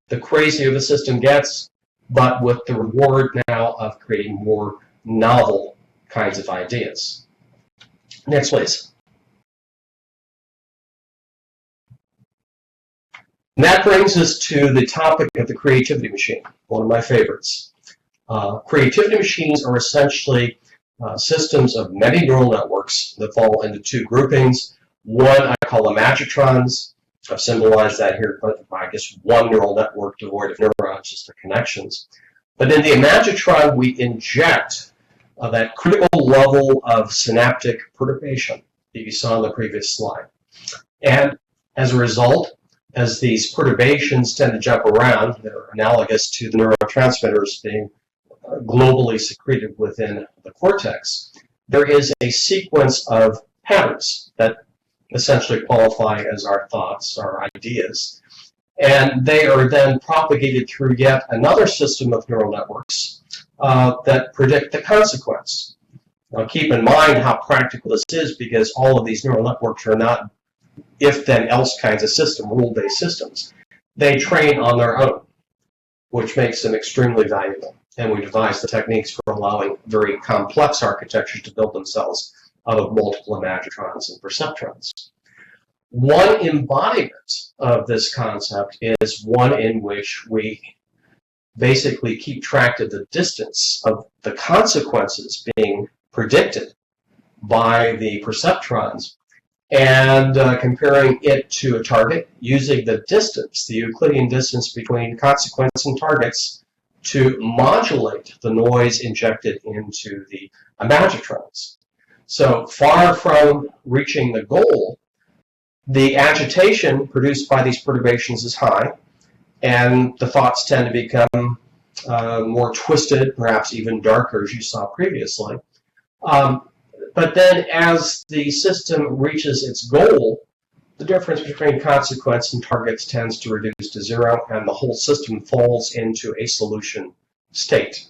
the crazier the system gets, but with the reward now of creating more novel kinds of ideas. Next, please. And that brings us to the topic of the creativity machine, one of my favorites. Creativity machines are essentially systems of many neural networks that fall into two groupings. One I call the magitrons. I've symbolized that here by, I guess, one neural network devoid of neurons, just the connections. But in the magitron, we inject that critical level of synaptic perturbation that you saw in the previous slide. And as a result, as these perturbations tend to jump around, they're analogous to the neurotransmitters being globally secreted within the cortex, there is a sequence of patterns that essentially qualify as our thoughts, our ideas. And they are then propagated through yet another system of neural networks that predict the consequence. Now keep in mind how practical this is, because all of these neural networks are not if-then-else kinds of rule-based systems. They train on their own, which makes them extremely valuable. And we devise the techniques for allowing very complex architectures to build themselves out of multiple imagitrons and perceptrons. One embodiment of this concept is one in which we basically keep track of the distance of the consequences being predicted by the perceptrons and comparing it to a target using the distance, the Euclidean distance between consequence and targets, to modulate the noise injected into the imagitrons. So far from reaching the goal, the agitation produced by these perturbations is high, and the thoughts tend to become more twisted, perhaps even darker, as you saw previously. But then as the system reaches its goal, the difference between consequence and targets tends to reduce to zero, and the whole system falls into a solution state.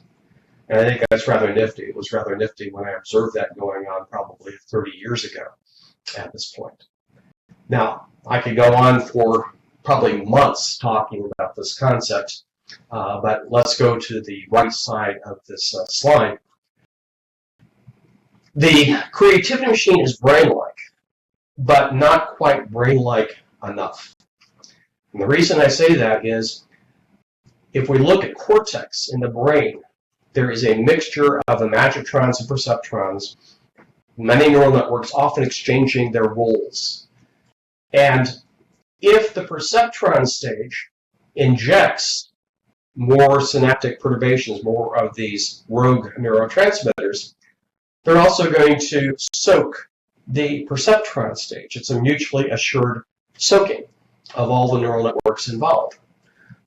And I think that's rather nifty. It was rather nifty when I observed that going on probably 30 years ago at this point. Now, I could go on for probably months talking about this concept, But let's go to the right side of this slide. The creativity machine is brain-like, but not quite brain-like enough. And the reason I say that is, if we look at cortex in the brain, there is a mixture of imagitrons and perceptrons, many neural networks often exchanging their roles. And if the perceptron stage injects more synaptic perturbations, more of these rogue neurotransmitters, they're also going to soak the perceptron stage. It's a mutually assured soaking of all the neural networks involved.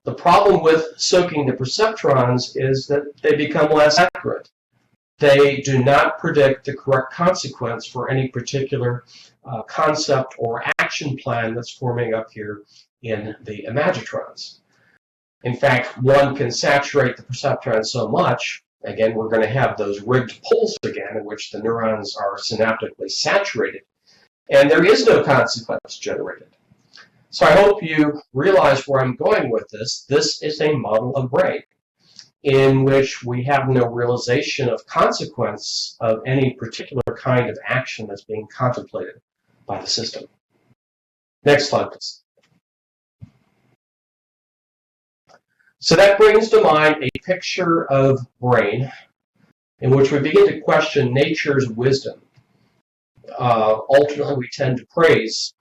The problem with soaking the perceptrons is that they become less accurate. They do not predict the correct consequence for any particular concept or action plan that's forming up here in the imagitrons. In fact, one can saturate the perceptron so much, again, we're going to have those rigged poles again, in which the neurons are synaptically saturated, and there is no consequence generated. So I hope you realize where I'm going with this. This is a model of brain in which we have no realization of consequence of any particular kind of action that's being contemplated by the system. Next slide, please. So that brings to mind a picture of brain in which we begin to question nature's wisdom. Ultimately, we tend to praise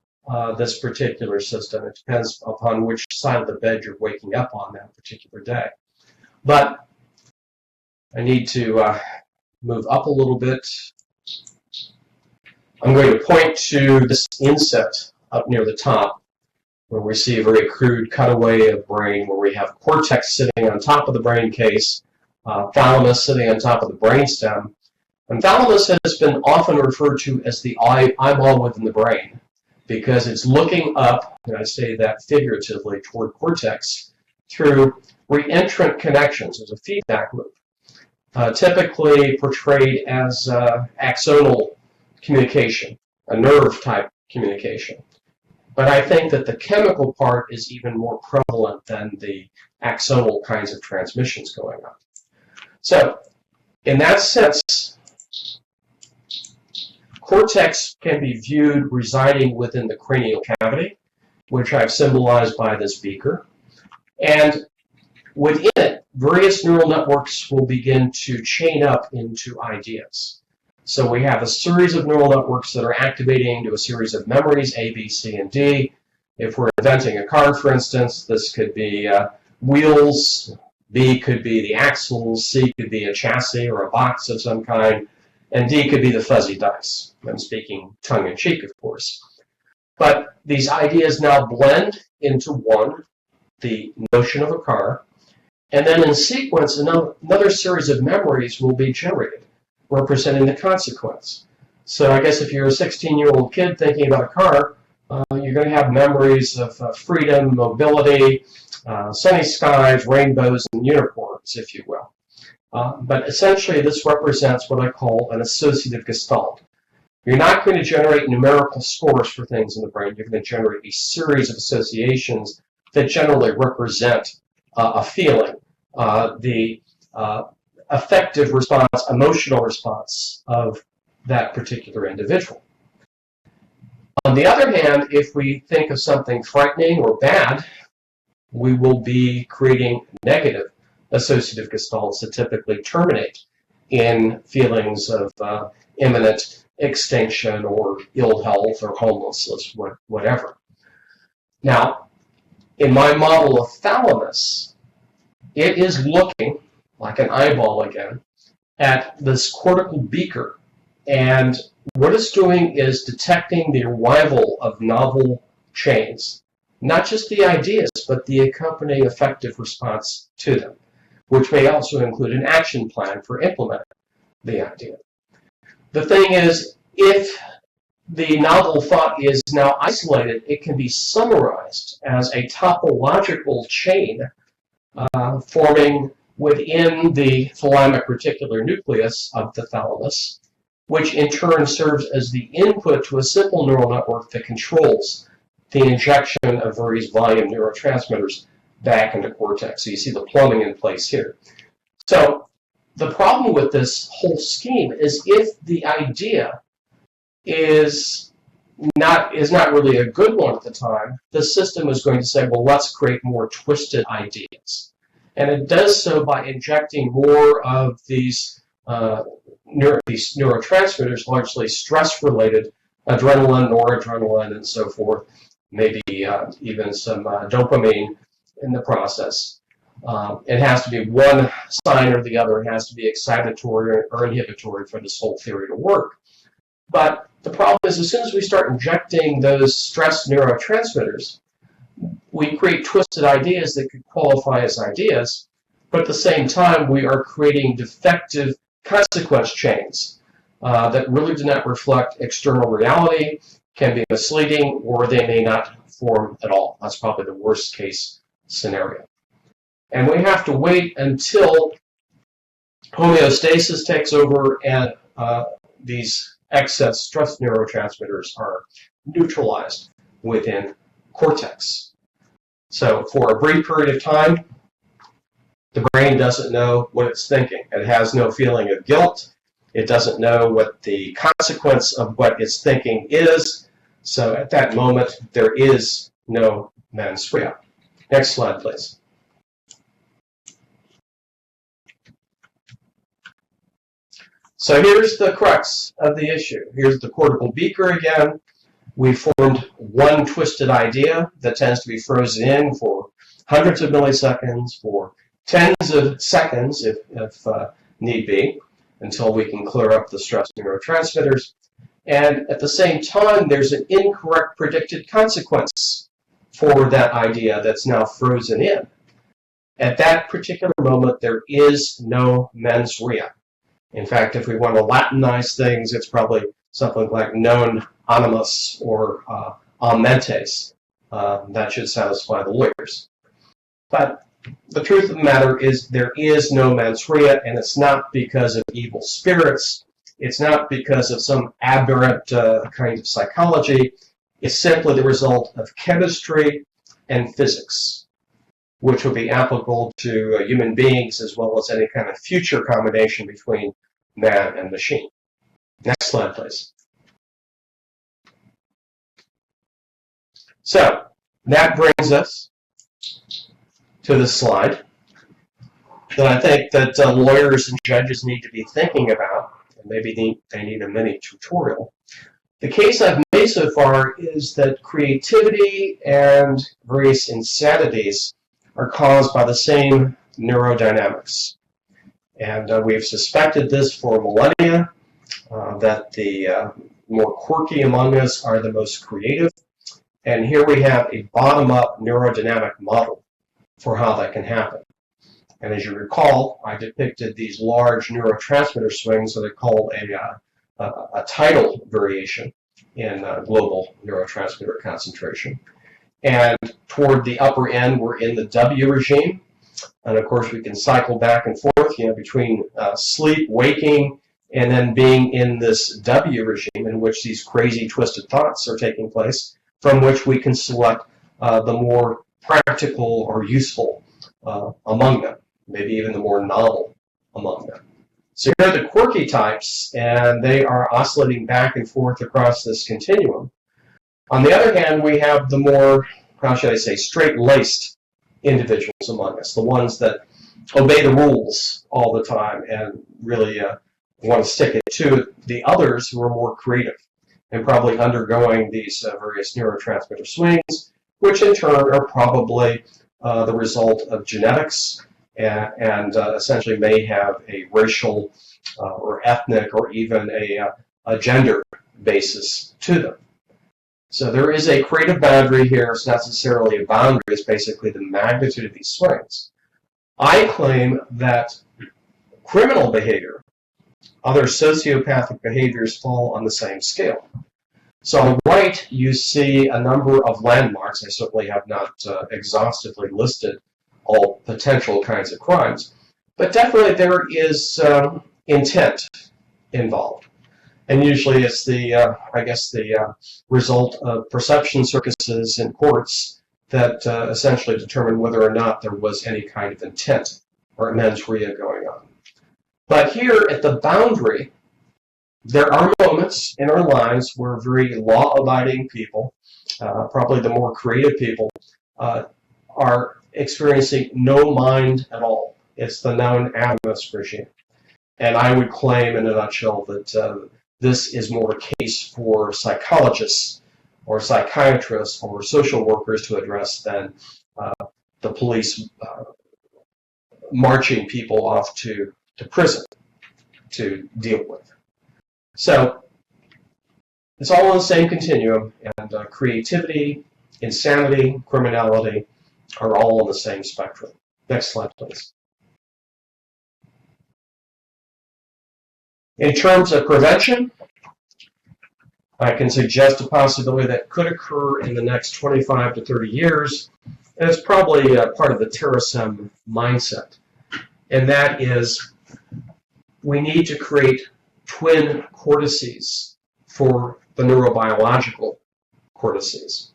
this particular system. It depends upon which side of the bed you're waking up on that particular day. But I need to move up a little bit. I'm going to point to this inset up near the top, where we see a very crude cutaway of brain, where we have cortex sitting on top of the brain case, thalamus sitting on top of the brainstem. And thalamus has been often referred to as the eyeball within the brain, because it's looking up, and I say that figuratively, toward cortex through reentrant connections. There's a feedback loop, typically portrayed as axonal communication, a nerve-type communication. But I think that the chemical part is even more prevalent than the axonal kinds of transmissions going on. So, in that sense, cortex can be viewed residing within the cranial cavity, which I've symbolized by this beaker. And within it, various neural networks will begin to chain up into ideas. So we have a series of neural networks that are activating to a series of memories, A, B, C, and D. If we're inventing a car, for instance, this could be wheels, B could be the axles, C could be a chassis or a box of some kind, and D could be the fuzzy dice. I'm speaking tongue-in-cheek, of course. But these ideas now blend into one, the notion of a car, and then in sequence, another series of memories will be generated, representing the consequence. So I guess if you're a 16-year-old kid thinking about a car, you're going to have memories of freedom, mobility, sunny skies, rainbows, and unicorns, if you will. But essentially, this represents what I call an associative gestalt. You're not going to generate numerical scores for things in the brain. You're going to generate a series of associations that generally represent a feeling, the affective response, emotional response of that particular individual. On the other hand, if we think of something frightening or bad, we will be creating negative associative gestalts that typically terminate in feelings of imminent extinction or ill health or homelessness, whatever. Now, in my model of thalamus, it is looking like an eyeball again at this cortical beaker, and what it's doing is detecting the arrival of novel chains, not just the ideas, but the accompanying affective response to them, which may also include an action plan for implementing the idea. The thing is, if the novel thought is now isolated, it can be summarized as a topological chain forming within the thalamic reticular nucleus of the thalamus, which in turn serves as the input to a simple neural network that controls the injection of various volume neurotransmitters back into cortex. So you see the plumbing in place here. So the problem with this whole scheme is if the idea is not really a good one at the time, the system is going to say, well, let's create more twisted ideas. And it does so by injecting more of these neurotransmitters, largely stress-related, adrenaline, noradrenaline, and so forth, maybe even some dopamine in the process. It has to be one sign or the other. It has to be excitatory or inhibitory for this whole theory to work. But the problem is, as soon as we start injecting those stress neurotransmitters, we create twisted ideas that could qualify as ideas, but at the same time, we are creating defective consequence chains that really do not reflect external reality, can be misleading, or they may not form at all. That's probably the worst case scenario. And we have to wait until homeostasis takes over and these excess stress neurotransmitters are neutralized within cortex. So for a brief period of time, the brain doesn't know what it's thinking. It has no feeling of guilt. It doesn't know what the consequence of what it's thinking is. So at that moment, there is no mens rea. Next slide, please. So here's the crux of the issue. Here's the cortical beaker again. We formed one twisted idea that tends to be frozen in for hundreds of milliseconds, for tens of seconds if need be, until we can clear up the stress neurotransmitters. And at the same time, there's an incorrect predicted consequence for that idea that's now frozen in. At that particular moment, there is no mens rea. In fact, if we want to Latinize things, it's probably something like non animus or amentes. That should satisfy the lawyers. But the truth of the matter is there is no mens rea, and it's not because of evil spirits. It's not because of some aberrant kind of psychology. It's simply the result of chemistry and physics, which will be applicable to human beings as well as any kind of future combination between man and machine. Next slide, please. So that brings us to this slide that I think that lawyers and judges need to be thinking about, and maybe they need a mini tutorial. The case I've made so far is that creativity and various insanities are caused by the same neurodynamics. And we've suspected this for millennia, that the more quirky among us are the most creative. And here we have a bottom-up neurodynamic model for how that can happen. And as you recall, I depicted these large neurotransmitter swings that are called a tidal variation in global neurotransmitter concentration. And toward the upper end, we're in the W regime. And of course, we can cycle back and forth, between sleep, waking, and then being in this W regime in which these crazy, twisted thoughts are taking place, from which we can select the more practical or useful among them, maybe even the more novel among them. So here are the quirky types, and they are oscillating back and forth across this continuum. On the other hand, we have the more, how should I say, straight-laced individuals among us, the ones that obey the rules all the time and really want to stick it to the others who are more creative and probably undergoing these various neurotransmitter swings, which in turn are probably the result of genetics and essentially may have a racial or ethnic or even a gender basis to them. So there is a creative boundary here. It's not necessarily a boundary. It's basically the magnitude of these swings. I claim that criminal behavior, other sociopathic behaviors, fall on the same scale. So on the right, you see a number of landmarks. I certainly have not exhaustively listed all potential kinds of crimes, but definitely there is intent involved. And usually it's the, I guess, the result of perception circuses in courts that essentially determined whether or not there was any kind of intent or mens rea going on. But here at the boundary, there are moments in our lives where very law-abiding people, probably the more creative people, are experiencing no mind at all. It's the non-animist regime. And I would claim in a nutshell that this is more a case for psychologists or psychiatrists or social workers to address than the police marching people off to prison to deal with. So it's all on the same continuum, and creativity, insanity, criminality are all on the same spectrum. Next slide, please. In terms of prevention, I can suggest a possibility that could occur in the next 25 to 30 years, and it's probably part of the Terasem mindset, and that is we need to create twin cortices for the neurobiological cortices.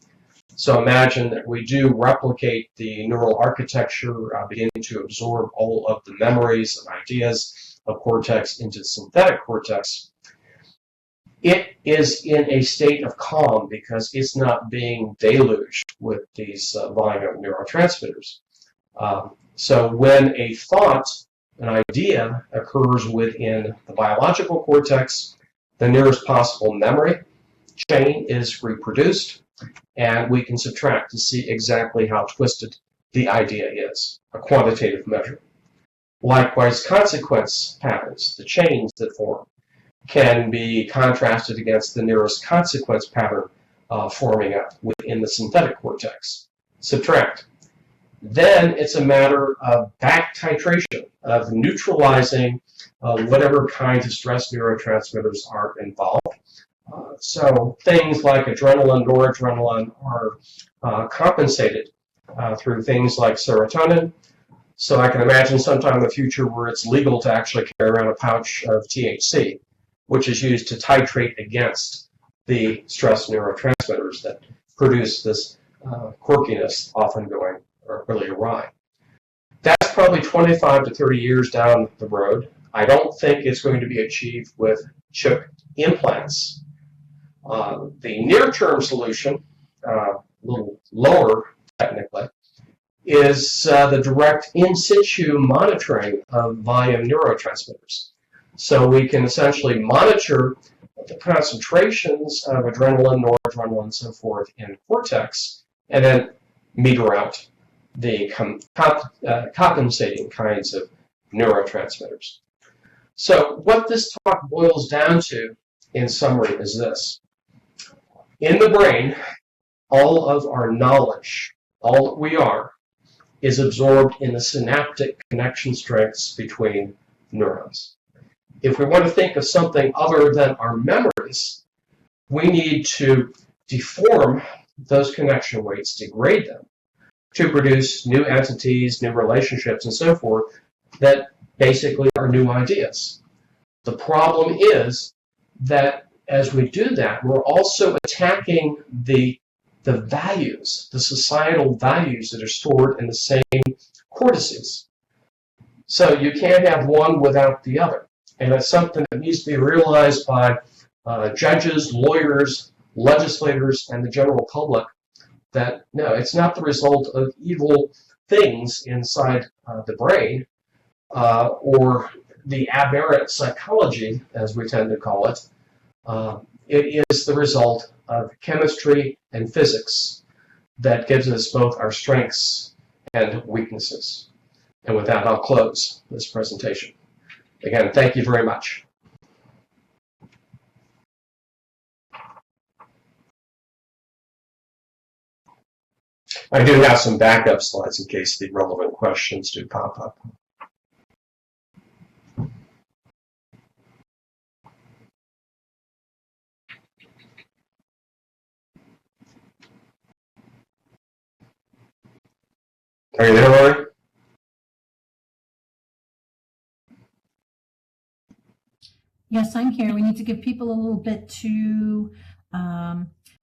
So imagine that we do replicate the neural architecture, begin to absorb all of the memories and ideas of cortex into synthetic cortex. It is in a state of calm because it's not being deluged with these volume of neurotransmitters. So when a thought, an idea, occurs within the biological cortex, the nearest possible memory chain is reproduced, and we can subtract to see exactly how twisted the idea is, a quantitative measure. Likewise, consequence patterns, the chains that form, can be contrasted against the nearest consequence pattern forming up within the synthetic cortex. Subtract. Then it's a matter of back titration, of neutralizing whatever kinds of stress neurotransmitters are involved. So things like adrenaline, noradrenaline are compensated through things like serotonin. So I can imagine sometime in the future where it's legal to actually carry around a pouch of THC, which is used to titrate against the stress neurotransmitters that produce this quirkiness, often going really awry. That's probably 25 to 30 years down the road. I don't think it's going to be achieved with chip implants. The near-term solution, a little lower technically, is the direct in situ monitoring of volume neurotransmitters. So we can essentially monitor the concentrations of adrenaline, noradrenaline, and so forth in cortex, and then meter out the compensating kinds of neurotransmitters. So what this talk boils down to, in summary, is this. In the brain, all of our knowledge, all that we are, is absorbed in the synaptic connection strengths between neurons. If we want to think of something other than our memories, we need to deform those connection weights, degrade them, to produce new entities, new relationships, and so forth that basically are new ideas. The problem is that as we do that, we're also attacking the values, the societal values that are stored in the same cortices. So you can't have one without the other. And that's something that needs to be realized by judges, lawyers, legislators, and the general public, that no, it's not the result of evil things inside the brain or the aberrant psychology, as we tend to call it. It is the result of chemistry and physics that gives us both our strengths and weaknesses. And with that, I'll close this presentation. Again, thank you very much. I do have some backup slides in case the relevant questions do pop up. Are you there, Lori? Yes, I'm here. We need to give people a little bit to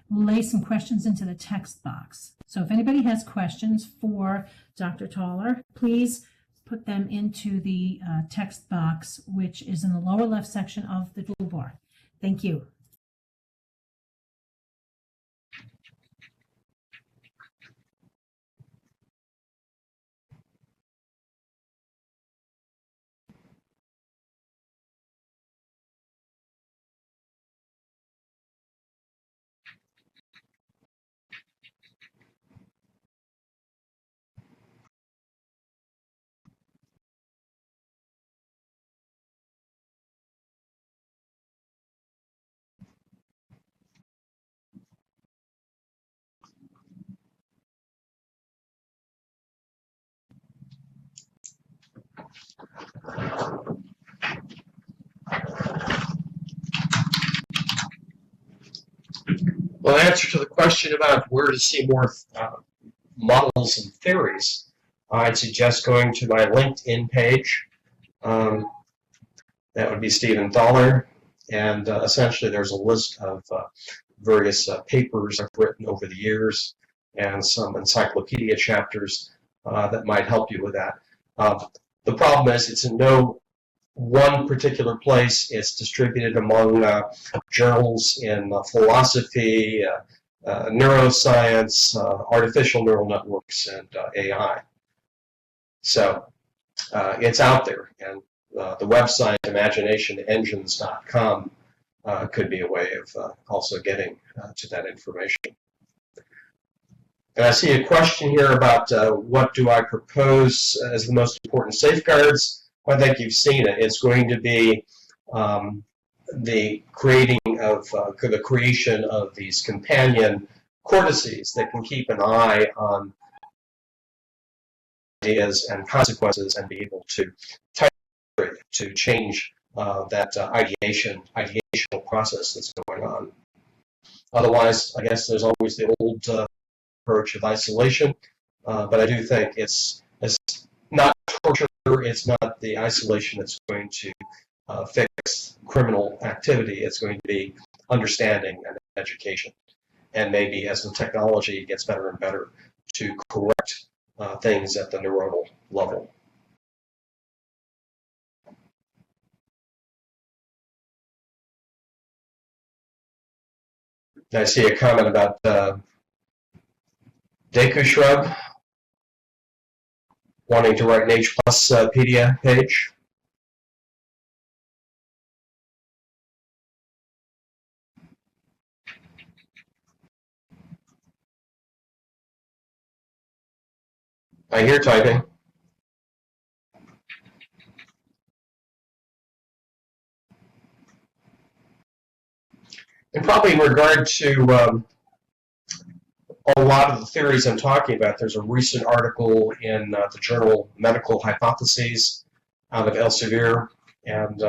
lay some questions into the text box. So if anybody has questions for Dr. Toller, please put them into the text box, which is in the lower left section of the toolbar. Thank you. Well, in answer to the question about where to see more models and theories, I'd suggest going to my LinkedIn page. That would be Stephen Thaler, and essentially there's a list of various papers I've written over the years and some encyclopedia chapters that might help you with that. The problem is it's in no one particular place. It's distributed among journals in philosophy, neuroscience, artificial neural networks, and AI. So it's out there, and the website imaginationengines.com could be a way of also getting to that information. And I see a question here about what do I propose as the most important safeguards. Well, I think you've seen it. It's going to be the creation of these companion cortices that can keep an eye on ideas and consequences and be able to titrate, to change that ideational process that's going on. Otherwise, I guess there's always the old approach of isolation, but I do think it's not torture, it's not the isolation that's going to fix criminal activity. It's going to be understanding and education, and maybe as the technology gets better and better, to correct things at the neuronal level. I see a comment about Deku Shrub wanting to write an H+ pedia page. I hear typing. And probably in regard to a lot of the theories I'm talking about, there's a recent article in the journal Medical Hypotheses out of Elsevier, and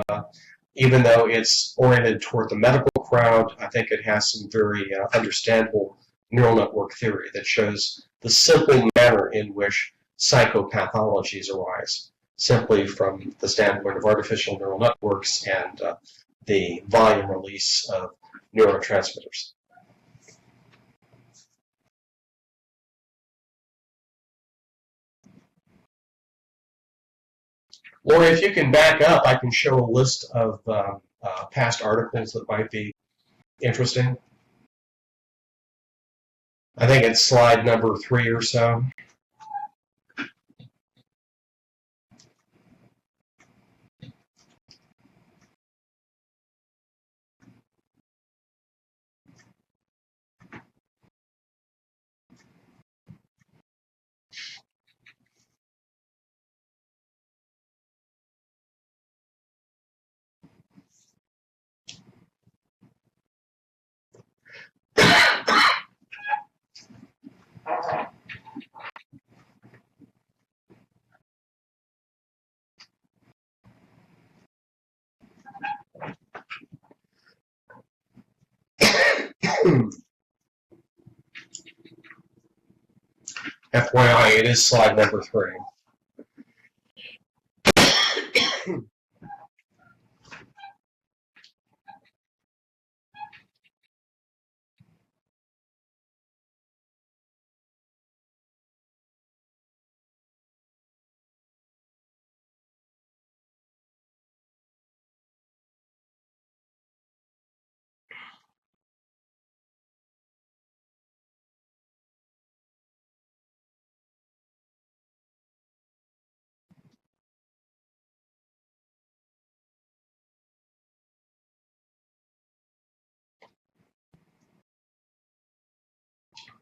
even though it's oriented toward the medical crowd, I think it has some very understandable neural network theory that shows the simple manner in which psychopathologies arise, simply from the standpoint of artificial neural networks and the volume release of neurotransmitters. Lori, if you can back up, I can show a list of past articles that might be interesting. I think it's slide number 3 or so. FYI, it is slide number 3.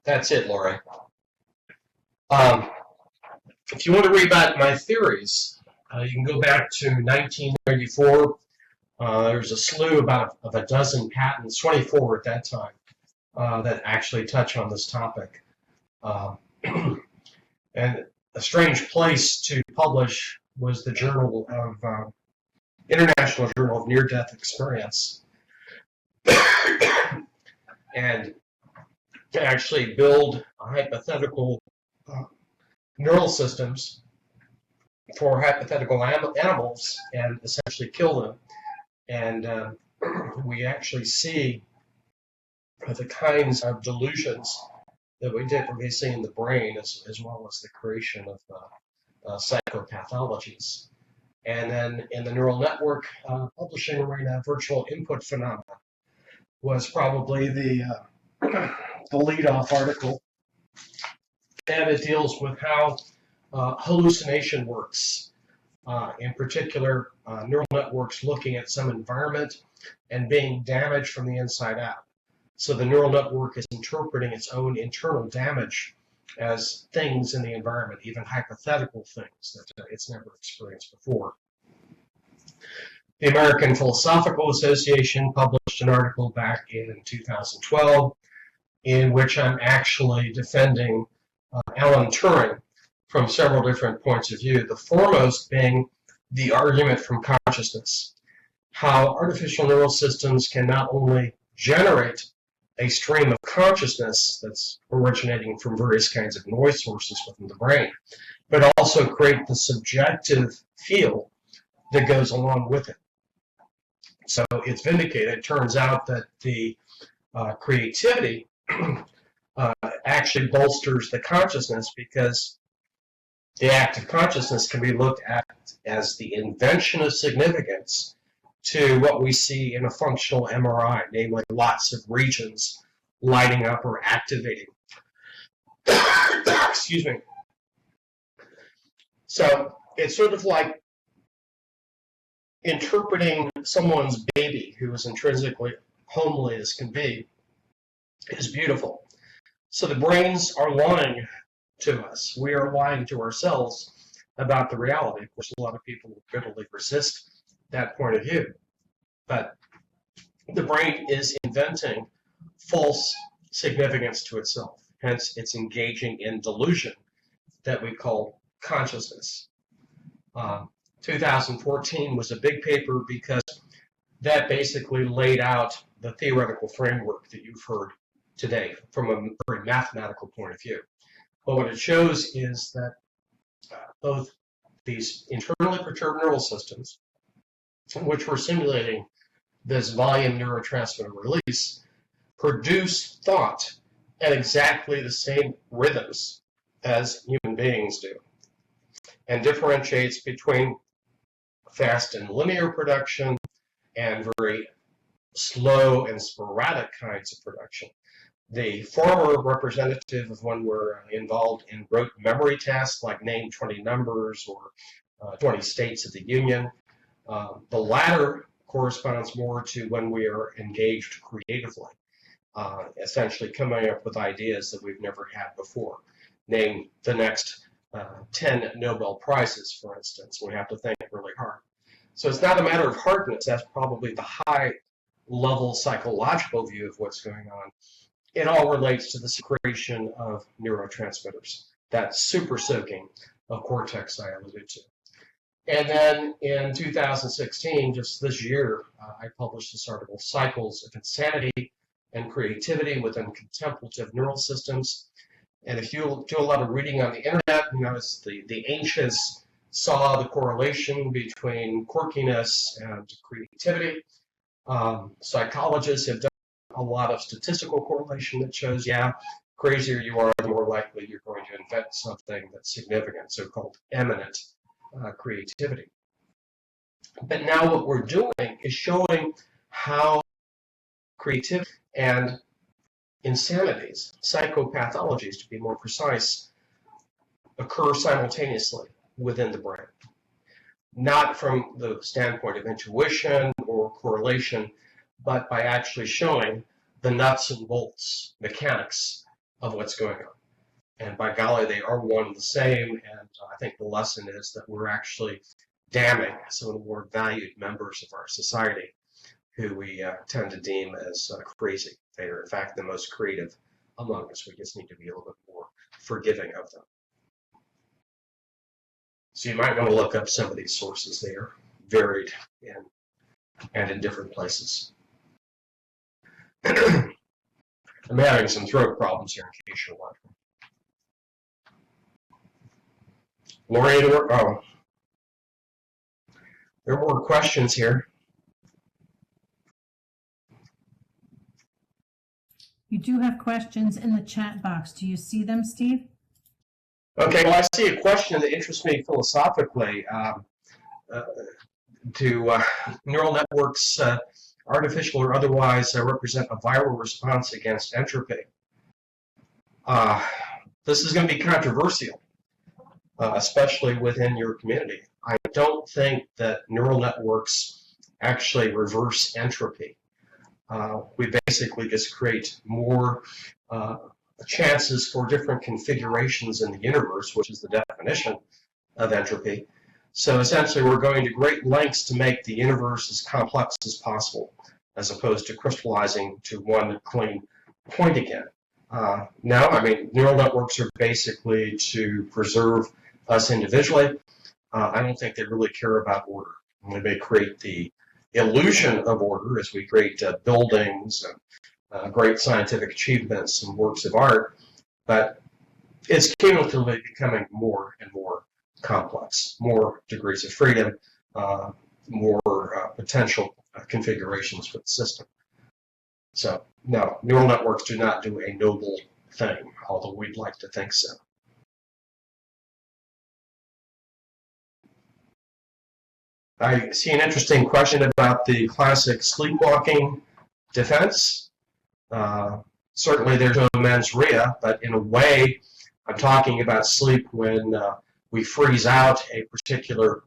That's it, Lori. If you want to read about my theories, you can go back to 1994. There's a slew of a dozen patents, 24 at that time, that actually touch on this topic. And a strange place to publish was the Journal of International Journal of Near-Death Experience, and to actually build a hypothetical neural systems for hypothetical animals and essentially kill them. And we actually see the kinds of delusions that we typically see in the brain, as well as the creation of psychopathologies. And then in the neural network publishing arena, virtual input phenomena was probably the lead-off article. And it deals with how hallucination works. In particular, neural networks looking at some environment and being damaged from the inside out. So the neural network is interpreting its own internal damage as things in the environment, even hypothetical things that it's never experienced before. The American Philosophical Association published an article back in 2012 in which I'm actually defending Alan Turing from several different points of view, the foremost being the argument from consciousness, how artificial neural systems can not only generate a stream of consciousness that's originating from various kinds of noise sources within the brain, but also create the subjective feel that goes along with it. So it's vindicated. It turns out that the creativity actually bolsters the consciousness, because the act of consciousness can be looked at as the invention of significance to what we see in a functional MRI, namely lots of regions lighting up or activating. Excuse me. So it's sort of like interpreting someone's baby who is intrinsically homely as can be is beautiful. So the brains are lying to us. We are lying to ourselves about the reality. Of course, a lot of people will bitterly resist that point of view. But the brain is inventing false significance to itself. Hence, it's engaging in delusion that we call consciousness. 2014 was a big paper because that basically laid out the theoretical framework that you've heard today from a very mathematical point of view. But what it shows is that both these internally perturbed neural systems, which we're simulating this volume neurotransmitter release, produce thought at exactly the same rhythms as human beings do, and differentiates between fast and linear production and very slow and sporadic kinds of production. The former representative of when we're involved in rote memory tasks like name 20 numbers or 20 states of the Union. The latter corresponds more to when we are engaged creatively, essentially coming up with ideas that we've never had before. Name the next 10 Nobel Prizes, for instance. We have to think really hard. So it's not a matter of hardness. That's probably the high-level psychological view of what's going on. It all relates to the secretion of neurotransmitters, that super soaking of cortex I alluded to. And then in 2016, just this year, I published this article, Cycles of Insanity and Creativity Within Contemplative Neural Systems. And if you do a lot of reading on the internet, you notice the ancients saw the correlation between quirkiness and creativity. Psychologists have done a lot of statistical correlation that shows, yeah, crazier you are, the more likely you're going to invent something that's significant, so-called eminent creativity. But now what we're doing is showing how creativity and insanities, psychopathologies to be more precise, occur simultaneously within the brain. Not from the standpoint of intuition or correlation, but by actually showing the nuts and bolts mechanics of what's going on. And by golly, they are one and the same. And I think the lesson is that we're actually damning some of the more valued members of our society who we tend to deem as crazy. They are, in fact, the most creative among us. We just need to be a little bit more forgiving of them. So you might want to look up some of these sources. They are varied and in different places. I'm having some throat problems here in case you're wondering. Lori, there were questions here. You do have questions in the chat box. Do you see them, Steve? Okay, well, I see a question that interests me philosophically. Do neural networks, artificial or otherwise, represent a viral response against entropy? This is going to be controversial, especially within your community. I don't think that neural networks actually reverse entropy. We basically just create more chances for different configurations in the universe, which is the definition of entropy. So essentially, we're going to great lengths to make the universe as complex as possible, as opposed to crystallizing to one clean point again. No, I mean, neural networks are basically to preserve us individually. I don't think they really care about order. They may create the illusion of order as we create buildings and great scientific achievements and works of art, but it's cumulatively becoming more and more complex, more degrees of freedom, more potential configurations for the system. So, no, neural networks do not do a noble thing, although we'd like to think so. I see an interesting question about the classic sleepwalking defense. Certainly there's no mens rea, but in a way, I'm talking about sleep when we freeze out a particular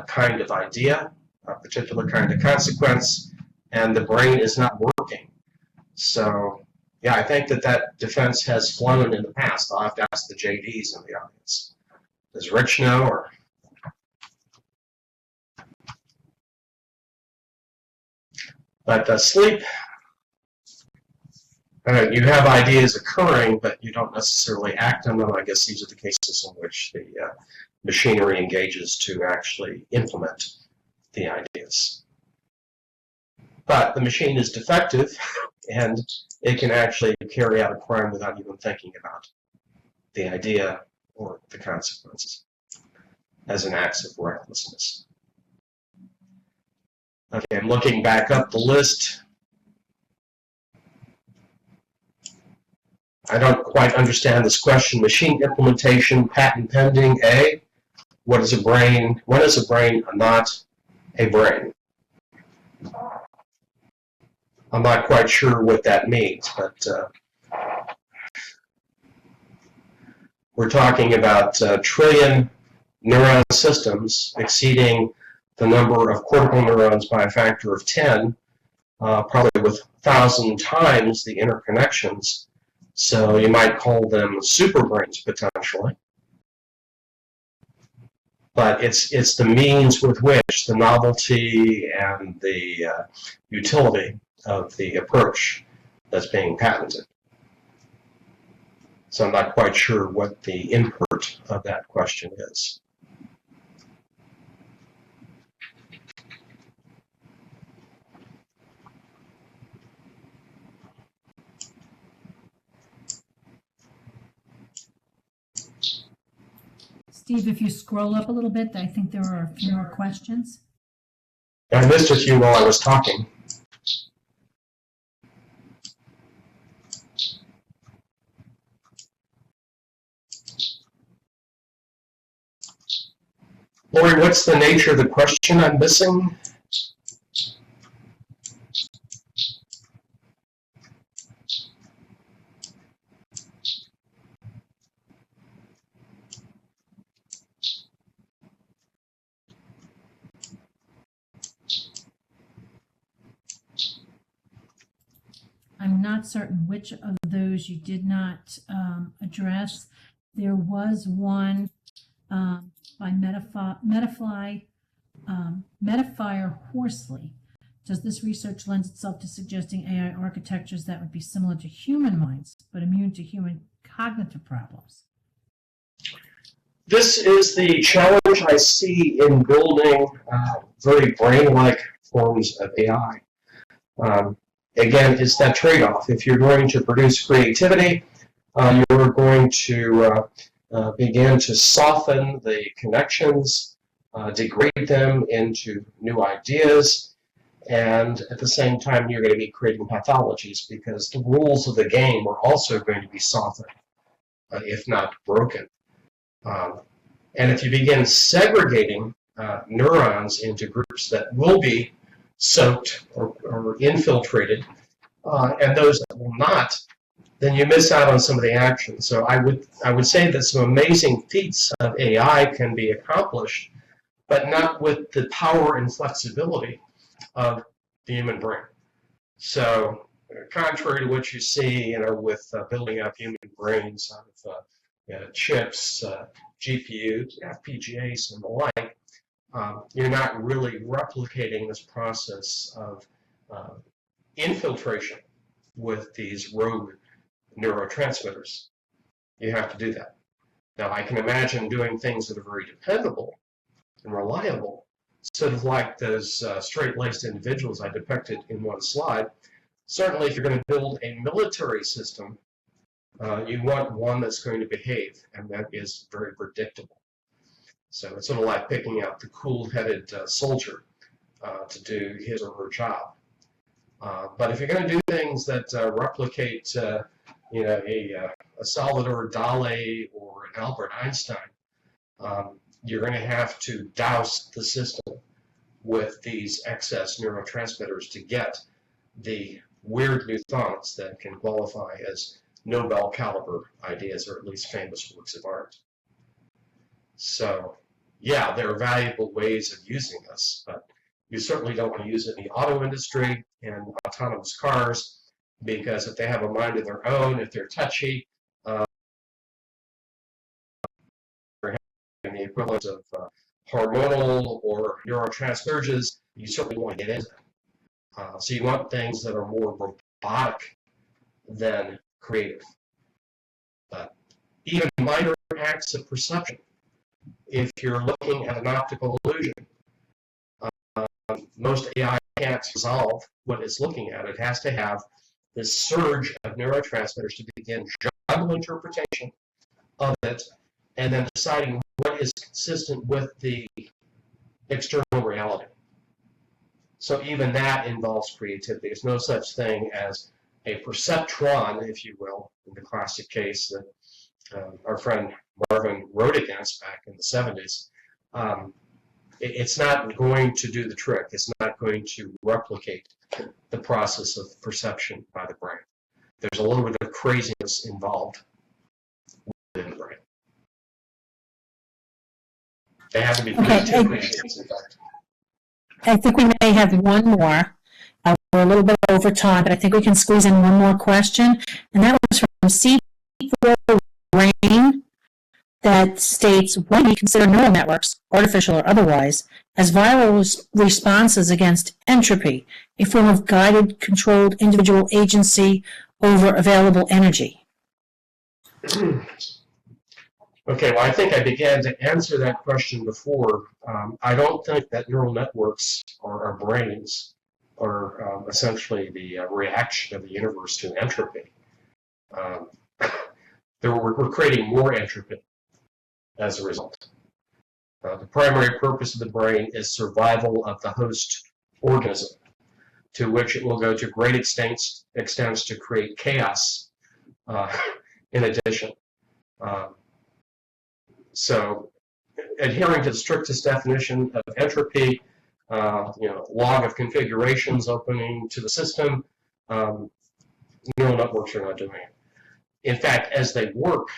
kind of idea, a particular kind of consequence, and the brain is not working. So, yeah, I think that defense has flown in the past. I'll have to ask the JDs in the audience. Does Rich know? Or but sleep, you have ideas occurring, but you don't necessarily act on them. I guess these are the cases in which the machinery engages to actually implement the ideas. But the machine is defective, and it can actually carry out a crime without even thinking about the idea or the consequences as an act of recklessness. Okay, I'm looking back up the list. I don't quite understand this question. Machine implementation, patent pending, A. What is a brain? When is a brain not a brain? I'm not quite sure what that means, but we're talking about trillion neuron systems exceeding the number of cortical neurons by a factor of 10, probably with 1,000 times the interconnections. So you might call them superbrains potentially. But it's the means with which the novelty and the utility of the approach that's being patented. So I'm not quite sure what the import of that question is. Steve, if you scroll up a little bit, I think there are a few more questions. I missed a few while I was talking. Lori, what's the nature of the question I'm missing? I'm not certain which of those you did not address. There was one by Metafire Horsley. Does this research lend itself to suggesting AI architectures that would be similar to human minds, but immune to human cognitive problems? This is the challenge I see in building very brain-like forms of AI. Again, it's that trade-off. If you're going to produce creativity, you're going to begin to soften the connections, degrade them into new ideas, and at the same time you're going to be creating pathologies because the rules of the game are also going to be softened, if not broken. And if you begin segregating neurons into groups that will be soaked or infiltrated, and those that will not, then you miss out on some of the action. So I would say that some amazing feats of AI can be accomplished, but not with the power and flexibility of the human brain. So contrary to what you see, with building up human brains out of chips, GPUs, FPGAs, and the like, you're not really replicating this process of infiltration with these rogue neurotransmitters. You have to do that. Now, I can imagine doing things that are very dependable and reliable, sort of like those straight-laced individuals I depicted in one slide. Certainly, if you're going to build a military system, you want one that's going to behave, and that is very predictable. So it's sort of like picking out the cool-headed soldier to do his or her job. But if you're going to do things that replicate, a Salvador Dali or an Albert Einstein, you're going to have to douse the system with these excess neurotransmitters to get the weird new thoughts that can qualify as Nobel caliber ideas, or at least famous works of art. So, yeah, there are valuable ways of using this, but you certainly don't want to use it in the auto industry and autonomous cars, because if they have a mind of their own, if they're touchy, they're having the equivalent of hormonal or neurotransmitters, you certainly want to get into them. So you want things that are more robotic than creative. But even minor acts of perception, if you're looking at an optical illusion, most AI can't resolve what it's looking at. It has to have this surge of neurotransmitters to begin juggling interpretation of it, and then deciding what is consistent with the external reality. So even that involves creativity. There's no such thing as a perceptron, if you will, in the classic case that our friend Marvin wrote against back in the 70s. It's not going to do the trick. It's not going to replicate the process of perception by the brain. There's a little bit of craziness involved within the brain. They have to be creative machines, in fact. I think we may have one more. We're a little bit over time, but I think we can squeeze in one more question. And that was from C4 Rain, that states, why do we consider neural networks, artificial or otherwise, as viral responses against entropy, a form of guided, controlled individual agency over available energy? Okay, well, I think I began to answer that question before. I don't think that neural networks or our brains are essentially the reaction of the universe to entropy. We're creating more entropy as a result. The primary purpose of the brain is survival of the host organism, to which it will go to great extents to create chaos in addition. So adhering to the strictest definition of entropy, log of configurations opening to the system, neural networks are not doing it. In fact, as they work,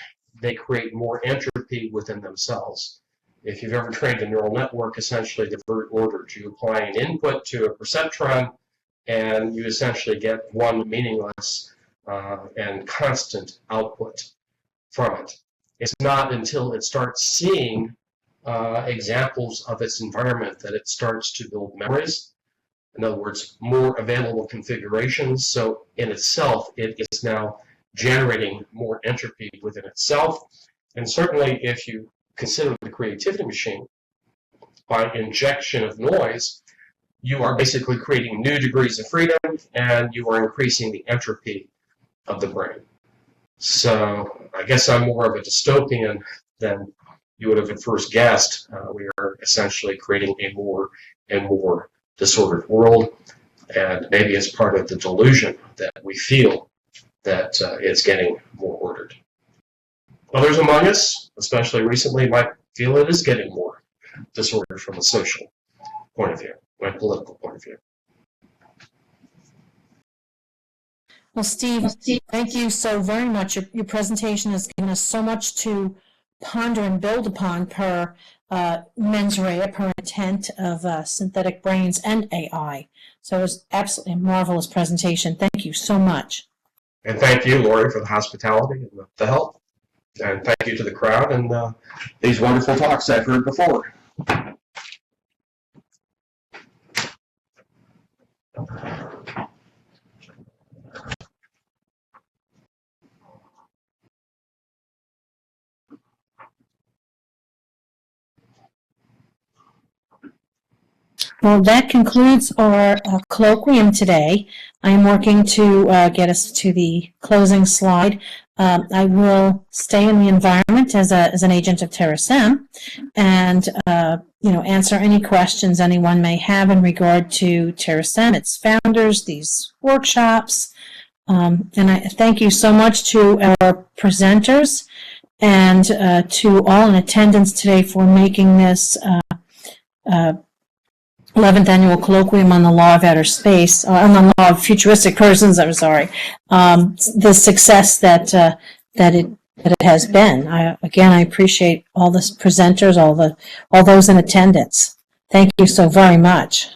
they create more entropy within themselves. If you've ever trained a neural network, essentially they're very ordered. You apply an input to a perceptron, and you essentially get one meaningless and constant output from it. It's not until it starts seeing examples of its environment that it starts to build memories. In other words, more available configurations. So in itself, it is now generating more entropy within itself. And certainly if you consider the creativity machine, by injection of noise, you are basically creating new degrees of freedom and you are increasing the entropy of the brain. So I guess I'm more of a dystopian than you would have at first guessed. We are essentially creating a more and more disordered world, and maybe it's part of the delusion that we feel that it's getting more ordered. Others among us, especially recently, might feel it is getting more disordered from a social point of view, from a political point of view. Well, Steve, thank you so very much. Your presentation has given us so much to ponder and build upon per mens rea, per intent of synthetic brains and AI. So it was absolutely a marvelous presentation. Thank you so much. And thank you, Lori, for the hospitality and the help. And thank you to the crowd and these wonderful talks I've heard before. Well, that concludes our colloquium today. I am working to get us to the closing slide. I will stay in the environment as an agent of Terasem, and answer any questions anyone may have in regard to Terasem, its founders, these workshops. And I thank you so much to our presenters and to all in attendance today for making this 11th Annual Colloquium on the Law of Outer Space, on the Law of Futuristic Persons, I'm sorry, the success that it has been. I appreciate all the presenters, all those in attendance. Thank you so very much.